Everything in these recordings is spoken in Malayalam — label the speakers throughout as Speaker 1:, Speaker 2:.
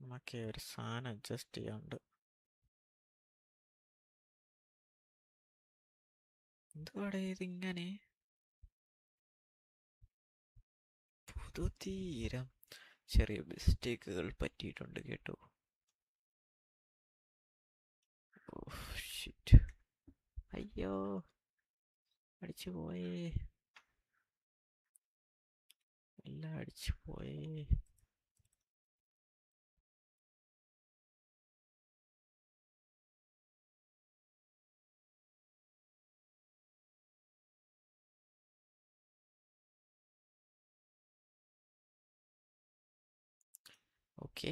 Speaker 1: നമുക്ക് ഒരു സാധനം അഡ്ജസ്റ്റ് ചെയ്യാണ്ട്. എന്തുവാടേ ഇതിങ്ങനെ? പുതുതീരം ചെറിയ മിസ്റ്റേക്കുകൾ പറ്റിയിട്ടുണ്ട് കേട്ടോ. ഷിറ്റ്, അയ്യോ അടിച്ചു പോയേ, എല്ലാം അടിച്ചു പോയേ. ഓക്കെ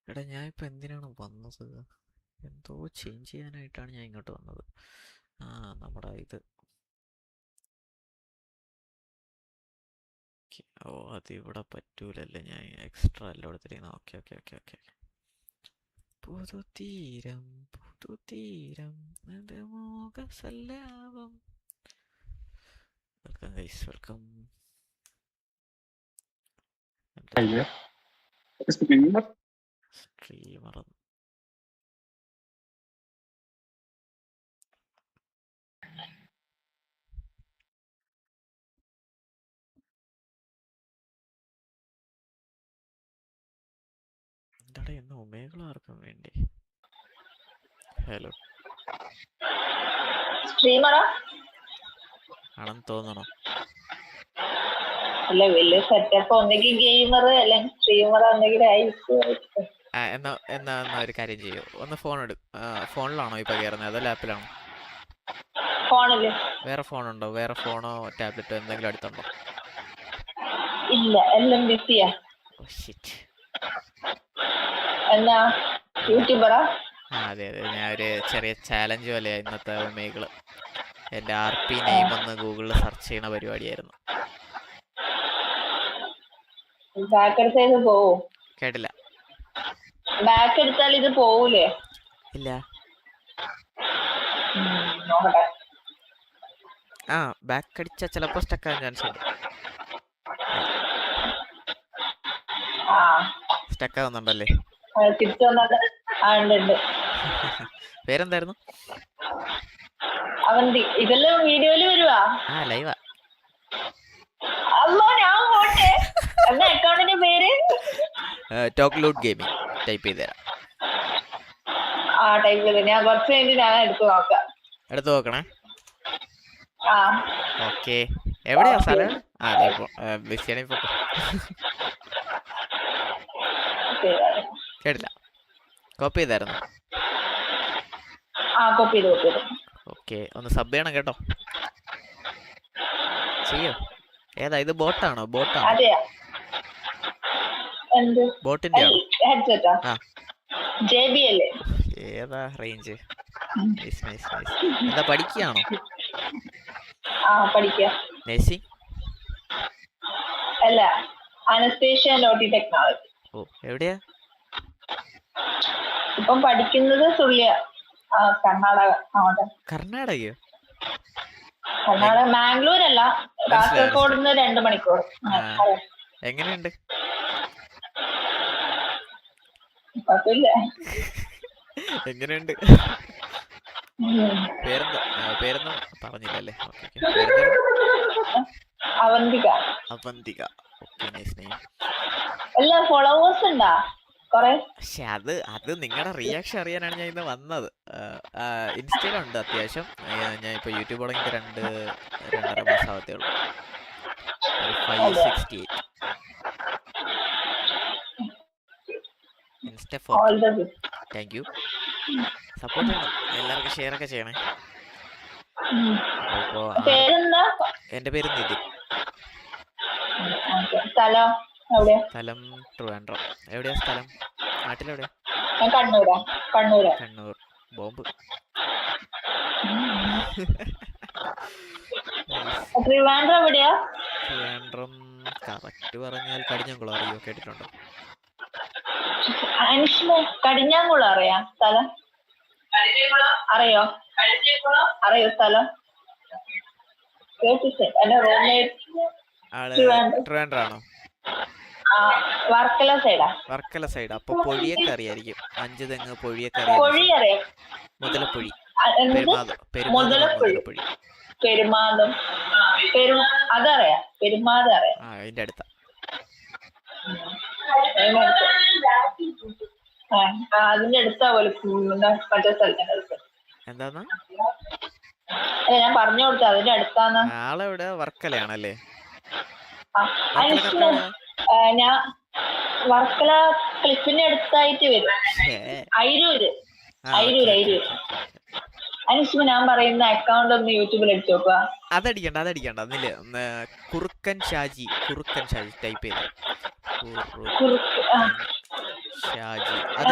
Speaker 1: എടാ, ഞാൻ ഇപ്പം എന്തിനാണ് വന്നത്? എന്തോ ചേഞ്ച് ചെയ്യാനായിട്ടാണ് ഞാൻ ഇങ്ങോട്ട് വന്നത്. നമ്മുടെ ഇത് ഓ, അതിവിടെ പറ്റൂലല്ലേ, ഞാൻ എക്സ്ട്രാ എല്ലാം എടുത്തിരിക്കുന്നത്. Okay okay okay okay. പുതുതീരം പുതുതീരം മോഹസല്ലാപം. Welcome guys, welcome. സ്ട്രീമർ എന്താടാ എന്ന് ഒമേഗിൾ ആർക്കും വേണ്ടി? ഹലോ,
Speaker 2: സ്ട്രീമറാ
Speaker 1: ആണെന്ന് തോന്നണോ?
Speaker 2: അല്ല, വലിയ സെറ്റപ്പ് ഒന്നെങ്കിൽ ഗെയിമർ അല്ലെങ്കിൽ സ്ട്രീമർ എന്തെങ്കിലും ആയിരിക്കും.
Speaker 1: എന്നാ ഒരു കാര്യം ചെയ്യൂ, ഒന്ന് ഫോൺ ഫോണിലാണോ ഇപ്പൊ കയറുന്നത് അതോ ലാപ്പിലാണോ?
Speaker 2: ഫോണില്.
Speaker 1: വേറെ ഫോണുണ്ടോ? വേറെ ഫോണോ ടാബ്ലറ്റോ എന്തെങ്കിലും അടുത്തുണ്ടോ?
Speaker 2: ഇല്ല, എല്ലാം ബിസിയാ. എന്നാ യൂട്യൂബറാ?
Speaker 1: അതെ അതെ, ഞാൻ ഒരു ചെറിയ ചാലഞ്ച് പോലെയാ ഇന്നത്തെ ഒമേഗിള്. എന്റെ RP നെയിം ഒന്ന് ഗൂഗിളിൽ സെർച്ച് ചെയ്യണ പരിപാടിയായിരുന്നു.
Speaker 2: ബാക്ക് എടുത്താൽ ഇത് പോവും?
Speaker 1: കേട്ടില്ല.
Speaker 2: ബാക്ക് എടുത്താൽ ഇത് പോവൂലേ?
Speaker 1: ഇല്ല.
Speaker 2: നോക്കട്ടെ.
Speaker 1: ബാക്ക് അടിച്ചാ ചിലപ്പോ സ്റ്റക്ക് ആകാൻ ചാൻസ് ഉണ്ട്. സ്റ്റക്ക് ആവുന്നുണ്ടല്ലേ?
Speaker 2: തിരിച്ചു വന്നത് ഉണ്ട്.
Speaker 1: പേരെന്തായിരുന്നു?
Speaker 2: അവന്തി. ഇതെല്ലാം വീഡിയോയില് വരുവാ?
Speaker 1: ലൈവാ.
Speaker 2: അല്ലോ, ഞാൻ പോട്ടെ. എന്താ അക്കൗണ്ടിന്റെ പേര്?
Speaker 1: Talk loot gaming. ടൈപ്പ് ചെയ്തുതരാം.
Speaker 2: ടൈപ്പ് ചെയ്ത് ഞാൻ കുറച്ച് കഴിഞ്ഞ് ഞാൻ എടുത്തു നോക്കാം.
Speaker 1: എടുത്തു നോക്കണേ. ഓക്കെ, എവിടെയാ സ്ഥലം? കേട്ടില്ല. കോപ്പി ചെയ്തായിരുന്നു?
Speaker 2: കോപ്പി ചെയ്തു.
Speaker 1: ഓക്കെ, ഒന്ന് സബ് ചെയ്യണം കേട്ടോ. ചെയ്യോ? ഏതാ ഇത്? ബോട്ടാണോ?
Speaker 2: അതെയാ. എന്ത്
Speaker 1: ബോട്ടിന്റെ ആണോ?
Speaker 2: ഹെഡ്സെറ്റാ? JBL.
Speaker 1: ഏതാ റേഞ്ച്? എന്താ പഠിക്കുകയാണോ?
Speaker 2: പഠിക്കുക.
Speaker 1: നഴ്സിംഗ്
Speaker 2: അല്ല, അനസ്തേഷ്യ ആൻഡ് OT ടെക്നോളജി.
Speaker 1: എവിടെയാ
Speaker 2: ഇപ്പം പഠിക്കുന്നത്? സുള്ളിയ, കർണാടക.
Speaker 1: കർണാടകയോ?
Speaker 2: കർണാടക, മാംഗ്ലൂർ അല്ല, കാസർഗോഡ് നിന്ന് 2 മണിക്കൂർ.
Speaker 1: എങ്ങനെയുണ്ട്?
Speaker 2: കുഴപ്പമില്ല.
Speaker 1: എങ്ങനെയുണ്ട്? പേരൊന്നും പറഞ്ഞില്ലല്ലേ?
Speaker 2: Avantika.
Speaker 1: Avantika. Okay, nice name.
Speaker 2: എല്ലാ ഫോളോവേഴ്സ് ഉണ്ടാ കൊറേ?
Speaker 1: പക്ഷെ അത് നിങ്ങളുടെ റിയാക്ഷൻ അറിയാനാണ് ഞാൻ ഇന്ന് വന്നത്. ഇൻസ്റ്റയിലുണ്ട് അത്യാവശ്യം. ഞാൻ ഇപ്പൊ യൂട്യൂബ് തുടങ്ങിയിട്ട് 2.5 മാസം ആവത്തേ ഉള്ളൂ. 568 ഇൻസ്റ്റ ഫോർ. Thank you. സപ്പോർട്ട് ചെയ്യണം, എല്ലാവർക്കും ഷെയർ ഒക്കെ ചെയ്യണേ. എന്റെ പേര് നിതിൻ. സ്ഥലം ട്രിവാൻഡ്രം. എവിടെയാ സ്ഥലം? നാട്ടിലെവിടെയാ? കണ്ണൂർ. ബോംബ്.
Speaker 2: ട്രിവാൻഡ്രം എവിടെയാ?
Speaker 1: ട്രിവാൻഡ്രം കറക്റ്റ് പറഞ്ഞാൽ കടിഞ്ഞാങ്കുളം. അറിയോ? കേട്ടിട്ടുണ്ടോ?
Speaker 2: കടിഞ്ഞാങ്കുളം അറിയാം. സ്ഥലം അറിയോ? സ്ഥലം കേട്ടിട്ട്. എന്റെ റൂംമേറ്റ്
Speaker 1: ട്രിവാൻഡ്രം ആണോ?
Speaker 2: വർക്കല സൈഡാ.
Speaker 1: വർക്കല സൈഡ്. അപ്പൊ പൊഴിയൊക്കെ അറിയായിരിക്കും. 5 തെങ്ങ് പൊഴിയൊക്കെ അറിയാം.
Speaker 2: പൊഴി അറിയാം.
Speaker 1: മുതലപ്പൊഴി,
Speaker 2: എന്നിട്ട്
Speaker 1: മുതലപ്പൊഴി,
Speaker 2: പെരുമാതും അതറിയാം. പെരുമാത് അറിയാം.
Speaker 1: അതിന്റെ അടുത്ത.
Speaker 2: അതിന്റെ അടുത്താ പോലെ മറ്റേ സ്ഥലത്തിന്റെ അടുത്ത്.
Speaker 1: എന്താന്ന്
Speaker 2: ഞാൻ പറഞ്ഞു കൊടുത്ത അതിന്റെ അടുത്താന്ന്.
Speaker 1: ആളെവിടെ? വർക്കലയാണല്ലേ?
Speaker 2: ഞാൻ വർക്കല ക്ലിപ്പിന്റെ അടുത്തായിട്ട് വരും. അയിരൂര്. അതിന് ഞാൻ പറയുന്ന അക്കൗണ്ട് ഒന്ന് യൂട്യൂബിൽ അടിച്ചു നോക്കുക.
Speaker 1: അതടിക്കണ്ട കുറുക്കൻ ഷാജി ടൈപ്പ് ചെയ്ത ഷാജി. അത്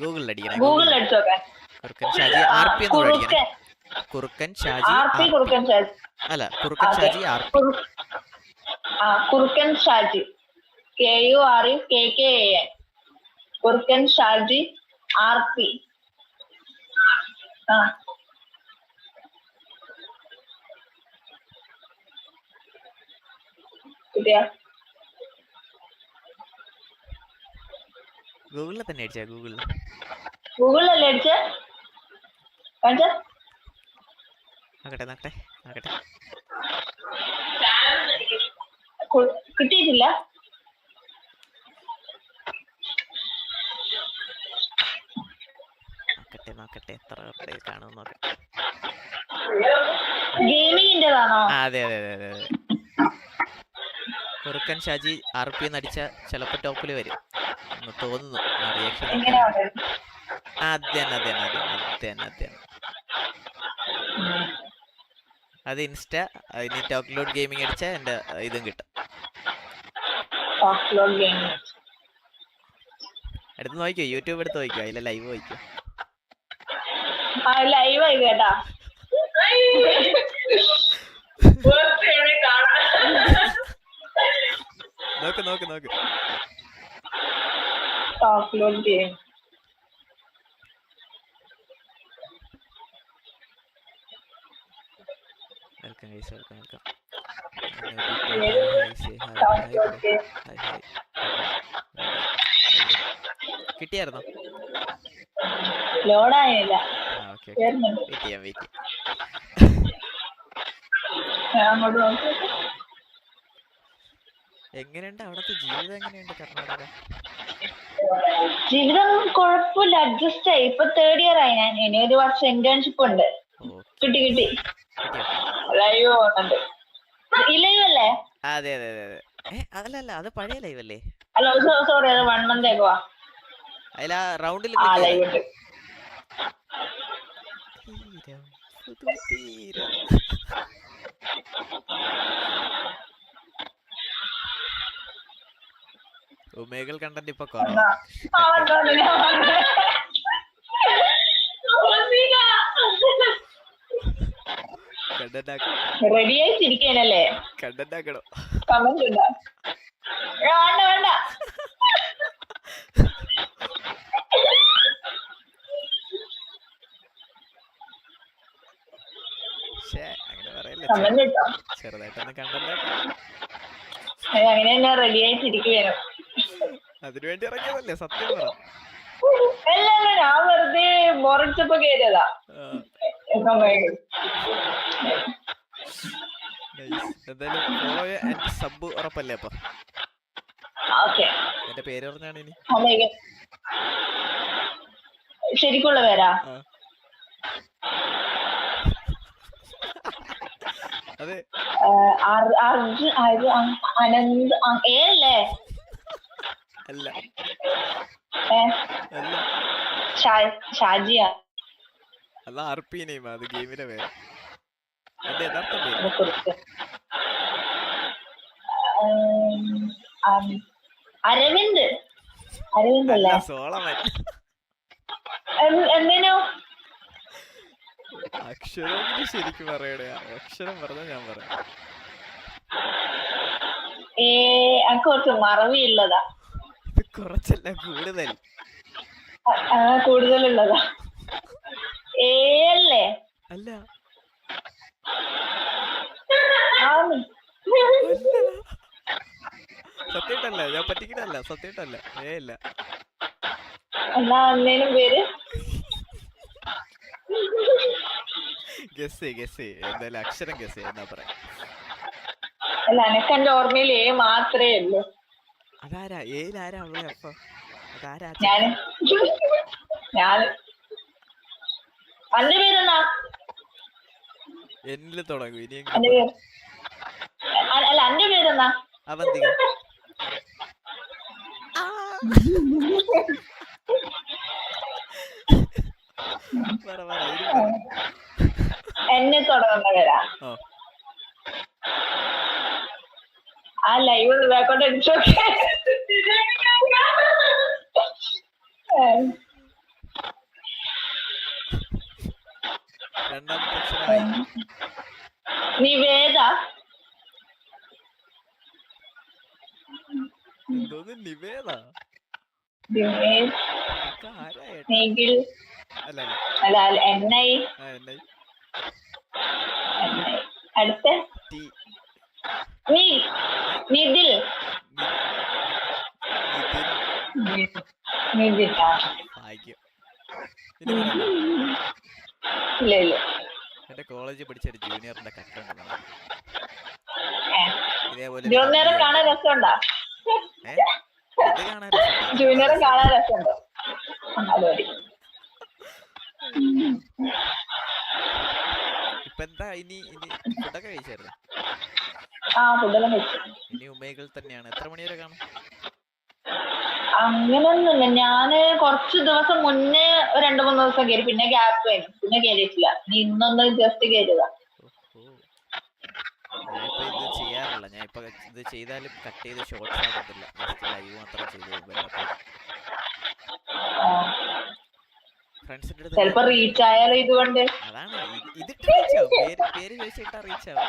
Speaker 1: ഗൂഗിളിൽ അടിക്കണം. കുറുക്കൻ ഷാജി RP എന്ന് അടിക്കണം. കുറുക്കൻ ഷാജി അല്ല, കുറുക്കൻ ഷാജി RP.
Speaker 2: കുറുക്കൻ ഷാജി KURKKAN. കുറുക്കൻ ഷാജി RP.
Speaker 1: ഗൂഗിളിൽ തന്നെ അടിച്ചാ?
Speaker 2: ഗൂഗിളിലല്ലേ അടിച്ചേ?
Speaker 1: നോക്കട്ടെ.
Speaker 2: കിട്ടിയിട്ടില്ല.
Speaker 1: നോക്കട്ടെ എത്ര കാണും നോക്കട്ടെ.
Speaker 2: ഗെയിമിങ്ങിന്റെതാണോ?
Speaker 1: അതെ. കുറുക്കൻ ഷാജി RP എന്ന് അടിച്ചാ ചിലപ്പോ ടോപ്പില് വരും എന്ന് തോന്നുന്നു. റിയാക്ഷൻ അതെ. അത് ഇൻസ്റ്റ. ഇനി ടോക്ക് ലോഡ് ഗെയിമിംഗ് അടിച്ചാ എന്റെ ഇതും കിട്ടും. എടുത്ത് നോക്കിയോ? യൂട്യൂബ് എടുത്ത് നോക്കിയോ? അതിലെ ലൈവ് നോക്കിയോ?
Speaker 2: ലൈവ് ആയി കേട്ടാ.
Speaker 1: നോക്ക്.
Speaker 2: Talk load game.
Speaker 1: വെൽക്കം. കിട്ടിയായിരുന്നോ?
Speaker 2: ലോഡായില്ല.
Speaker 1: വെയിറ്റ്. എങ്ങനെയുണ്ട് അവിടത്തെ ജീവിതം? എങ്ങനെയുണ്ട് കർണാടക
Speaker 2: ജീവിതം? കുഴപ്പമില്ല, അഡ്ജസ്റ്റ് ആയി. ഇപ്പൊ 3rd ഇയർ ആയി ഞാൻ. ഇനി ഒരു വർഷം ഇന്റേൺഷിപ്പ് ഉണ്ട്. കിട്ടി. ലൈവ് പോകുന്നുണ്ട്. ഈ ലൈവ് അല്ലേ?
Speaker 1: അതെ. അതല്ല, അത് പഴയ ലൈവ് അല്ലേ?
Speaker 2: അല്ല, സോറി, അത് 1 month ആകുവാ.
Speaker 1: അതിലാ റൗണ്ടിൽ
Speaker 2: ലൈവ് ഉണ്ട്.
Speaker 1: ഉമേഗൽ കണ്ടന്റ് ഇപ്പൊ കുറവാ.
Speaker 2: റെഡി ആയിട്ടിരിക്കണല്ലേ?
Speaker 1: കണ്ടന്റ് ആക്കണോ?
Speaker 2: കമന്റ് ഉണ്ടോ? വേണ്ട.
Speaker 1: അങ്ങനെ പറയല്ലേ. ചെറുതായിട്ടൊന്ന് കണ്ടന്റ്
Speaker 2: അങ്ങനെ തന്നെ റെഡി ആയിട്ടിരിക്കുകയാണ്.
Speaker 1: അതിനുവേണ്ടി ഇറങ്ങിയതല്ലേ? സത്യം പറ.
Speaker 2: അല്ല, ഞാൻ വെറുതെ ബോറടിച്ചപ്പോ കേറിയതാ.
Speaker 1: എന്തായാലും ഫോളോ ആൻഡ് സബ് ഉറപ്പല്ലേ? അപ്പൊ എന്റെ പേര് പറഞ്ഞാണ് ഇനി.
Speaker 2: ശരിക്കുള്ള പേരാ?
Speaker 1: അതെ.
Speaker 2: അനന്ത് അല്ലേ?
Speaker 1: അല്ല.
Speaker 2: ഷാജിയാ?
Speaker 1: അല്ല, RP നെയിം. അത് ഗെയിമിന്റെ പേര്. എന്റെ യഥാർത്ഥ പേര്
Speaker 2: അരവിന്ദ് അല്ലേ?
Speaker 1: സോളമൻ.
Speaker 2: എന്തിനോ
Speaker 1: അക്ഷരം ശരിക്കും പറയണേ. അക്ഷരം പറഞ്ഞ ഞാൻ പറയാം.
Speaker 2: എനിക്ക് കുറച്ച് മറവിയുള്ളതാ.
Speaker 1: ഇത് കുറച്ചല്ല,
Speaker 2: കൂടുതലുള്ളതാ. അല്ലേ?
Speaker 1: അല്ല. സത്യമായിട്ടല്ല, ഞാൻ പറ്റിക്കണല്ല, സത്യമായിട്ടല്ല. ഇല്ല.
Speaker 2: എന്നാ അന്നേനും പേര്
Speaker 1: ഗസ് എന്തായാലും അക്ഷരം ഗസ് എന്നാ പറയാ.
Speaker 2: അല്ല, എനക്ക് എന്റെ ഓർമ്മയിൽ മാത്രമേ ഉള്ളൂ.
Speaker 1: അതാരാ ഏലാരാ ഉള്ളേ അപ്പൊ? അതാരാ?
Speaker 2: ഞാന് അന്റെ പേരെന്നാ?
Speaker 1: എന്നില് തുടങ്ങും
Speaker 2: അല്ല,
Speaker 1: ഇനിയെങ്കിലും.
Speaker 2: അന്റെ പേരെന്നാ?
Speaker 1: അവന്തിക.
Speaker 2: എന്നെ തുടങ്ങുന്ന പേരാ. ആ ലൈവ് ബാക്കോട്ട് അടിച്ചു നോക്കേ. നിവേദ.
Speaker 1: നിവേദ
Speaker 2: അല്ല, എണ്ണൈ. അടുത്ത നിതിൽ. നിതിൽ. ഇല്ല ഇല്ല.
Speaker 1: എന്റെ കോളേജിൽ പഠിച്ചൊരു ജൂനിയറിന്റെ കട്ടുണ്ട്.
Speaker 2: ജൂനിയറെ കാണാൻ രസമുണ്ടോ? ജൂനിയറെ കാണാൻ രസമുണ്ടോ?
Speaker 1: ഇപ്പൊ എന്താ ഇനി ഫുഡൊക്കെ കഴിച്ചായിരുന്നു?
Speaker 2: ആ, ഫുഡെല്ലാം കഴിച്ചു.
Speaker 1: ഇനി ഉമ്മകൾ തന്നെയാണ്. എത്ര മണി വരെ കാണും?
Speaker 2: അങ്ങനൊന്നുമില്ല. ഞാന് കുറച്ച് ദിവസം മുന്നേ 2-3 ദിവസം കയറി, പിന്നെ ഗ്യാപ്പ് ആയിരുന്നു, പിന്നെ കയറിയിട്ടില്ല. ഇന്നൊന്ന് ജസ്റ്റ് കയറുക.
Speaker 1: ഞാനിപ്പോ ഇത് ചെയ്യാറില്ല. ഞാൻ ഇപ്പൊ ഇത് ചെയ്താലും കട്ട് ചെയ്ത് ഷോർട്സ് ആകത്തില്ല, ജസ്റ്റ് ലൈവ് മാത്രം ചെയ്ത് ഫ്രണ്ട്സിന്റെ അടുത്ത്.
Speaker 2: ചിലപ്പോ റീച്ച് ആയാലും ഇതുകൊണ്ട്.
Speaker 1: അതാണ് ഇതിട്ട് റീച്ച് ആവും. പേര് ചോദിച്ചിട്ടാ റീച്ച് ആവും.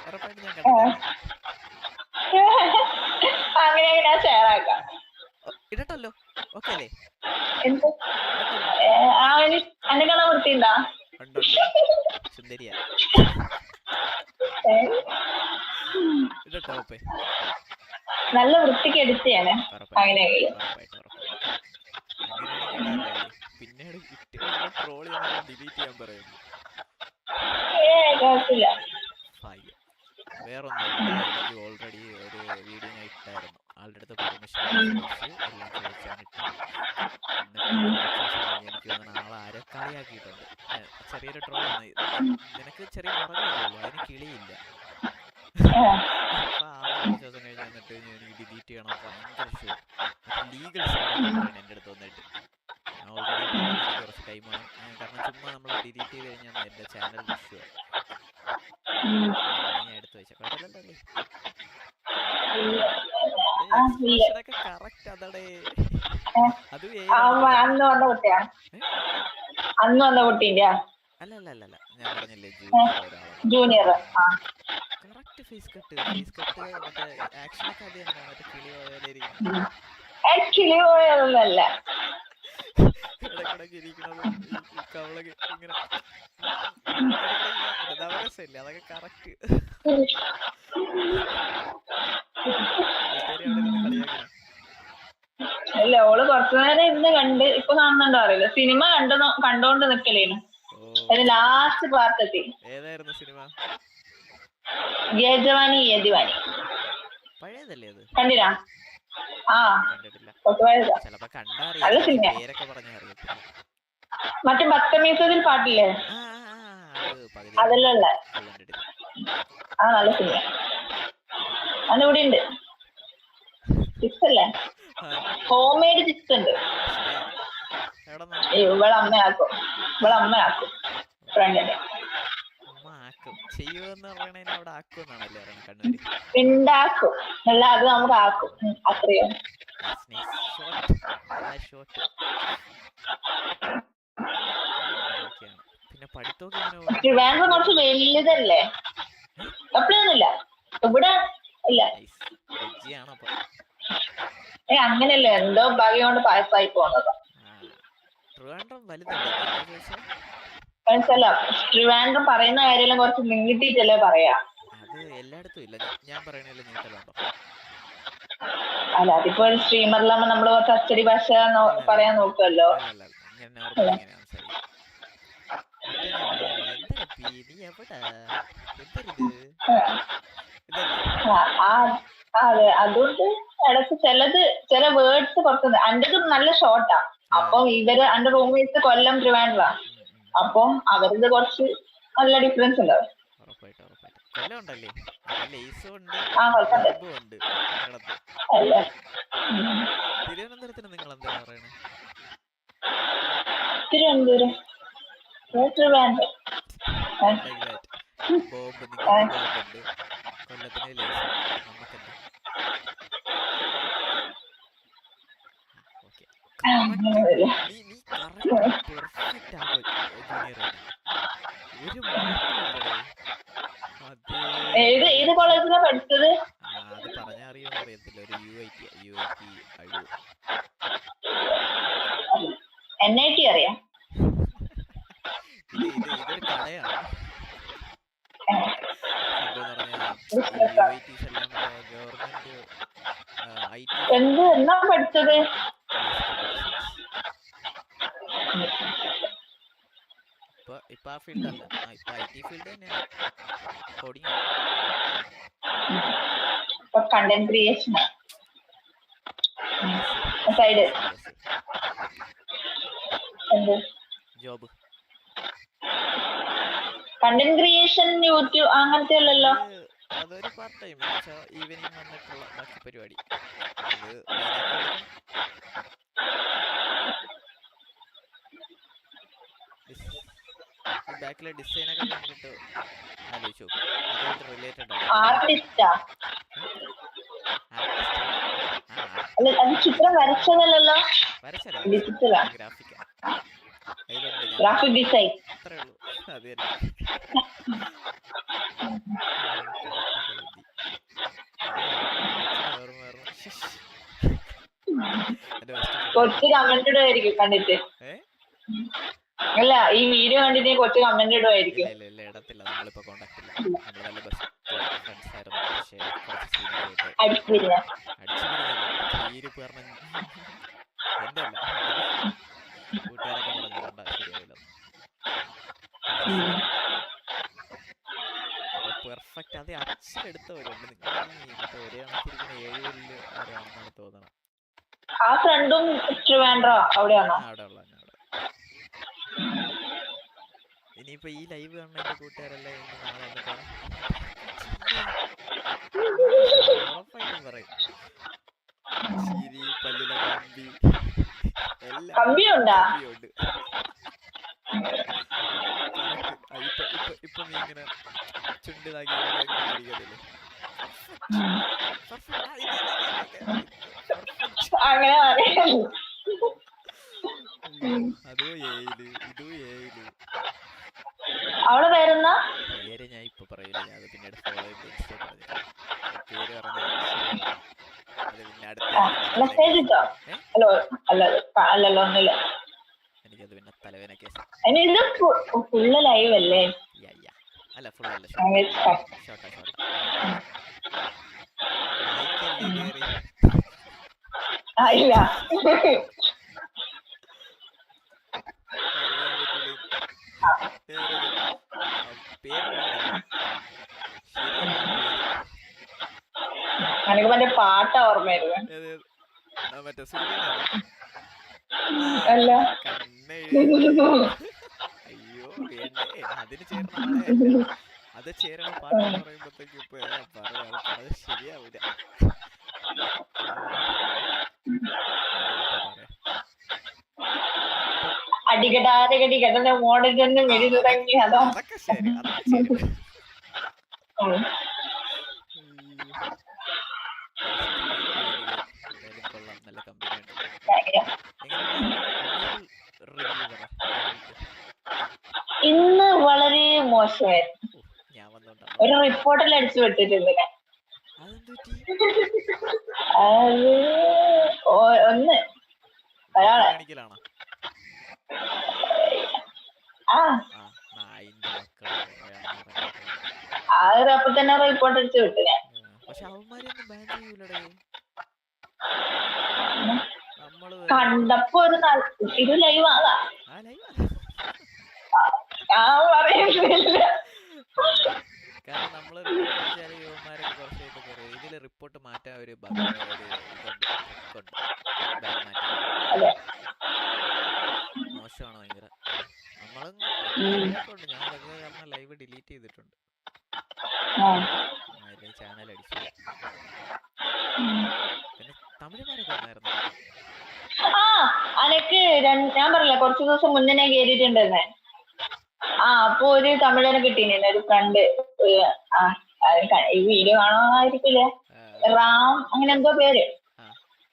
Speaker 1: ഉറപ്പായിട്ട് ഞാൻ കണ്ടില്ല.
Speaker 2: അങ്ങനെ ഞാൻ ഷെയർ ആക്കാം.
Speaker 1: ഇടട്ടല്ലോ. ഓക്കെ അല്ലേ?
Speaker 2: എന്ത് എന്നെ കാണാൻ വൃത്തിയുണ്ടാ?
Speaker 1: സുന്ദരിയാ. ഇടട്ടോ.
Speaker 2: നല്ല വൃത്തിക്ക് എടുത്താണ്. അങ്ങനെ
Speaker 1: പിന്നീട് ട്രോൾ ഡിലീറ്റ് ചെയ്യാൻ പറയും.
Speaker 2: കുഴപ്പമില്ല.
Speaker 1: വേറൊന്നും എനിക്ക് ഓൾറെഡി ഒരു വീഡിയോ ഞാൻ ഇട്ടായിരുന്നു. ആളുടെ അടുത്ത് പെർമിഷൻ ചോദിച്ച് എല്ലാം ചോദിച്ചാണ് ഇട്ടത്. എനിക്ക് തോന്നുന്നു ആളെ ആരോ കളിയാക്കിയിട്ടുണ്ട്. ചെറിയൊരു ട്രോളാണ്. നിനക്ക് ചെറിയ മറവില്ലല്ലോ, അതിന് കിളിയില്ല. അപ്പൊ ആളെ ദിവസം കഴിഞ്ഞ് വന്നിട്ട് എനിക്ക് ഡിലീറ്റ് ചെയ്യണം, ഭയങ്കര ഷുവർ ലീഗൽ സൈഡ് എൻ്റെ അടുത്ത് വന്നിട്ട്. ഞാൻ ഓൾറെഡി എനിക്ക് കുറച്ച് ടൈം വേണം, കാരണം ചുമ്മാ നമ്മൾ ഡിലീറ്റ് ചെയ്ത് കഴിഞ്ഞാൽ എൻ്റെ ചാനൽ ഇഷ്യൂ ഞാൻ എടുത്ത് വെച്ച കുഴപ്പമില്ലല്ലേ? എക്സ്പ്രഷനൊക്കെ കറക്റ്റ് അതടേ. അത്
Speaker 2: അന്ന് വന്ന കുട്ടീന്റെ
Speaker 1: അല്ല ഞാൻ പറഞ്ഞില്ലേ
Speaker 2: ജൂനിയർ.
Speaker 1: കറക്റ്റ് ഫേസ് കട്ട് മറ്റേ ആക്ഷനൊക്കെ അത് തന്നെ. മറ്റേ കിളി
Speaker 2: കിളി പോയതൊന്നല്ല.
Speaker 1: ഇടക്കിടക്ക് ഇരിക്കണത് കവളൊക്കെ ഇങ്ങനെ രസമില്ല, അതൊക്കെ കറക്റ്റ്.
Speaker 2: അല്ല, ഓള് കുറച്ചു നേരം ഇരുന്ന് കണ്ട്. ഇപ്പൊ കാണുന്നുണ്ടോ അറിയില്ല. സിനിമ കണ്ടോണ്ട് നിക്കലേനു. ലാസ്റ്റ് പാർട്ടെത്തി.
Speaker 1: ഏതായിരുന്നു സിനിമ?
Speaker 2: യജമാനി യജമാനി.
Speaker 1: പഴയതല്ലേ അത്?
Speaker 2: കണ്ടിരാ? ആ,
Speaker 1: ചിലപ്പോ
Speaker 2: നല്ല സിനിമ. മറ്റേ ബത്തമീസതിൽ പാട്ടില്ലേ, അതെല്ലാം ഉള്ള. ആ, നല്ല സിനിമ. അതിന്റെ കൂടെ ഉണ്ട് ചിപ്സ് അല്ലേ, ഹോം മെയ്ഡ് ചിപ്സ് ഉണ്ട്. ഇവളമ്മയാക്കും ഫ്രണ്ടിന്റെ. ഉണ്ടാക്കും അല്ല, അത് നമുക്ക് ആക്കും. അത്രയോ ട്രിവാൻഡ്രം കുറച്ച് വലുതല്ലേ? എപ്പോഴൊന്നുമില്ല ഇവിടെ ഇല്ല. അങ്ങനെയല്ലേ, എന്തോ ഭാഗ്യം കൊണ്ട് പായസമായി പോകുന്നത്. മനസ്സില, ട്രിവാൻഡ്രം പറയുന്ന കാര്യമെല്ലാം കുറച്ച് നീട്ടിട്ടല്ലേ പറയാ.
Speaker 1: അത് എല്ലായിടത്തും ഇല്ല. ഞാൻ പറയണല്ലോ നീട്ടലുണ്ടോ?
Speaker 2: അല്ല അതിപ്പോ ഒരു സ്ട്രീമറിലാകുമ്പോ നമ്മള് കുറച്ച് അച്ചടി ഭാഷ പറയാൻ നോക്കുമല്ലോ.
Speaker 1: അല്ല ഞാൻ നോർമലി ഇങ്ങനെ സംസാരിക്കും. മറ്റേ ഞാൻ പറഞ്ഞില്ലേ എന്തരപ്പി നീ എവിടാ എന്തരിത് ഇതല്ലേ
Speaker 2: അതെ അതുകൊണ്ട് ഇടയ്ക്ക് ചില വേർഡ്സ് കുറച്ച് എന്റേത് നല്ല ഷോർട്ടാ. അപ്പം ഇവര് എന്റെ റൂംമേറ്റ്സ് കൊല്ലം ട്രിവാൻഡ്രം, അപ്പം അവരത് കുറച്ച് നല്ല ഡിഫറൻസ് ഉണ്ടാവും.
Speaker 1: ഉറപ്പായിട്ടും കൊല്ലം ഉണ്ടല്ലേ, ലേസും ഉണ്ട്
Speaker 2: കുഴപ്പമില്ല.
Speaker 1: ബോംബും ഉണ്ട് കേരളത്തിൽ. തിരുവനന്തപുരത്തിന് നിങ്ങൾ എന്താ പറയണേ?
Speaker 2: തിരുവനന്തപുരം ട്രിവാൻഡ്രം.
Speaker 1: ബോംബ് നിങ്ങൾക്ക് ബോംബുണ്ട്, കൊല്ലത്തിന് ലേസ്, നമുക്കെന്താ? ഓക്കെ നീ കറക്റ്റ് പെർഫെക്റ്റ് ആകോ ജൂനിയർ തന്നെ, ഒരു മാറ്റമില്ലടേ.
Speaker 2: ഏത് കോളേജിലാ പഠിച്ചത്?
Speaker 1: അത് പറഞ്ഞാൽ അറിയുമെന്ന് അറിയത്തില്ല. ഒരു UIT അഴൂർ.
Speaker 2: NIT അറിയാം.
Speaker 1: ഇതൊരു കടയാണ്. സംഭവം പറഞ്ഞാൽ UITs എല്ലാം ഗവൺമെന്റ് IT
Speaker 2: എന്നാ പഠിച്ചത്?
Speaker 1: ഇപ്പൊ ആ ഫീൽഡ് അല്ല, ഇപ്പൊ IT ഫീൽഡ് തന്നെയാണ്, coding.
Speaker 2: Content creation side
Speaker 1: job.
Speaker 2: Content creation YouTube അങ്ങനത്തെ അല്ലല്ലോ.
Speaker 1: അതൊരു പാർട്ട് ടൈം ഈവനിങ് വന്നിട്ടുള്ള ബാക്കി പരിപാടി. ബാക്കിലെ ഡിസൈനൊക്കെ കണ്ടിട്ട് ആലോചിച്ചു നോക്കും, അതുമായിട്ട് റിലേറ്റഡ് ആണ്.
Speaker 2: ആർട്ടിസ്റ്റാ? അത് ചിത്രം വരച്ചതല്ലോ, ഡിജിറ്റലാ, ഗ്രാഫിക് ഡിസൈൻ.
Speaker 1: അത്രേ ഉള്ളൂ, അത് തന്നെ.
Speaker 2: കൊച്ചു കമന്റ് ഇടുമായിരിക്കും കണ്ടിട്ട്. അല്ല ഈ വീഡിയോ കണ്ടിട്ട് കൊച്ചു കമന്റ് ഇടുമായിരിക്കും.
Speaker 1: ഇല്ല ഇടത്തില്ല, നമ്മളിപ്പോ കോണ്ടാക്ട് ഇല്ല. നമ്മൾ നല്ല ബെസ്റ്റ് ഫ്രണ്ട്സ് ആയിരുന്നു. പക്ഷേ കുറച്ച്
Speaker 2: അടിച്ചില്ല
Speaker 1: പറഞ്ഞ എന്റെ അല്ല, കൂട്ടുകാരൊക്കെ പറഞ്ഞിട്ടുണ്ട ശരിയാവില്ല. പെർഫെക്റ്റ് അത് അച്ഛനെടുത്തവരുണ്ട്. നിങ്ങൾ ഒരേ കണക്കിരിക്കുന്ന 7 കൊല്ല് ആരാണെന്നാണ് തോന്നണം.
Speaker 2: ആ ഫ്രണ്ടും ട്രിവാൻഡ്രം അവിടെയാണോ?
Speaker 1: അവിടെ ഉള്ള ഇനിയിപ്പോ ഈ ലൈവ് കാണുന്ന എന്റെ കൂട്ടുകാരല്ലേ നാളെ ഒന്ന് കാണാം, ഉറപ്പായിട്ടും പറയും. ചിരി, പല്ലിലെ കമ്പി, എല്ലാം കമ്പിയുണ്ട്. ഇപ്പൊ നീ ഇങ്ങനെ ചുണ്ടിലാക്കി കഴിക്കത്തില്ലേ,
Speaker 2: അങ്ങനെ
Speaker 1: അതോ ഏയില് ഇതോ ഏയില്.
Speaker 2: അവളെ പേരെന്താ?
Speaker 1: പേര് ഞാൻ ഇപ്പൊ പറയില്ല, ഞാൻ അത് പിന്നീട് ഫോളോ ചെയ്ത് ഇൻസ്റ്റേ പറഞ്ഞു. പേര് പറഞ്ഞത് അത് പിന്നെ
Speaker 2: മെസ്സേജ് ഇട്ടോ? അല്ലല്ലോ ഒന്നുമില്ല.
Speaker 1: എനിക്കത് പിന്നെ തലവേന കേസ്.
Speaker 2: ഇത് ഫുള്ള് ലൈവ് അല്ലേ?
Speaker 1: അല്ല ഫുൾ അല്ല, ഷോർട്ടാ.
Speaker 2: ഇല്ല എനിക്ക് മറ്റേ പാട്ട ഓർമ്മയായിരുന്നു.
Speaker 1: മറ്റേ
Speaker 2: അല്ല
Speaker 1: അയ്യോ വേണ്ടേ, അതിന് ചേർന്ന അത് ചേരണ പാട്ട് പറയുമ്പോഴത്തേക്ക് ഇപ്പൊ പറയാത് ശരിയാവൂല.
Speaker 2: അടികടാരകടി കടന്ന മോഡൽ തന്നെ വെടി തുടങ്ങി.
Speaker 1: അതൊക്കെ ശരി, കൊള്ളാം, നല്ല കമ്പനി ഉണ്ട്.
Speaker 2: ഇന്ന് വളരെ മോശമായിരുന്നു.
Speaker 1: ഞാൻ
Speaker 2: ഒരു റിപ്പോർട്ടിൽ അടിച്ചു വിട്ടിട്ടുണ്ട്. അത് ഒന്ന് ഒരാളെ അപ്പൊ തന്നെ റിപ്പോർട്ട് അടിച്ചു വിട്ടു ഞാൻ.
Speaker 1: പക്ഷെ അവന്മാരൊന്നും ബാൻ ചെയ്യൂലടേ.
Speaker 2: കണ്ടപ്പോ ഇത് ലൈവ് ആകാ
Speaker 1: ആ ലൈവ്
Speaker 2: ഞാൻ പറയുന്നില്ല.
Speaker 1: കാരണം നമ്മള് റിപ്പോർട്ട് അടിച്ചാൽ യുവന്മാരൊക്കെ കുറച്ചായിട്ട് കയറി ഇതില് റിപ്പോർട്ട് മാറ്റാൻ ഒരു ഇതുണ്ട് ട്രിക്കുണ്ട് ബാൻ മാറ്റാൻ.
Speaker 2: അതെ
Speaker 1: മോശമാണ് ഭയങ്കര. നമ്മളും ഉണ്ട്, ഞാൻ അതൊക്കെ കാരണം ലൈവ് ഡിലീറ്റ് ചെയ്തിട്ടുണ്ട്. ചാനൽ അടിച്ചു. പിന്നെ തമിഴ്മാരൊക്കെ വന്നായിരുന്നു.
Speaker 2: അനക്ക് ഞാൻ പറഞ്ഞില്ല കുറച്ചു ദിവസം മുന്നേ ഞാൻ കേറിയിട്ടുണ്ടെന്നേ. അപ്പൊ ഒരു തമിഴനെ കിട്ടീനെ ഒരു ഫ്രണ്ട്. ഈ വീഡിയോ കാണുമായിരിക്കില്ലേ, റാം അങ്ങനെ എന്തോ പേര്.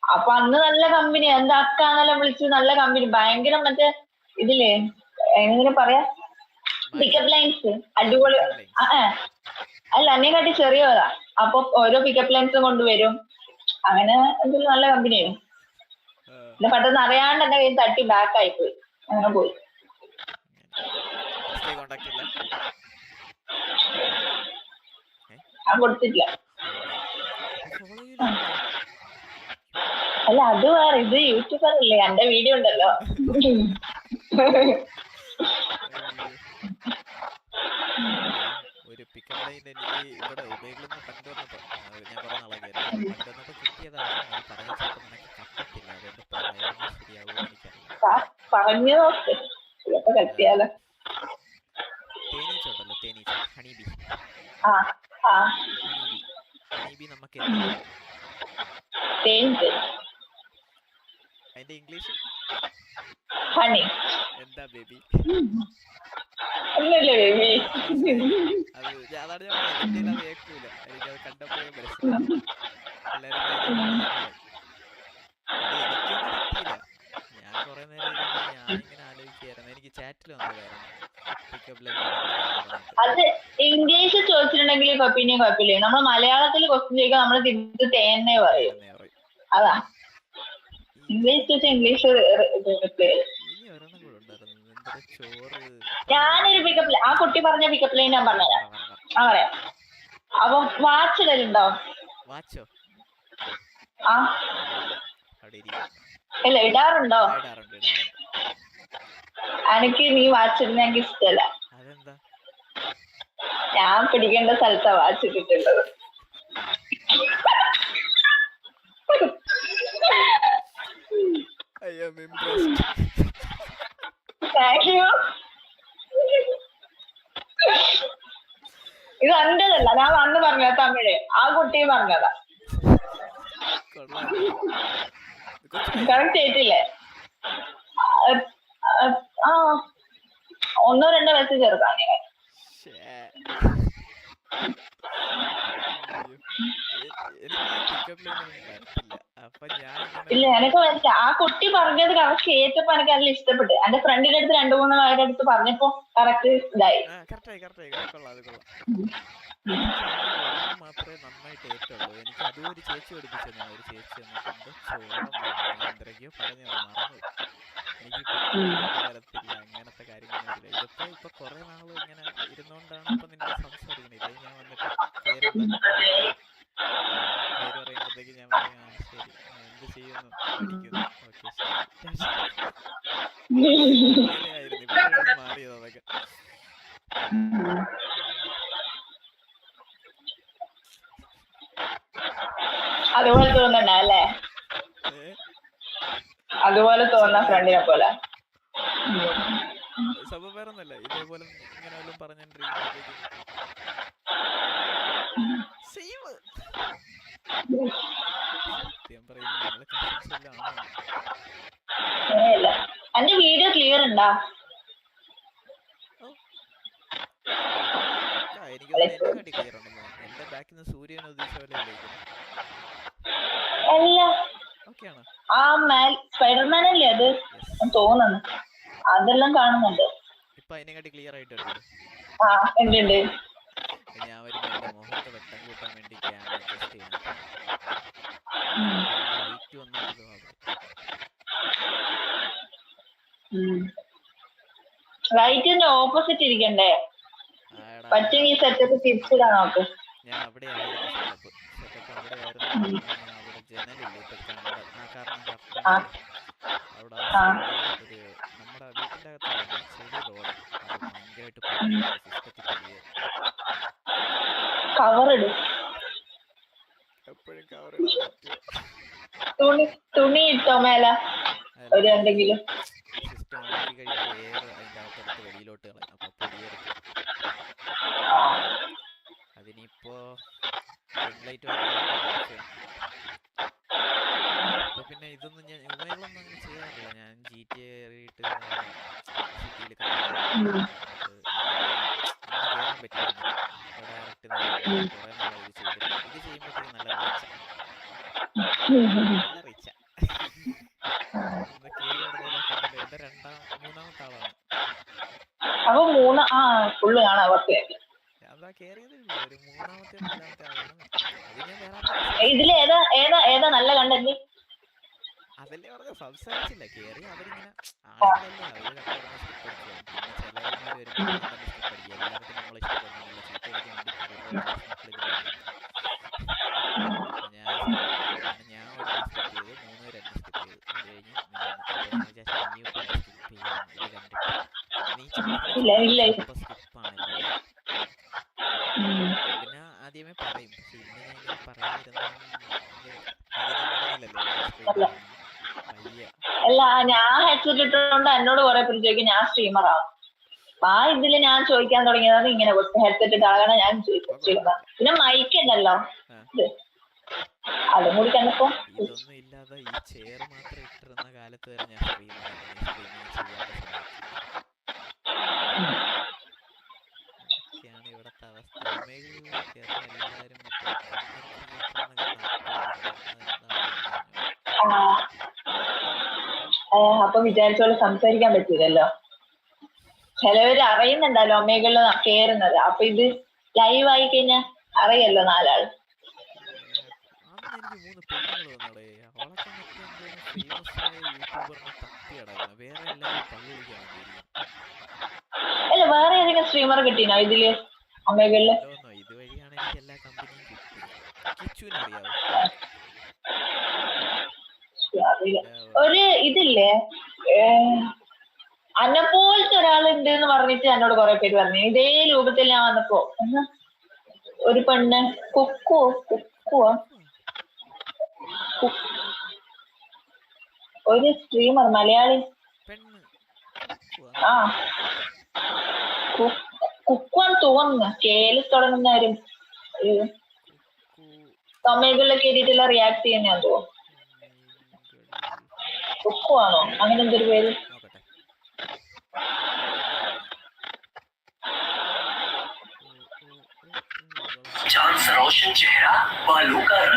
Speaker 2: അപ്പൊ അന്ന് നല്ല കമ്പനി, എന്താ അക്കാന്നെല്ലാം വിളിച്ച് നല്ല കമ്പനി, ഭയങ്കര മറ്റേ ഇതില്ലേ എങ്ങനെ പറയാ പിക്കപ്പ് ലൈൻസ് അടിപൊളി. അല്ല എന്നെക്കാട്ടി ചെറിയതാ. അപ്പൊ ഓരോ പിക്കപ്പ് ലൈൻസും കൊണ്ടുവരും. അങ്ങനെ എന്തെങ്കിലും നല്ല കമ്പനിയായിരുന്നു. പിന്നെ പെട്ടെന്ന് അറിയാണ്ട് എന്റെ കയ്യിൽ തട്ടി ബാക്ക് ആയി പോയി, അങ്ങനെ പോയി. ഞാൻ കൊടുത്തിട്ടില്ല. അല്ല അത് വേറെ, ഇത് യൂട്യൂബർ അല്ലേ, എന്റെ വീഡിയോ ഉണ്ടല്ലോ.
Speaker 1: ഒരു പിക്കപ്പ് ലൈൻ ഇവിടെ ഉപയോഗിക്കുന്ന പണ്ട് വന്നപ്പോ ഞാൻ കുറെ നാളായിരുന്നു പണ്ട് വന്നപ്പോ കിട്ടിയതാണ്. അത് പറയാൻ ചിലപ്പോ നിനക്ക് കട്ടത്തില്ല, അതുകൊണ്ട് പറയുന്നത് ശരിയാവുമെന്ന് എനിക്കറിയാം.
Speaker 2: പറഞ്ഞു നോക്ക്, ചിലപ്പോ കട്ടിയാലോ.
Speaker 1: തേനീച്ച ഉണ്ടല്ലോ, തേനീച്ച, ഹണിബി. ഹണിബി നമുക്ക് അതിന്റെ ഇംഗ്ലീഷ്
Speaker 2: ഹണി
Speaker 1: എന്താ ബേബി?
Speaker 2: അല്ലല്ലേ ബേബി.
Speaker 1: അത് അതാണ് ഞാൻ പറഞ്ഞത്, അത് കേൾക്കൂല, എനിക്കത് കണ്ടപ്പോഴേ മനസ്സിലായി. എനിക്കൊന്നും കിട്ടിയില്ല. ഞാൻ കുറെ നേരം ഞാനിങ്ങനെ ആലോചിക്കായിരുന്നു. എനിക്ക് ചാറ്റിൽ വന്നതായിരുന്നു പിക്കപ്പ് ലൈൻ.
Speaker 2: അത് ഇംഗ്ലീഷ് ചോദിച്ചിട്ടുണ്ടെങ്കിൽ പിന്നെയും കുഴപ്പമില്ലേ. നമ്മൾ മലയാളത്തിൽ ക്വസ്റ്റ്യൻ ചോദിക്കാൻ നമ്മൾ തിരിച്ച് തേന്നേ പറയും. അതാ ഇംഗ്ലീഷ് ചോദിച്ചാൽ ഇംഗ്ലീഷ്. ഞാനൊരു പിക്കപ്പ് ആ കുട്ടി പറഞ്ഞ പിക്കപ്പ് ലൈൻ ഞാൻ പറഞ്ഞുതരാം. പറയാം. അപ്പൊ വാച്ച് ഇടലുണ്ടോ?
Speaker 1: വാച്ചോ?
Speaker 2: ഇല്ല, ഇടാറുണ്ടോ? എനിക്ക് നീ വാച്ച് ഇടുന്ന എനിക്ക് ഇഷ്ടല്ല. ഞാൻ പിടിക്കേണ്ട സ്ഥലത്താ വാച്ച് ഇട്ടിട്ടുള്ളത്. Thank you. ഇത് എന്റേതല്ല, ഞാൻ അന്ന് പറഞ്ഞ തമിഴ്, ആ കുട്ടി പറഞ്ഞതാ. കറക്റ്റ് ചെയ്തിട്ടില്ലേ? ഒന്നോ രണ്ടോ മെസ്സേജ് ചേർക്കാം. ഇല്ല എനിക്ക് മനസ്സിലായി, ആ കുട്ടി പറഞ്ഞത് കറക്റ്റ് കേട്ടപ്പോ എനിക്ക് അതിൽ ഇഷ്ടപ്പെട്ടു. എന്റെ ഫ്രണ്ടിന്റെ അടുത്ത് 2-3 പേരുടെ അടുത്ത് പറഞ്ഞപ്പോ കറക്റ്റ് ഇതായി.
Speaker 1: മാത്രമേ നന്നായിട്ട് ഏറ്റുള്ളൂ. എനിക്ക് അതും ഒരു ചേച്ചി പഠിപ്പിച്ചു. ഒരു ചേച്ചി എന്തൊക്കെയോ പറഞ്ഞു മറന്നു. എനിക്ക് വരത്തില്ല അങ്ങനത്തെ കാര്യങ്ങളൊന്നുമില്ല. ഇപ്പൊ കുറെ നാളും ഇങ്ങനെ ഇരുന്നോണ്ടാണ് ഇപ്പൊ നിന്റെ സംസാരിക്കണില്ല. ഞാൻ വന്നിട്ട് പേര് പറയുമ്പോഴത്തേക്ക് ഞാൻ പറയും ശരി, എന്ത് ചെയ്യുന്നു, പഠിക്കുന്നു, ഓക്കെ ശരിയായിരുന്നു. ഇപ്പോഴാണ് മാറിയത് അതൊക്കെ.
Speaker 2: അതുപോലെ തോന്നണ്ട അല്ലേ? അതുപോലെ തോന്നുന്ന ഫ്രണ്ടിനെ പോലെ
Speaker 1: സംഭവം വേറൊന്നല്ല. ഇതേപോലെ ഇങ്ങനെ വല്ലതും പറഞ്ഞോണ്ടിരിക്കുമ്പോഴത്തേക്കും സത്യം പറയുന്നു നിങ്ങളെ കസിൻസ് എല്ലാം ആണോ?
Speaker 2: എന്റെ വീഡിയോ ക്ലിയർ ഉണ്ടാ?
Speaker 1: എനിക്ക് എന്നെ കാട്ടി ക്ലിയർ ഉണ്ടെന്ന്. എന്റെ ബാക്കിൽ നിന്ന് സൂര്യൻ ഉദ്ദേശിച്ച പോലെ
Speaker 2: ആ സ്പൈഡർമാൻ അല്ലേ അത് തോന്നുന്നു. അതെല്ലാം കാണുന്നുണ്ട്.
Speaker 1: ഇപ്പൊ അതിനെക്കാട്ടി ക്ലിയർ ആയിട്ടുണ്ട്.
Speaker 2: ഉണ്ട്.
Speaker 1: ഞാൻ വരുമ്പോ എന്റെ മുഖത്ത് വെട്ടം കൂട്ടാൻ വേണ്ടി ക്യാമറ അഡ്ജസ്റ്റ് ചെയ്യുന്നു. ലൈറ്റ് വന്നിട്ട്
Speaker 2: റൈറ്റിന്റെ ഓപ്പോസിറ്റ് ഇരിക്കണ്ടേ? പറ്റുമെങ്കിൽ സെറ്റപ്പ് തിരിച്ചിടാൻ നോക്ക്.
Speaker 1: ഞാൻ അവിടെ ആയിരുന്നു സെറ്റപ്പ് അവിടെ ആയിരുന്നു. അവിടെ ജനലില്ല ഇപ്പൊ കാരണം അവിടെ
Speaker 2: ആ
Speaker 1: ഒരു നമ്മുടെ വീട്ടിൻ്റെ അകത്തുള്ള ചെടി റോഡ് അത് ഭയങ്കരമായിട്ട് പൊടിയായിരുന്നു, സിസ്റ്റത്തിൽ പൊടിയായിരുന്നു.
Speaker 2: കവറിട്.
Speaker 1: എപ്പോഴും കവർ ഇടാൻ പറ്റുമോ?
Speaker 2: തുണി ഇട്ടോ മേലെ ഒരു
Speaker 1: അല്ല,
Speaker 2: എന്തെങ്കിലും.
Speaker 1: സിസ്റ്റം ഓണാക്കി കഴിയുമ്പോൾ എയർ അതിൻ്റെ അകത്തെടുത്ത് വെളിയിലോട്ട് കളയും, അപ്പോൾ പൊടിയെടുക്കും. അതിനിപ്പോ റിംഗ് ലൈറ്റ് വാങ്ങിക്കണം. അപ്പൊ പിന്നെ ഇതൊന്നും ഞാൻ ഉമകളൊന്നും അങ്ങനെ ചെയ്യാറില്ല. ഞാൻ GTA കയറിയിട്ട് സിറ്റിയിൽ ഇന്ന് കയറാൻ പറ്റില്ല. ഡയറക്റ്റ് കുറേ നാളെ ഇത് ചെയ്തിട്ട് ഇത് ചെയ്യുമ്പോഴത്തേക്ക് നല്ല റീച്ച നല്ല റീച്ച കയറി ഇടുന്നതിനൊക്കെ എന്റെ മൂന്നാമത്തെ ആളാണ്.
Speaker 2: അപ്പൊ ഫുള്ള് കാണാം അവർക്ക്.
Speaker 1: അതാ കയറിയതേ ഉള്ളൂ, ഒരു മൂന്നാമത്തെ നാലാമത്തെ ആളാണ്. അത് ഞാൻ
Speaker 2: ഇതില് ഏതാ നല്ല കണ്ടന്റ്?
Speaker 1: അതല്ലേ പറഞ്ഞ സംസാരിച്ചില്ല. കയറി അവരിങ്ങനെ ആളുകളല്ലേ, അവര് കണ്ടറിഞ്ഞ സ്കിപ്പ് അടിച്ചു. പിന്നെ ചിലവന്മാർ വരുമ്പോൾ തന്നെ സ്കിപ്പ് അടിക്കുക. എല്ലാവർക്കും നമ്മളെ ഇഷ്ടപ്പെടുന്നില്ല, ചീത്ത അടിക്കാൻ വേണ്ടി ഞാൻ ഒരെണ്ണം സ്കിപ്പ് ചെയ്ത് 3 പേര് എന്നെ സ്കിപ്പ് ചെയ്തു. അത് കഴിഞ്ഞ് നീ ഇപ്പൊ സ്കിപ്പ് ചെയ്യാന്ന് ഇത് കണ്ടിട്ട് നീ സ്കിപ്പാണല്ലേ. പിന്നെ ആദ്യമേ പറയും, പക്ഷെ ഇന്ന് ഞാൻ ഇങ്ങനെ പറയാതിരുന്ന പറഞ്ഞില്ലല്ലോ
Speaker 2: അല്ല, ഞാൻ ഹെഡ്സെറ്റ് ഇട്ടുകൊണ്ട് എന്നോട് കുറെ പേര് ചോദിക്കും ഞാൻ സ്ട്രീമറാണ്. ആ ഇതില് ഞാൻ ചോദിക്കാൻ തുടങ്ങിയതാണ് ഇങ്ങനെ ഹെഡ്സെറ്റ് ഇട്ടാകണം ഞാൻ സ്ട്രീമർ. പിന്നെ മൈക്ക് ഉണ്ടല്ലോ, അതും കൂടി കണ്ടപ്പോ
Speaker 1: ഇതൊന്നും ഇല്ലാതെ ഈ ചെയർ മാത്രം ഇട്ടിരുന്ന കാലത്ത് വരെ ഞാൻ സ്ട്രീമിംഗ് ചെയ്യാത്ത സമയത്തൊക്കെയാണ് ഇവിടത്തെ അവസ്ഥ. എല്ലാവരും
Speaker 2: അപ്പൊ വിചാരിച്ചോളെ സംസാരിക്കാൻ പറ്റൂലല്ലോ. ചിലവര് അറിയുന്നുണ്ടല്ലോ ഒമേകളിൽ കേറുന്നത്. അപ്പൊ ഇത് ലൈവ് ആയി കഴിഞ്ഞാൽ അറിയല്ലോ നാലാൾ.
Speaker 1: എനിക്ക് 3 പെണ്ണുങ്ങൾ വന്നോടെ, അവളൊക്കെ മറ്റേ ഫേമസ് ആയ യൂട്യൂബറിനെ തപ്പി അടങ്ങണം. വേറെ എല്ലാവരും പള്ളി വിളിക്കാൻ വേണ്ടിയിരിക്കും.
Speaker 2: അല്ല, വേറെ ഏതെങ്കിലും സ്ട്രീമർ കിട്ടീനോ ഇതില് ഒമേകളില്?
Speaker 1: ഇതുവഴിയാണ് എനിക്ക് എല്ലാ കമ്പനിയും കിട്ടിയത്. കിച്ചുവിനെ അറിയാവോ?
Speaker 2: ഒരു ഇതില്ലേ, അന്നെ പോലത്തെ ഒരാളുണ്ട് എന്ന് പറഞ്ഞിട്ട് എന്നോട് കുറെ പേര് പറഞ്ഞു. ഇതേ രൂപത്തിൽ ഞാൻ വന്നപ്പോ ഒരു പെണ്ണ് കുക്കുവോ ഒരു സ്ട്രീമർ മലയാളി. ആ കുക്കുവാന്ന് തോന്നുന്നു. കേല് തുടങ്ങുന്നവരും സമയങ്ങളിലൊക്കെ എഴുതിയിട്ടുള്ള റിയാക്ട് ചെയ്യുന്നതാന്ന് തോന്നുന്നു. കുക്കുവാണോ അങ്ങനെ എന്തൊരു പേര്?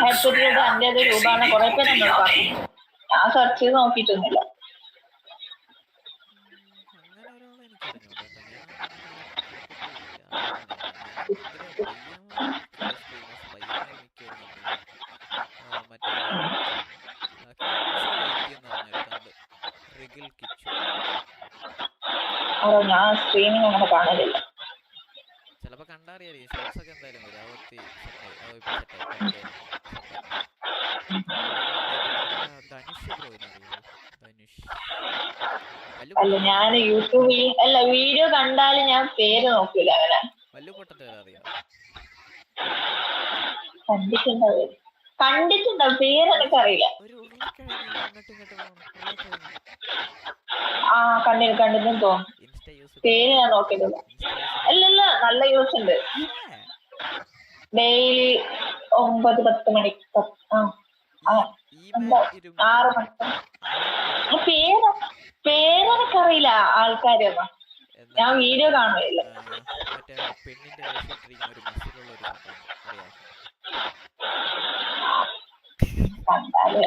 Speaker 2: ഹെഡ്സെറ്റിലൂടെ 5 രൂപ കുറെ പേര് എന്നോട് പറഞ്ഞു. ഞാൻ സെർച്ച് ചെയ്ത് നോക്കിയിട്ടൊന്നുമില്ല. ഞാൻ സ്ട്രീമിംഗ് അങ്ങനെ കാണലില്ല.
Speaker 1: ചിലപ്പോ കണ്ടറിയാം. ഷോർട്സ് ഒക്കെ എന്തായാലും വരും.
Speaker 2: അല്ല, ഞാൻ യൂട്യൂബിൽ അല്ല വീഡിയോ കണ്ടാലും ഞാൻ പേര് നോക്കൂല. അങ്ങനെ കണ്ടിട്ടുണ്ടാവും, പേര് എനിക്ക് അറിയില്ല. ആ കണ്ടിട്ടും തോന്നുന്നു. പേര് ഞാൻ നോക്കിയിട്ടില്ല. അല്ലല്ല, നല്ല യൂസ് ഉണ്ട്. ഡെയിലി 9-10 മണി 6 മണി. പേരെനിക്കറിയില്ല ആൾക്കാരൊന്നും. ഞാൻ വീഡിയോ കാണുകയില്ല. കണ്ടാല്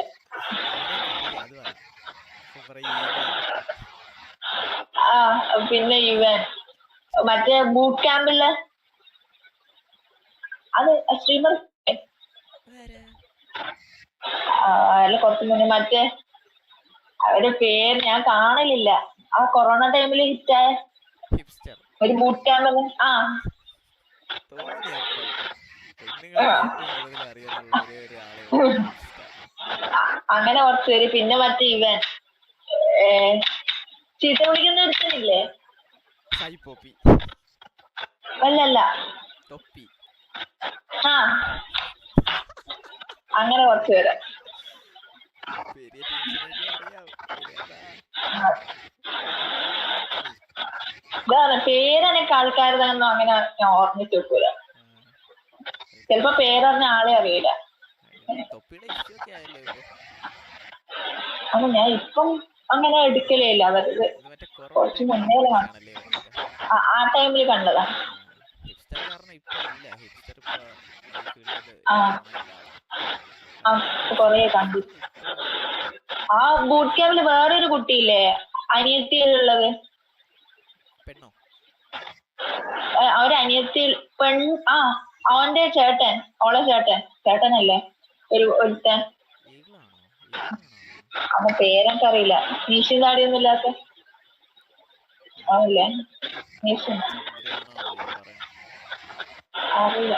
Speaker 2: പിന്നെ ഇവൻ മറ്റേ ബൂട്ട് ക്യാമ്പില് അത് സ്ട്രീമർ അല്ല, കുറച്ച് മുന്നേ മറ്റേ അവരുടെ പേര് ഞാൻ കാണലില്ല. ആ കൊറോണ ടൈമിൽ ഹിറ്റായ ഒരു ബൂട്ട് ക്യാമ്പില്. അങ്ങനെ കുറച്ച് പേര്. പിന്നെ മറ്റേ ഇവൻ ചീത്ത വിളിക്കുന്ന ഒരുത്തനില്ലേ?
Speaker 1: സൈ പോപ്പി
Speaker 2: അല്ലല്ല,
Speaker 1: തൊപ്പി
Speaker 2: ആ അങ്ങനെ കുറച്ച് പേര്.
Speaker 1: പെരിയ ടീംസിനൊക്കെ അറിയാം.
Speaker 2: ഇതാണ് പേരെനിക്ക് ആൾക്കാരുതൊന്നും അങ്ങനെ ഞാൻ ഓർമ്മിച്ച് വെക്കൂല. ചിലപ്പോ പേരറിഞ്ഞ ആളെ അറിയില്ല.
Speaker 1: തൊപ്പിയുടെ ഇഷ്യൂ ഒക്കെ ആയല്ലോ ഇപ്പൊ.
Speaker 2: അത് ഞാൻ ഇപ്പം അങ്ങനെ എടുക്കലേ ഇല്ല. അവരത് കുറച്ച് മുന്നേ ആ ടൈമിൽ കണ്ടതാ.
Speaker 1: ഹിപ്സ്റ്റർ കാരണം ഇപ്പൊ ഇല്ല. ഹിപ്സ്റ്റർ ഇപ്പൊ ഈ ഫീൽഡിൽ
Speaker 2: കൊറേ കണ്ടു. ആ ബൂട്ട് ക്യാമ്പില് വേറൊരു കുട്ടിയില്ലേ അനിയത്തിയിലുള്ളത്?
Speaker 1: പെണ്ണോ?
Speaker 2: ഒരനിയത്തി അവന്റെ ചേട്ടൻ, ഓളെ ചേട്ടനല്ലേ ഒരുത്തൻ. അവന്റെ പേരൊക്കെ അറിയില്ല. മീശയും താടിയൊന്നും ഇല്ലാത്ത ആണല്ലേ? മീശ അറിയില്ല.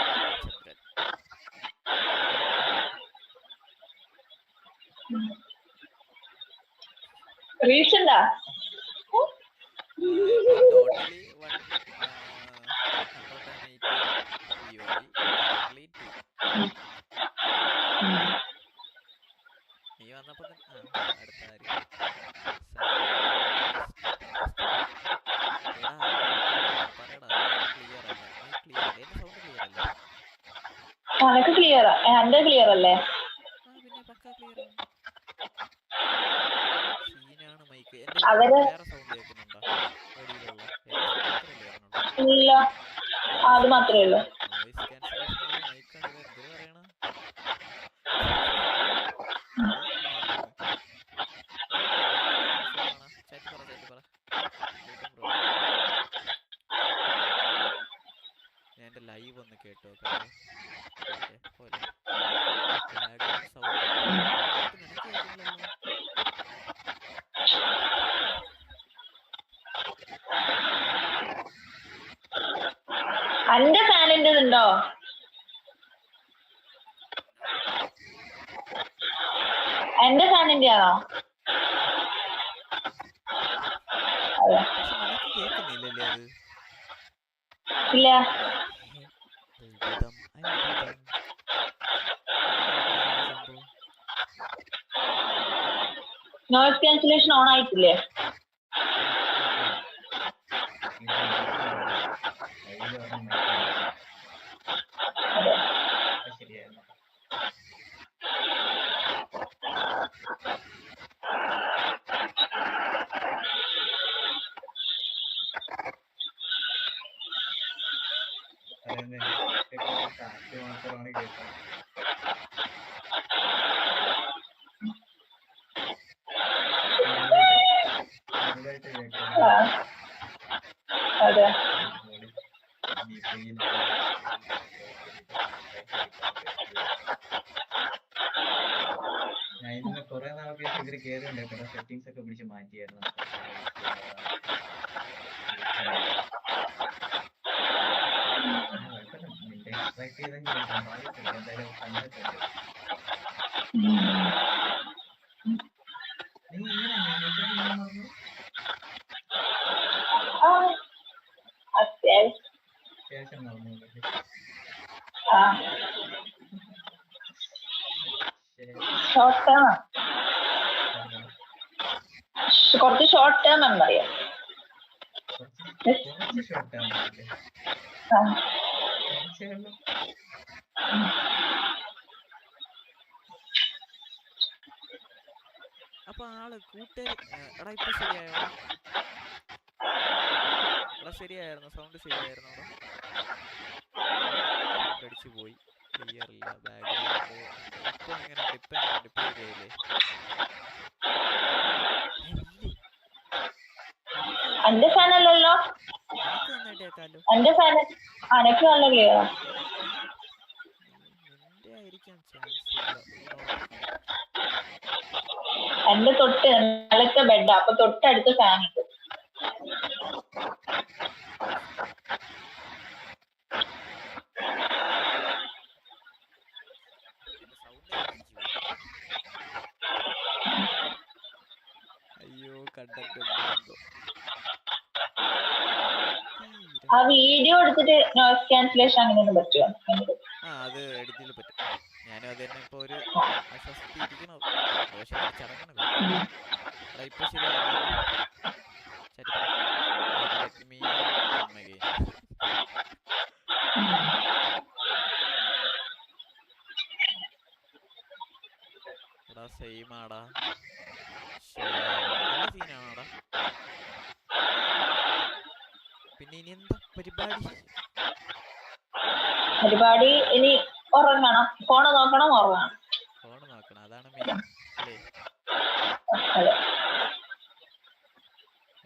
Speaker 2: റീച്ചുണ്ടാ?
Speaker 1: Totally 180 VOD, currently 2. നീ വന്നപ്പോ അടുത്ത കാര്യം
Speaker 2: അനക്ക് ക്ലിയറാ? എന്റെ ക്ലിയർ അല്ലേ?
Speaker 1: പിന്നെ പക്കാ ക്ലിയർ ആണ്. സീനാണ് മൈക്ക്.
Speaker 2: അവര്
Speaker 1: വേറെ സൗണ്ട് കേൾക്കുന്നുണ്ടോ ഓഡിയോയിലുള്ള?
Speaker 2: ഇല്ല, അത് മാത്രമേ ഉള്ളൂ.
Speaker 1: നോയിസ് ക്യാൻസലേഷൻ ഉള്ള മൈക്കാണ്. ഇത് എന്തിനു പറയണ? ഞാൻ എന്റെ ലൈവ് ഒന്ന് കേട്ടോ പോലെ സൗണ്ട് നിനക്ക് കേൾക്കുന്നില്ലല്ലോ.
Speaker 2: എന്റെ ഫാനിന്റെ ഉണ്ടോ? എന്റെ ഫാനിന്റെ ആണോ?
Speaker 1: കേൾക്കുന്നില്ലല്ലേ അത്?
Speaker 2: ഇല്ല. നോയിസ് ക്യാൻസലേഷൻ ഓൺ ആയിട്ടില്ലേ? അതെ.
Speaker 3: ഞാൻ ഇതിന് കുറെ നാൾക്ക് ശേഷം ഇതിൽ കയറിയുണ്ട്. കുറെ സെറ്റിംഗ്സ് ഒക്കെ പിടിച്ച് മാറ്റിയായിരുന്നു. നിന്റെ എക്സ്ട്രാക്ട് ചെയ്തെങ്കിൽ എന്തായാലും കണ്ടിട്ടുണ്ട്. നീ ഇങ്ങനെ യൂട്യൂബിൽ പറഞ്ഞു അത്യാവശ്യം നടന്നു.
Speaker 2: ഷോർട്ട് ടേം, കുറച്ച് ഷോർട്ട് ടേം എന്നറിയാം.
Speaker 3: കുറച്ച് ഷോർട്ട് ടേം
Speaker 1: അപ്പൊ ആള് കൂട്ടുകാരി എടാ ഇപ്പൊ ശരിയായോ? എടാ ശരിയായിരുന്നു, സൗണ്ട് ശരിയായിരുന്നു. അവിടെ അടിച്ചു പോയി, ക്ലിയർ ഇല്ല. ബാക്ക്ഗ്രൗണ്ട് ഇപ്പൊ എങ്ങനെ ഡിപ്പ് ശരിയായില്ലേ?
Speaker 2: എന്റെ ഫാനല്ലല്ലോ.
Speaker 1: എനിക്ക് നന്നായിട്ട് കേൾക്കാലോ.
Speaker 2: എന്റെ ഫാൻ അനക്ക് നല്ല ക്ലിയറാ.
Speaker 1: നിന്റെ ആയിരിക്കാൻ ചാൻസ് ഇല്ല.
Speaker 2: എന്റെ തൊട്ട് നിലത്തെ ബെഡാ, അപ്പൊ തൊട്ടടുത്ത് ഫാൻ ഉണ്ട്.
Speaker 1: അയ്യോ കണ്ടന്റ് ഉണ്ടോ
Speaker 2: ആ വീഡിയോ എടുത്തിട്ട് നോയ്സ് ക്യാൻസലേഷൻ അങ്ങനെയൊന്നും പറ്റുമോ?
Speaker 1: ആ അത് എഡിറ്റിൽ പറ്റും. ഞാനും അത് തന്നെ ഇപ്പൊ ഒരു ആശ്വാസത്തിൽ ഇരിക്കണത്. അത് പക്ഷെ ഇത്തിരി ചടങ്ങാണ് കുഴപ്പമില്ല. എടാ ഇപ്പൊ ശരിയാവുന്നില്ല. ചാറ്റി പറ. Let me come again. എടാ സെയിം ആടാ. നല്ല സീനാണോടാ. പിന്നെ ഇനി എന്താ
Speaker 2: പരിപാടി ഇനി ഉറങ്ങണം, ഫോണ് നോക്കണം, ഉറങ്ങണം.
Speaker 1: ഫോണ് നോക്കണം, അതാണ് മെയിൻ അല്ലേ?
Speaker 2: അതെ.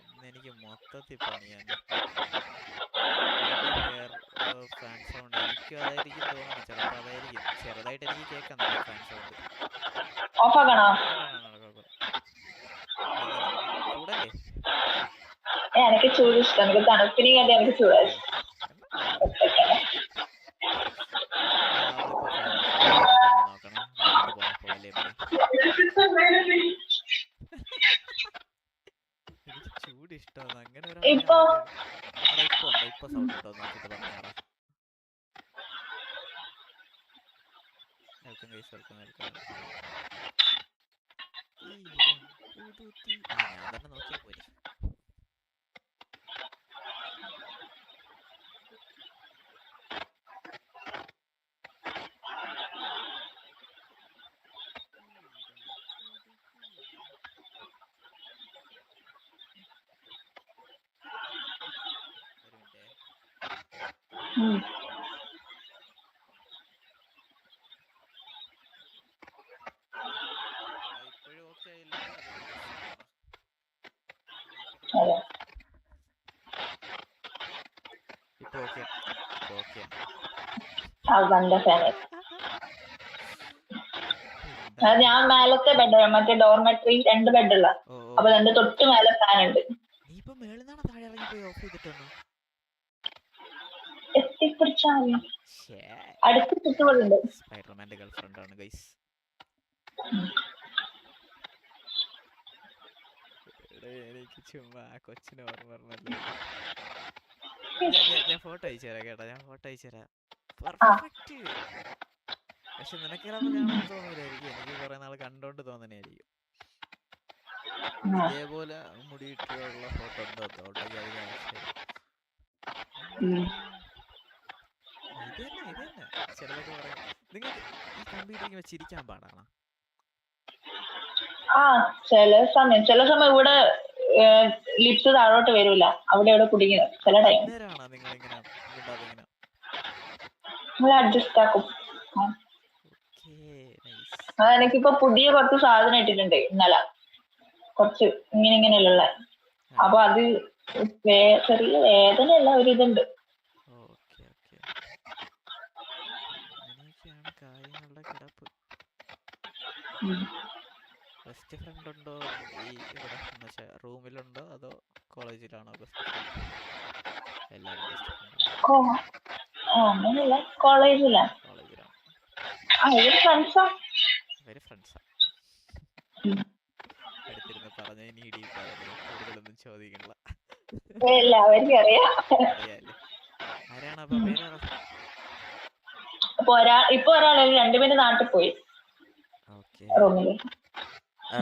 Speaker 1: ഇന്ന് എനിക്ക് മൊത്തത്തിൽ പണിയാണ്. ഫാൻ സൗണ്ട് എനിക്കും അതായിരിക്കും തോന്നുന്നു. ചിലപ്പോ അതായിരിക്കും. ചെറുതായിട്ട് എനിക്ക് കേൾക്കാം നല്ല ഫാൻ സൗണ്ട്.
Speaker 2: ഓഫാക്കണോ?
Speaker 1: ചൂടല്ലേ?
Speaker 2: എനിക്ക് ചൂട് ഇഷ്ടം. എനിക്ക് തണുപ്പിനെ കണ്ടി എനിക്ക് ചൂട്
Speaker 1: നോക്കണേ, നോക്കിട്ട് പോവല്ലേ പണി. എനിക്ക് ചൂട് ഇഷ്ടമാണ്. അങ്ങനെ
Speaker 2: ഇപ്പൊ
Speaker 1: ഇപ്പൊ ഉണ്ടോ? ഇപ്പൊ സൗണ്ട് ഉണ്ടോ നോക്കിട്ട് പറഞ്ഞാടാ. Welcome guys, welcome welcome welcome welcome. ഞാൻ തന്നെ നോക്കിയാ പോരെ. ഇപ്പോഴും ഓക്കെ ആയില്ലെങ്കിൽ ഇപ്പൊ ഓക്കെ.
Speaker 2: അത് ഞാൻ മേലത്തെ ബെഡ്, മറ്റേ ഡോർമെട്രി 2 ബെഡുള്ള. അപ്പൊ എന്റെ തൊട്ട് മേലെ ഫാൻ ഉണ്ട്.
Speaker 1: നീ ഇപ്പൊ മേളിന്നാണ് താഴെ ഇറങ്ങി പോയി ഓഫ് ചെയ്തിട്ടൊന്നു?
Speaker 2: എത്തിപ്പിടിച്ചാ അടുത്ത് ചുറ്റുമുണ്ട്.
Speaker 1: സ്പൈഡർമാന്റെ ഗേൾഫ്രണ്ട് ആണ് ഗൈസ്. എനിക്ക് ചുമ്മാ കൊച്ചിനെ ഓർമ്മ പറഞ്ഞല്ലോ. ഞാൻ ഫോട്ടോ അയച്ചു തരാം കേട്ടോ, ഞാൻ ഫോട്ടോ അയച്ചു തരാം. പെർഫെക്റ്റ്. പക്ഷെ നിനക്കിറന്ന് കാണാൻ തോന്നില്ലായിരിക്കും. എനിക്ക് കുറെ നാൾ കണ്ടോണ്ട് തോന്നണായിരിക്കും. ഇതേപോലെ മുടിയിട്ടുള്ള ഫോട്ടോ ഉണ്ടോ ഉണ്ടെങ്കിൽ അത് ഞാൻ ഇത് തന്നെ ചിലതൊക്കെ പറയാം. നിങ്ങൾക്ക് ഈ കമ്പ്യൂട്ടറിൽ വെച്ചിരിക്കാൻ പാടാണ്.
Speaker 2: ചില സമയം ഇവിടെ ലിപ്സ് താഴോട്ട് വരൂല, അവിടെ ഇവിടെ കുടുങ്ങിയത് ചില ടൈം. നമ്മൾ അഡ്ജസ്റ്റ് ആക്കും. അതെനിക്കിപ്പോ പുതിയ കുറച്ച് സാധനം ഇട്ടിട്ടുണ്ട് ഇന്നലെ, കുറച്ച് ഇങ്ങനെയുള്ള. അപ്പൊ അത് ചെറിയ വേദനയല്ല, ഒരിതുണ്ട്.
Speaker 1: കാര്യങ്ങളുടെ കിടപ്പ്. ബെസ്റ്റ് ഫ്രണ്ട് ഉണ്ടോ ഈ ഇവിടെ റൂമിലുണ്ടോ അതോ കോളേജിലാണോ ബെസ്റ്റ് ഫ്രണ്ട്? എല്ലാരും ബെസ്റ്റ് ഫ്രണ്ട്
Speaker 2: അങ്ങനെയല്ല, കോളേജിലാണ്. ഫ്രണ്ട്സാ.
Speaker 1: അടുത്തിരുന്ന് പറഞ്ഞ ഇനി ഇടിയിട്ടായിരുന്നു. കൂടുതലൊന്നും ചോദിക്കണില്ല.
Speaker 2: അവർക്കറിയാം.
Speaker 1: ആരാണ് അപ്പൊ പേര്?
Speaker 2: ഇപ്പൊ ഒരാൾ 2 പേര് നാട്ടിൽ പോയി.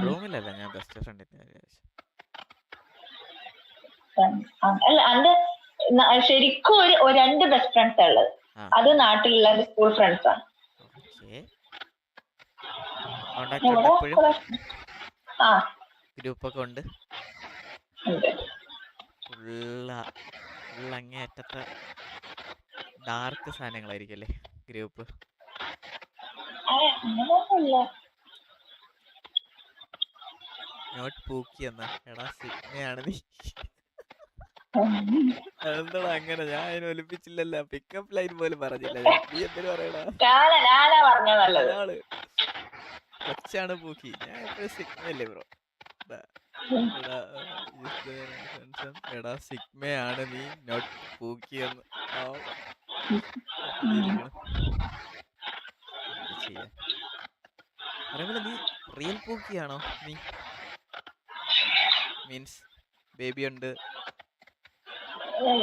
Speaker 1: റൂമിലല്ല, ഞാൻ ബെസ്റ്റ് ഫ്രണ്ടിന്റെ
Speaker 2: അല്ല, എന്റെ ശരിക്കും 2 ബെസ്റ്റ് ഫ്രണ്ട്സാ ഉള്ളത്. അത് നാട്ടിലുള്ള സ്കൂൾ ഫ്രണ്ട്സാ.
Speaker 1: ഗ്രൂപ്പൊക്കെ ഉണ്ട്. അങ്ങേയറ്റത്തെ ഡാർക്ക് സാധനങ്ങളായിരിക്കും അല്ലേ ഗ്രൂപ്പ്? നോട്ട് പൂക്കി എന്നാ? എടാ സിഗ്മയാണ് നീ. എന്താടാ അങ്ങനെ? ഞാൻ അതിനെ ഒലിപ്പിച്ചില്ലല്ലോ. പിക്കപ്പ് ലൈൻ പോലും പറഞ്ഞില്ല. നീ എന്തിനു പറയടാ? കൊച്ചാണ് പൂക്കി. ഞാൻ എപ്പോഴും സിഗ്മയല്ലേ ബ്രോ. എടാ സിഗ്മയാണ് നീ, നോട്ട് പൂക്കിയെന്ന്. അതേപോലെ നീ റിയൽ പൂക്കിയാണോ? നീ മീൻസ് ബേബി ഉണ്ട്,
Speaker 2: ഏ,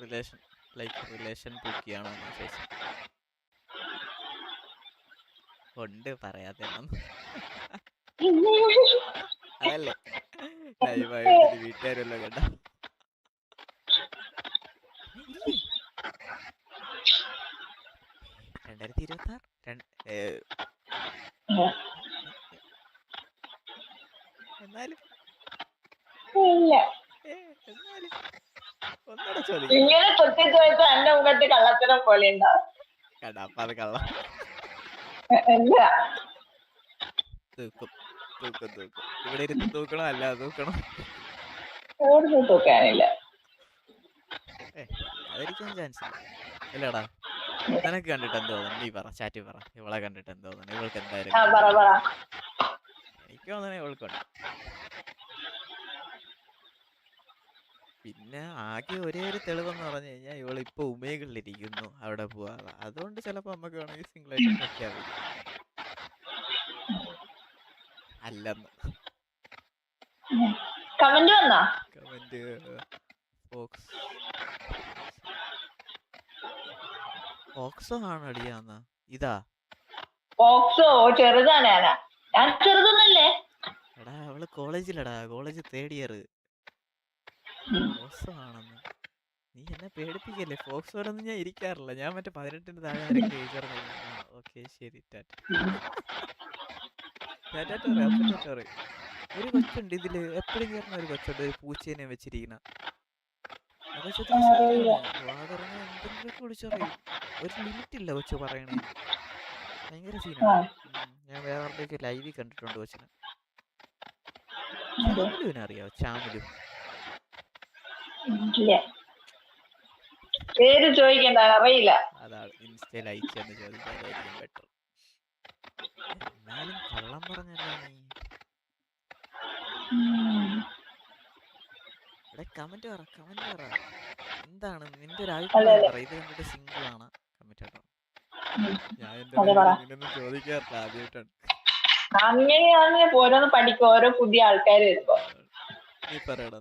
Speaker 1: റിലേഷൻ പൂക്കിയാണോ എന്നാ ചോദിച്ചത്. ഉണ്ട്, പറയാതെ അതല്ലേ ലൈവായിട്ട് വീട്ടുകാരെല്ലാം കണ്ട. ഇല്ലേ 2026 എന്നാലും
Speaker 2: ഇല്ല.
Speaker 1: എന്നാലും ഒന്നൂടെ ചോദിക്കും
Speaker 2: ഇങ്ങനെ കുത്തി ചോദിച്ച എന്റെ മുഖത്ത് കള്ളത്തരം പോലെ ഉണ്ടാവും.
Speaker 1: കണ്ട. അപ്പൊ അത് കള്ളം.
Speaker 2: ഇല്ല.
Speaker 1: തൂക്കും ഇവിടെ ഇരുന്ന് തൂക്കണോ അല്ലാതെ തൂക്കണോ?
Speaker 2: കൂടുതൽ തൂക്കാനില്ല.
Speaker 1: അല്ലാതിരിക്കാൻ ചാൻസ് ഇല്ല അല്ലടാ. നിനക്ക് കണ്ടിട്ട് എന്തോ തോന്നുന്നു? നീ പറ, ചാറ്റി പറ. ഇവളെ കണ്ടിട്ട് എന്തോ തോന്നുന്നു? ഇവൾക്ക് എന്തായാലും
Speaker 2: പറ.
Speaker 1: എനിക്ക് തോന്നണേ ഇവൾക്കുണ്ട്. പിന്നെ ആകെ ഒരേ ഒരു തെളിവെന്ന് പറഞ്ഞു കഴിഞ്ഞാൽ ഇവളിപ്പോ ഉമേകളിലിരിക്കുന്നു, അവിടെ പോവാതെ. അതുകൊണ്ട് ചിലപ്പോ നമുക്ക് വേണമെങ്കിൽ സിംഗിൾ ആയിട്ട് പ്രഖ്യാപിക്കാം. അല്ലെന്ന്
Speaker 2: കമന്റ് വന്നാ?
Speaker 1: കമന്റ് ഓക്സോ ആണ് അടിയാന്ന. ഇതാ
Speaker 2: ഓക്സോ ചെറുതാണ്. ഞാൻ ചെറുതൊന്നല്ലേ.
Speaker 1: എടാ അവള് കോളേജിലടാ, കോളേജ് 3rd ഇയർ. ഓക്സോ ആണെന്ന്. നീ എന്നെ പേടിപ്പിക്കല്ലേ. ഫോക്സോടൊന്നും ഞാൻ ഇരിക്കാറില്ല. ഞാൻ മറ്റേ 18-ന് താഴെ ആരെങ്കിലും ഏജ് പറഞ്ഞു കഴിഞ്ഞാൽ ഓക്കെ ശരി ടാറ്റ. ഒരു കൊച്ചുണ്ട് ഇതില്, എപ്പോഴും കയറുന്ന ഒരു കൊച്ചുണ്ട്, ഒരു പൂച്ചേനെ വെച്ചിരിക്കുന്ന. ആ കൊച്ചത്തിന് വാ തുറന്ന് എന്തെങ്കിലുമൊക്കെ വിളിച്ചു പറയും. ഒരു ലിമിറ്റ് ഇല്ല കൊച്ചു പറയണേന്. ഭയങ്കര സീനാണ്. ഞാൻ വേറെ ലൈവിൽ കണ്ടിട്ടുണ്ട് കൊച്ചിനെ. ചാമുലുവിനെ അറിയാവോ? ചാമുലു
Speaker 2: പേര് ചോദിക്കണ്ട, അറിയില്ല.
Speaker 1: അതാണ് ഇൻസ്റ്റയിൽ അയച്ചെന്ന് ചോദിക്കാനായിരിക്കും ബെറ്റർ. എന്നാലും കള്ളം പറഞ്ഞല്ലോ നീ. ഇവിടെ കമന്റ് പറ. എന്താണ് നിന്റെ ഒരു അഭിപ്രായം പറ. ഇത് കണ്ടിട്ട് സിംഗിൾ ആണ്? കമന്റ് കേട്ടോ. ഞാൻ എന്റെ ഇങ്ങനെയൊന്നും ചോദിക്കാറില്ല, ആദ്യമായിട്ടാണ്.
Speaker 2: അങ്ങനെ ഓരോന്ന് പഠിക്കും, ഓരോ പുതിയ ആൾക്കാർ വരുമ്പോ.
Speaker 1: നീ പറയടാ.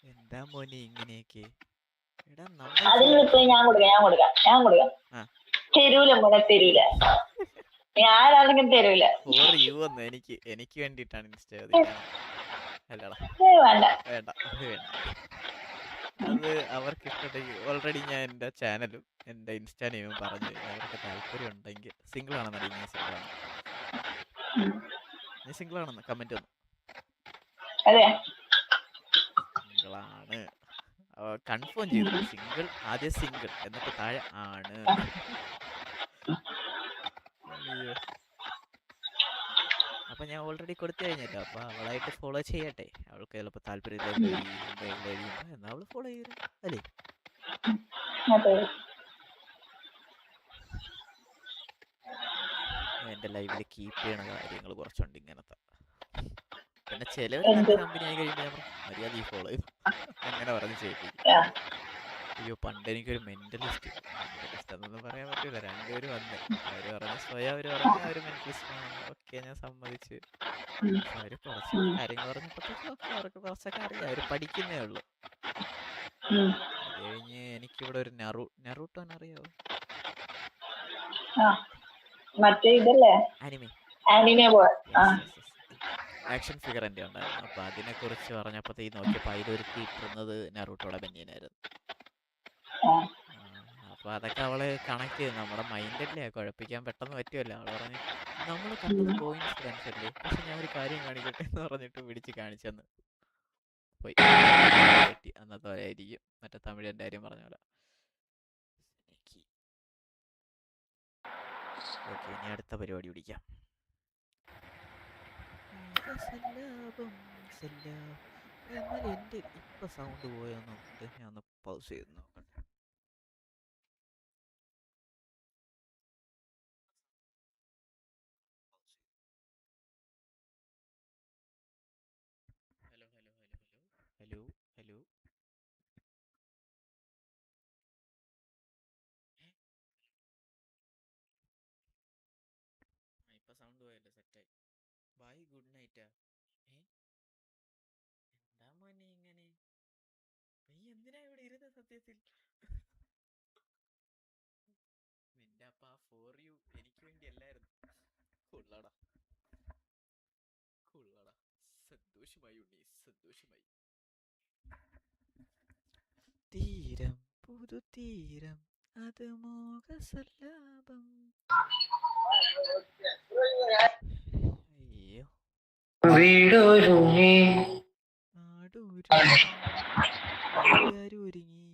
Speaker 1: എന്താ മോനെ ഇങ്ങനെയൊക്കെ?
Speaker 2: അതിനിപ്പോ ഞാൻ കൊടുക്കാം. തരൂല മോനെ, തരൂല. ഞാനാണെങ്കിലും തരൂല.
Speaker 1: ഫോർ യു എന്ന് എനിക്ക് വേണ്ടിട്ടാണ് ഇൻസ്റ്റ ചോദിക്കാൻ. അല്ലടാ
Speaker 2: വേണ്ട.
Speaker 1: അത് അവർക്ക് ഇഷ്ടപ്പെട്ടെങ്കിൽ ഓൾറെഡി ഞാൻ എൻ്റെ ചാനലും എൻ്റെ ഇൻസ്റ്റാ നെയിമും പറഞ്ഞു. അവർക്ക് താല്പര്യം ഉണ്ടെങ്കിൽ സിംഗിൾ ആണെന്നടി. നീ സിംഗിൾ ആണെന്ന് കമന്റ് വന്നു. സിംഗിളാണ് കൺഫേം ചെയ്തു. സിംഗിൾ, ആദ്യം സിംഗിൾ എന്നിട്ട് താഴെ ആണ്. അപ്പൊ ഞാൻ ഓൾറെഡി കൊടുത്തു കഴിഞ്ഞല്ലോ. അപ്പൊ അവളായിട്ട് ഫോളോ ചെയ്യട്ടെ. അവൾക്ക് ചിലപ്പോ താല്പര്യം എന്നാ അവള് ഫോളോ ചെയ്യൂല അല്ലേ? എന്റെ ലൈവില് കീപ്പ് ചെയ്യണ കാര്യങ്ങൾ കുറച്ചുണ്ട് ഇങ്ങനത്തെ. പിന്നെ ചിലവര് നല്ല കമ്പനി ആയി കഴിയുമ്പോ ഞാൻ മര്യാദ ഈ ഫോളോ ചെയ്തു അങ്ങനെ പറഞ്ഞ് ചെയ്യിപ്പിക്കും. അയ്യോ പണ്ട് എനിക്കൊരു മെന്റലിസ്റ്റ് എന്നൊന്നും പറയാൻ പറ്റൂല. രണ്ടുപേരും വന്ന് അവര് പറഞ്ഞ സ്വയം അവര് മെന്റലിസ്റ്റ് ആണെന്ന്. ഓക്കെ ഞാൻ സമ്മതിച്ച്. അവര് കുറച്ച് കാര്യങ്ങൾ പറഞ്ഞപ്പോഴത്തേക്കും ഓക്കെ അവർക്ക് കുറച്ചൊക്കെ അറിയാം. അവര് പഠിക്കുന്നേ ഉള്ളു. അത് കഴിഞ്ഞ് എനിക്കിവിടെ ഒരു നറൂട്ടോനെ അറിയാവോ?
Speaker 2: മറ്റേ ഇതല്ലേ ആനിമെ പോലെ
Speaker 1: ആക്ഷൻ ഫിഗർ എൻ്റെ ഉണ്ടായിരുന്നു. അപ്പൊ അതിനെ കുറിച്ച് പറഞ്ഞപ്പോഴത്തേക്ക് നോക്കിയപ്പോ അതിലൊരുത്തി ഇട്ടിരുന്നത് നറൂട്ടോടെ ബനിയനായിരുന്നു. അപ്പൊ അതൊക്കെ അവള് കണക്ട് ചെയ്തു. നമ്മുടെ മൈൻഡല്ലേ, കുഴപ്പിക്കാൻ പെട്ടെന്ന് പറ്റുമല്ലോ. അവള് പറഞ്ഞു നമ്മള് കണ്ടത് കോയിൻസിഡൻസ് അല്ലേ, പക്ഷെ ഞാൻ ഒരു കാര്യം കാണിക്കട്ടെ എന്ന് പറഞ്ഞിട്ട് പിടിച്ച് കാണിച്ചെന്ന് പോയി. അന്നത്തെ പോലെ ആയിരിക്കും മറ്റേ തമിഴൻ്റെ കാര്യം പറഞ്ഞ പോലെ. ഓക്കെ ഇനി അടുത്ത പരിപാടി പിടിക്കാം. എന്നാൽ എൻ്റെ ഇപ്പൊ സൗണ്ട് പോയെന്ന് നോക്കട്ടെ. ഞാൻ ഒന്ന് പൗസ് ചെയ്ത് നോക്കട്ടെ. ഹലോ സെറ്റായല്ലോ സെറ്റായി. ബൈ ഗുഡ് നൈറ്റാ. എന്താ മോനെ ഇങ്ങനെ? നീ എന്തിനാ ഇവിടെ ഇരുന്ന സത്യത്തിൽ? നിന്റെ അപ്പ ഫോർ യു എനിക്ക് വേണ്ടി അല്ലായിരുന്നു. കൊള്ളടാ കൊള്ളടാ. സന്തോഷമായി ഉണ്ണി, സന്തോഷമായി. തീരം പുതു തീരം അത് മോഹസല്ലാപം. അയ്യോ
Speaker 4: വീടൊരുങ്ങി
Speaker 1: നാടൊരുങ്ങി ഒരുങ്ങി.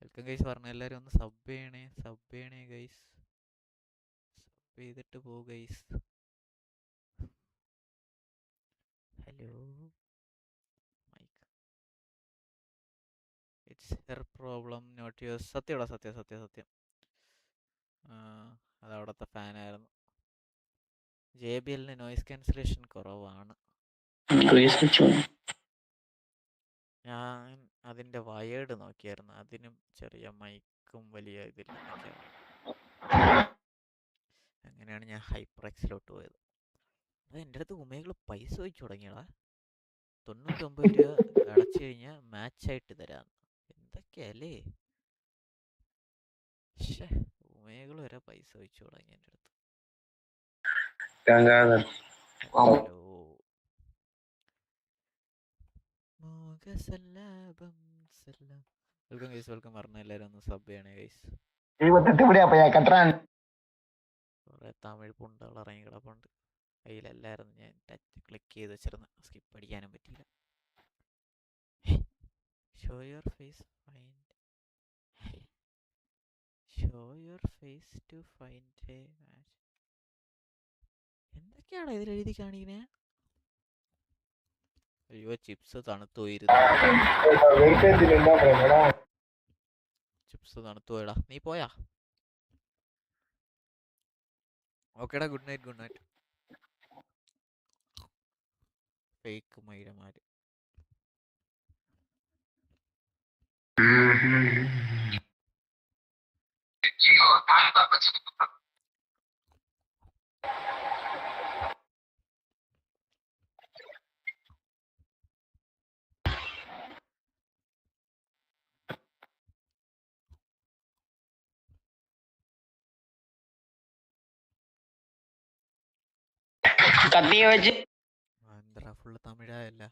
Speaker 1: Welcome guys. പറഞ്ഞ എല്ലാരും ഒന്ന് സബ് ചെയ്യണേ ഗൈസ്. സബ് ചെയ്തിട്ട് പോ guys. Hello mic. It's her problem not yours. സത്യമാടാ, സത്യം. അതവിടുത്തെ ഫാനായിരുന്നു. JBLന് നോയിസ് ക്യാൻസലേഷൻ കുറവാണ്. ഞാൻ അതിൻ്റെ വയേർഡ് നോക്കിയായിരുന്നു, അതിനും ചെറിയ മൈക്കും വലിയ ഇതില്ലെന്നൊക്കെയാണ്. അങ്ങനെയാണ് ഞാൻ ഹൈപ്പർ-എക്സിലോട്ട് പോയത്. അത് എൻ്റെ അടുത്ത് ഉമേകൾ പൈസ വെച്ച് തുടങ്ങിയടാ. 99 രൂപ അടച്ചു കഴിഞ്ഞാൽ മാച്ചായിട്ട് തരാമെന്ന്. എന്തൊക്കെയല്ലേ ഉമേകൾ വരെ പൈസ വെച്ച് തുടങ്ങി എൻ്റെ അടുത്ത്. ഹലോ മോഹസല്ലാപം സല്ലാം. Welcome guys, welcome. പറഞ്ഞ എല്ലാവരും ഒന്ന് സബ് ചെയ്യണേ ഗൈസ്. കുറേ തമിഴ് പുണ്ടുകൾ ഇറങ്ങി കിടപ്പുണ്ട്. കയ്യിലല്ലായിരുന്നു, ഞാൻ ടച്ച് ക്ലിക്ക് ചെയ്ത് വെച്ചിരുന്നു. സ്കിപ്പ് അടിക്കാനും പറ്റിയില്ല. Show your face to find a match. എന്തൊക്കെയാണ് ഇതിൽ എഴുതി കാണിക്കണേ? അയ്യോ ചിപ്സ് തണുത്തു പോയിരുന്നു. ചിപ്സ് തണുത്തു പോയടാ. നീ പോയാ? ഓക്കേടാ, ഗുഡ് നൈറ്റ്. ഫേക്ക് മൈരമാര്. എന്താ ഫുള്ള് തമിഴായല്ല?